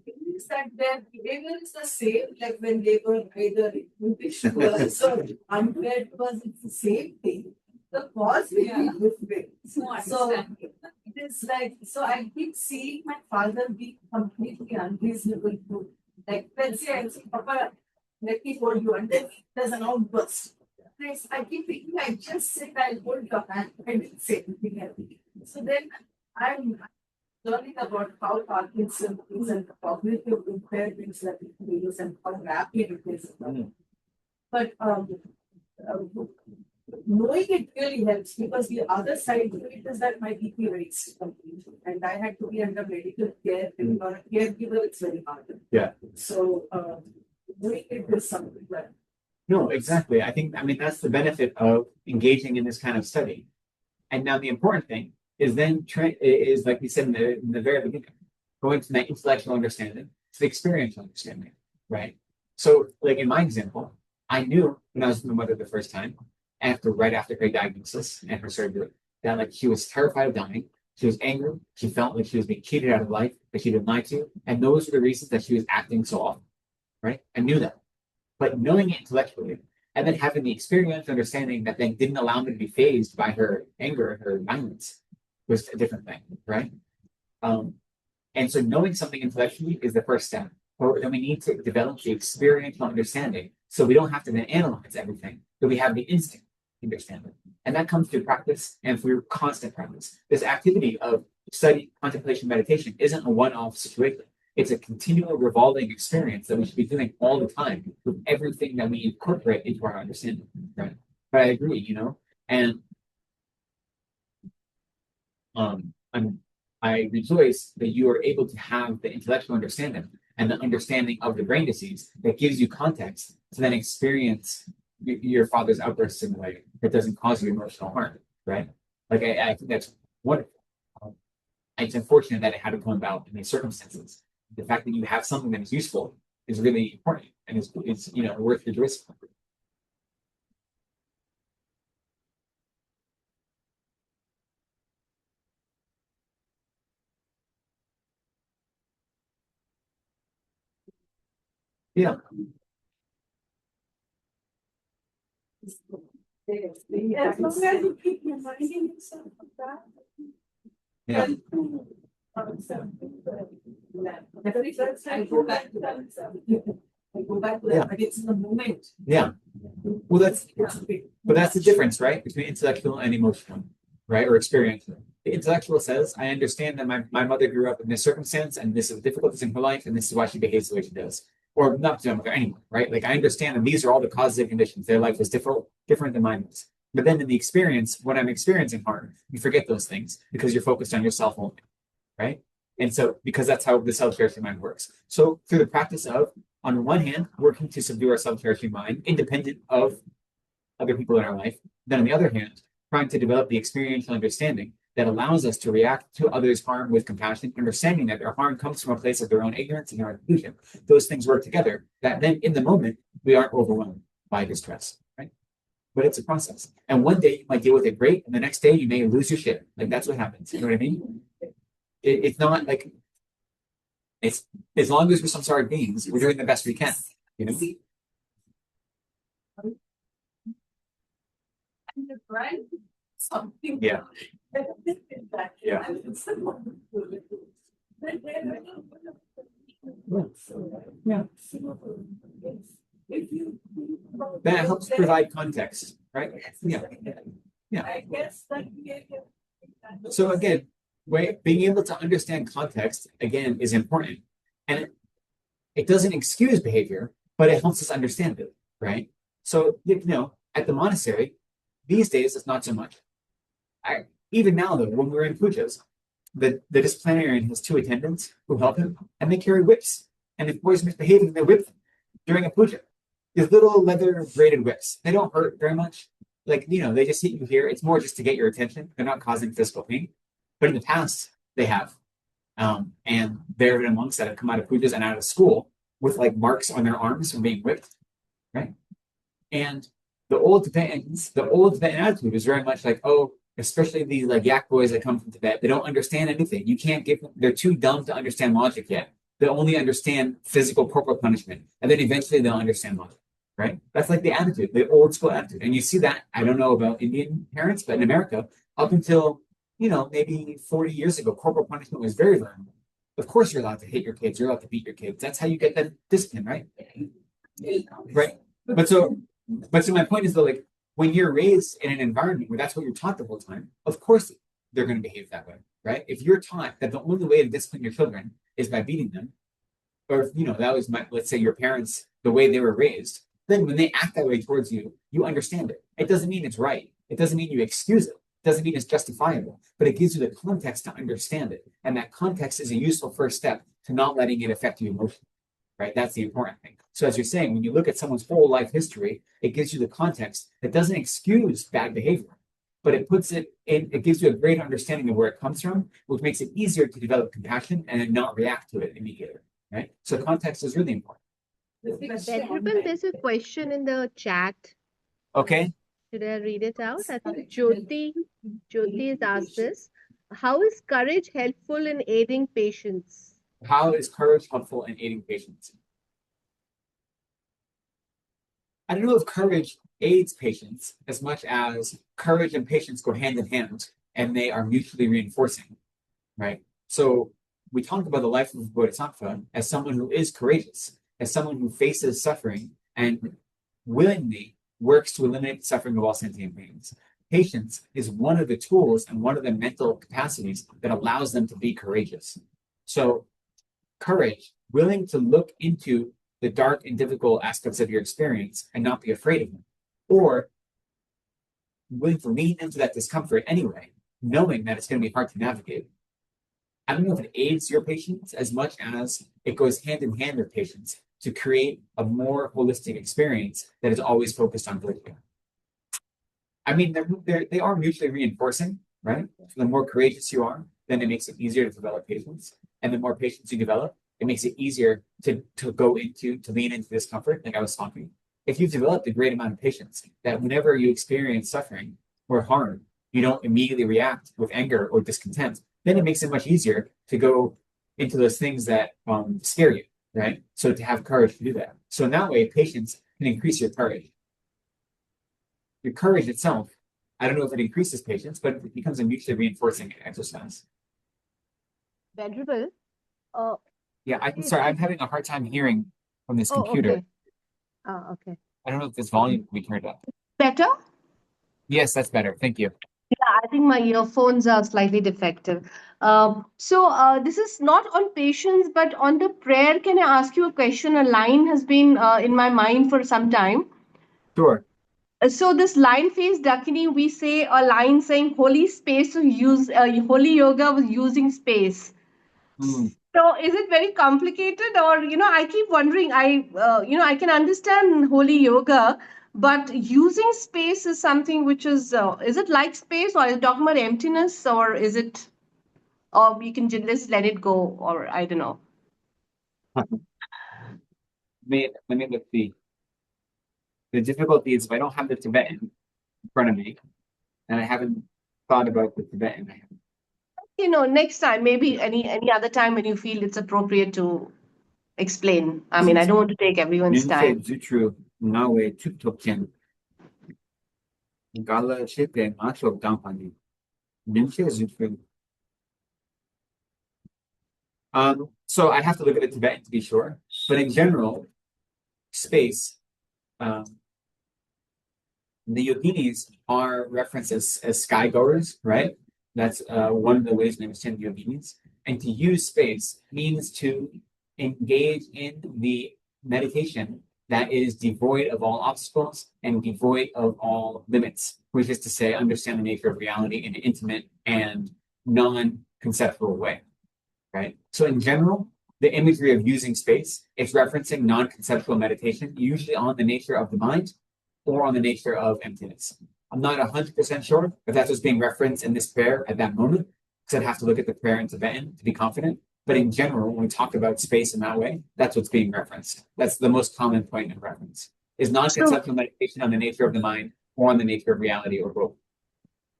thing is that their behavior is the same, like when they were either English was or unread was, it's the same thing. The cause will be different. So it is like, so I keep seeing my father be completely unreasonable to, like, let's say I say, Papa, let me hold you, and then there's an outburst. I keep thinking, I just said I'll hold your hand. I didn't say anything else. So then I'm learning about how Parkinson's is and the cognitive impairments that it creates and how rapid it is. But knowing it really helps, because the other side to it is that my BP raised completely, and I had to be under medical care, and for a caregiver, it's very hard. Yeah. So knowing it is something that. No, exactly. I mean, that's the benefit of engaging in this kind of study. And now the important thing is then is like we said in the very beginning, going from that intellectual understanding to the experiential understanding, right? So, like in my example, I knew when I was with my mother the first time, right after her diagnosis and her surgery, that like she was terrified of dying, she was angry, she felt like she was being cheated out of life, that she'd been lied to, and those were the reasons that she was acting so often, right? I knew that. But knowing it intellectually, and then having the experiential understanding that then didn't allow me to be fazed by her anger and her violence was a different thing, right? And so knowing something intellectually is the first step. But then we need to develop the experiential understanding so we don't have to then analyze everything, but we have the instinct understanding. And that comes through practice and through constant practice. This activity of study, contemplation, meditation isn't a one-off situation. It's a continual revolving experience that we should be doing all the time with everything that we incorporate into our understanding, right? But I agree, and I rejoice that you are able to have the intellectual understanding and the understanding of the brain disease that gives you context to then experience your father's outbursts in a way that doesn't cause you emotional harm, right? Like I think that's wonderful. It's unfortunate that it had to come about in these circumstances. The fact that you have something that is useful is really important and is worth rejoicing. Yeah. As long as you keep reminding yourself of that. Yeah. I go back to that. I go back to that, but it's in the moment. Yeah. Well, that's the difference, right, between intellectual and emotional, right, or experiential. The intellectual says, I understand that my mother grew up in this circumstance, and this is difficulties in her life, and this is why she behaves the way she does. Or not to them, anyone, right? Like I understand that these are all the causes and conditions. Their life is different than mine was. But then in the experience, when I'm experiencing harm, you forget those things because you're focused on yourself only, right? And so, because that's how the self-cherishing mind works. So through the practice of, on one hand, working to subdue our self-cherishing mind, independent of other people in our life, then on the other hand, trying to develop the experiential understanding that allows us to react to others' harm with compassion, understanding that their harm comes from a place of their own ignorance and their own delusion. Those things work together, that then in the moment, we aren't overwhelmed by distress, right? But it's a process. And one day you might deal with it great, and the next day you may lose your shit. Like that's what happens. You know what I mean? It's not like, it's as long as we're samsaric beings, we're doing the best we can, And the brain, something. Yeah. Yeah. Yeah. That helps provide context, right? Yeah. Yeah. I guess that. So again, being able to understand context again is important, and it doesn't excuse behavior, but it helps us understand it, right? So at the monastery these days, it's not so much. Even now, though, when we're in pujas, the disciplinarian has 2 attendants who help him, and they carry whips. And if boys misbehave, they whip them during a puja. These little leather braided whips. They don't hurt very much. Like, they just hit you here. It's more just to get your attention. They're not causing physical pain. But in the past, they have. And there have been monks that have come out of pujas and out of school with like marks on their arms from being whipped, right? And the old Tibetan attitude is very much like, oh, especially these like yak boys that come from Tibet, they don't understand anything. You can't give them, they're too dumb to understand logic yet. They only understand physical corporal punishment. And then eventually they'll understand logic, right? That's like the attitude, the old school attitude. And you see that, I don't know about Indian parents, but in America, up until, maybe 40 years ago, corporal punishment was very learned. Of course you're allowed to hit your kids, you're allowed to beat your kids. That's how you get that discipline, right? Right. But so my point is though, like when you're raised in an environment where that's what you're taught the whole time, of course they're going to behave that way, right? If you're taught that the only way to discipline your children is by beating them, or if, that was let's say your parents, the way they were raised, then when they act that way towards you, you understand it. It doesn't mean it's right. It doesn't mean you excuse it. It doesn't mean it's justifiable, but it gives you the context to understand it. And that context is a useful first step to not letting it affect you emotionally, right? That's the important thing. So as you're saying, when you look at someone's whole life history, it gives you the context that doesn't excuse bad behavior, but it puts it in, it gives you a great understanding of where it comes from, which makes it easier to develop compassion and then not react to it immediately, right? So context is really important. Venerable, there's a question in the chat. Okay. Should I read it out? I think Jyoti has asked this. How is courage helpful in aiding patience? How is courage helpful in aiding patience? I don't know if courage aids patience as much as courage and patience go hand in hand and they are mutually reinforcing, right? So we talk about the life of a Bodhisattva as someone who is courageous, as someone who faces suffering and willingly works to eliminate the suffering of all sentient beings. Patience is one of the tools and one of the mental capacities that allows them to be courageous. So courage, willing to look into the dark and difficult aspects of your experience and not be afraid of them, or willing to lean into that discomfort anyway, knowing that it's going to be hard to navigate. I don't know if it aids your patience as much as it goes hand in hand with patience to create a more holistic experience that is always focused on virtue. I mean, they are mutually reinforcing, right? So the more courageous you are, then it makes it easier to develop patience. And the more patience you develop, it makes it easier to lean into discomfort, like I was talking. If you've developed a great amount of patience, that whenever you experience suffering or harm, you don't immediately react with anger or discontent, then it makes it much easier to go into those things that scare you, right? So to have courage to do that. So in that way, patience can increase your courage. Your courage itself, I don't know if it increases patience, but it becomes a mutually reinforcing exercise. Venerable. Yeah, I'm having a hard time hearing from this computer. Okay. Okay. I don't know if this volume can be turned up. Better? Yes, that's better. Thank you. Yeah, I think my earphones are slightly defective. So this is not on patience, but on the prayer. Can I ask you a question? A line has been in my mind for some time. Sure. So this line face Dakini, we say a line saying holy space to use holy yoga was using space. So is it very complicated, or I keep wondering. I can understand holy yoga, but using space is something which is it like space, or is it talking about emptiness, or is it, or we can just let it go, or I don't know. Let me look the difficulty is if I don't have the Tibetan in front of me, and I haven't thought about the Tibetan. Next time, maybe any other time when you feel it's appropriate to explain. I mean, I don't want to take everyone's time. So I have to look at the Tibetan to be sure, but in general, space. The yoginis are referenced as skygoers, right? That's one of the ways we understand the yoginis. And to use space means to engage in the meditation that is devoid of all obstacles and devoid of all limits, which is to say, understand the nature of reality in an intimate and non-conceptual way, right? So in general, the imagery of using space is referencing non-conceptual meditation, usually on the nature of the mind or on the nature of emptiness. I'm not 100% sure if that's what's being referenced in this prayer at that moment, because I'd have to look at the prayer in Tibetan to be confident. But in general, when we talk about space in that way, that's what's being referenced. That's the most common point of reference, is non-conceptual meditation on the nature of the mind or on the nature of reality or both.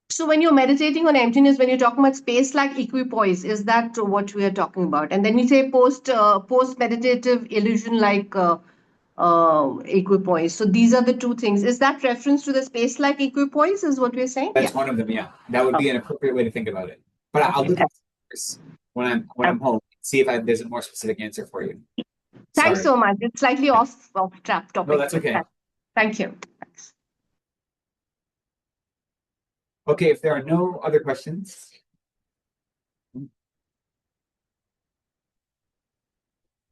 So when you're meditating on emptiness, when you're talking about space like equipoise, is that what we are talking about? And then you say post meditative illusion like equipoise. So these are the two things. Is that reference to the space like equipoise? Is what we're saying? That's one of them. Yeah, that would be an appropriate way to think about it. But I'll look at this when I'm home. See if there's a more specific answer for you. Thanks Sorry. so much. It's slightly off topic. No, that's okay. Thank you. Thanks. Okay, if there are no other questions.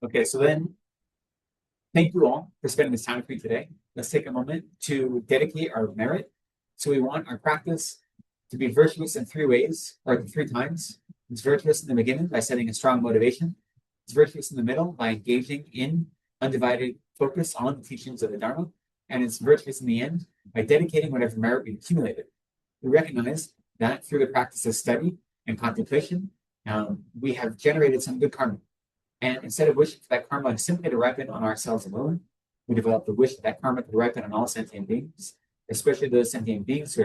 Okay, so then thank you all for spending this time with me today. Let's take a moment to dedicate our merit. So we want our practice to be virtuous in three ways, or three times. It's virtuous in the beginning by setting a strong motivation. It's virtuous in the middle by engaging in undivided focus on the teachings of the Dharma. And it's virtuous in the end by dedicating whatever merit we've accumulated. We recognize that through the practice of study and contemplation, we have generated some good karma. And instead of wishing for that karma simply to ripen on ourselves alone, we develop the wish that karma to ripen on all sentient beings, especially those sentient beings who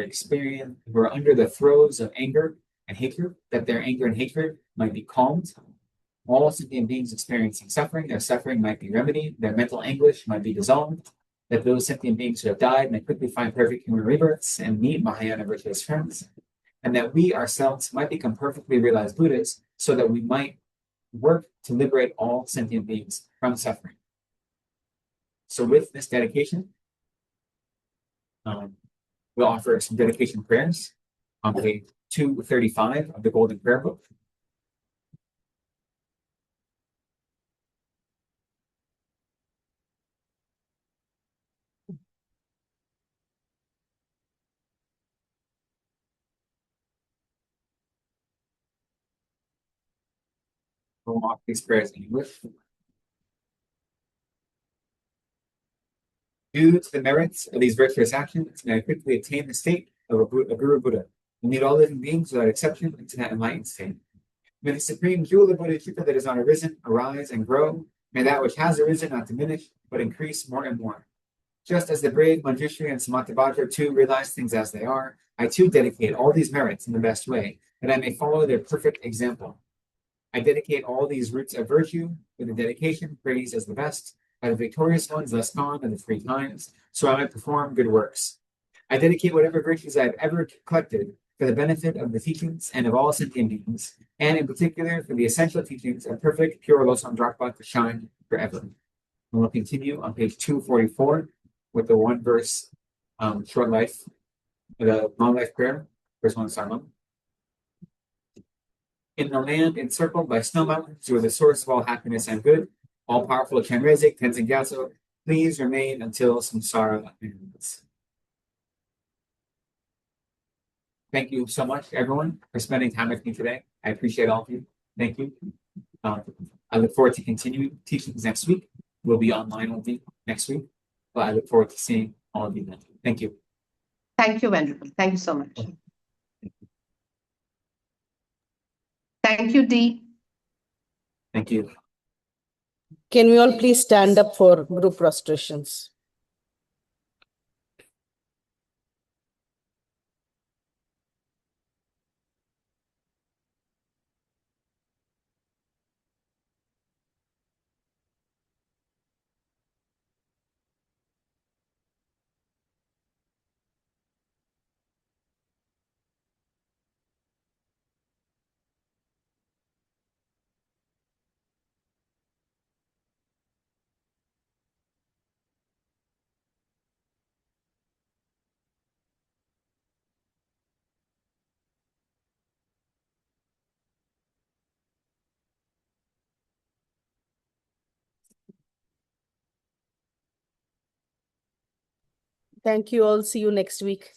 are under the throes of anger and hatred, that their anger and hatred might be calmed. All sentient beings experiencing suffering, their suffering might be remedied, their mental anguish might be dissolved, that those sentient beings who have died may quickly find perfect human rebirths and meet Mahayana virtuous friends, and that we ourselves might become perfectly realized Buddhas so that we might work to liberate all sentient beings from suffering. So with this dedication, we'll offer some dedication prayers on page 235 of the Golden Prayer Book. We'll offer these prayers in English. Due to the merits of these virtuous actions, may I quickly attain the state of a Guru Buddha, and lead all living beings without exception into that enlightened state. May the supreme jewel of Bodhisattva that is not arisen arise and grow. May that which has arisen not diminish, but increase more and more. Just as the brave Manjushri and Samantabhadra too realize things as they are, I too dedicate all these merits in the best way, that I may follow their perfect example. I dedicate all these roots of virtue with the dedication praised as the best, by the victorious ones less gone than the 3 times, so I might perform good works. I dedicate whatever virtues I have ever collected for the benefit of the teachings and of all sentient beings, and in particular for the essential teachings of perfect, pure Losam Drakpa to shine forever. And we'll continue on page 244 with the one verse short life, the long life prayer, verse 1 Sarvam. In the land encircled by snow mountains, you are the source of all happiness and good. All powerful Chenrezig, Tenzin Gyatso, please remain until samsara ends. Thank you so much, everyone, for spending time with me today. I appreciate all of you. Thank you. I look forward to continuing teachings next week. We'll be online only next week, but I look forward to seeing all of you then. Thank you. Thank you, Venerable. Thank you so much. Thank you, Dee. Thank you. Can we all please stand up for group prostrations? Thank you all. See you next week.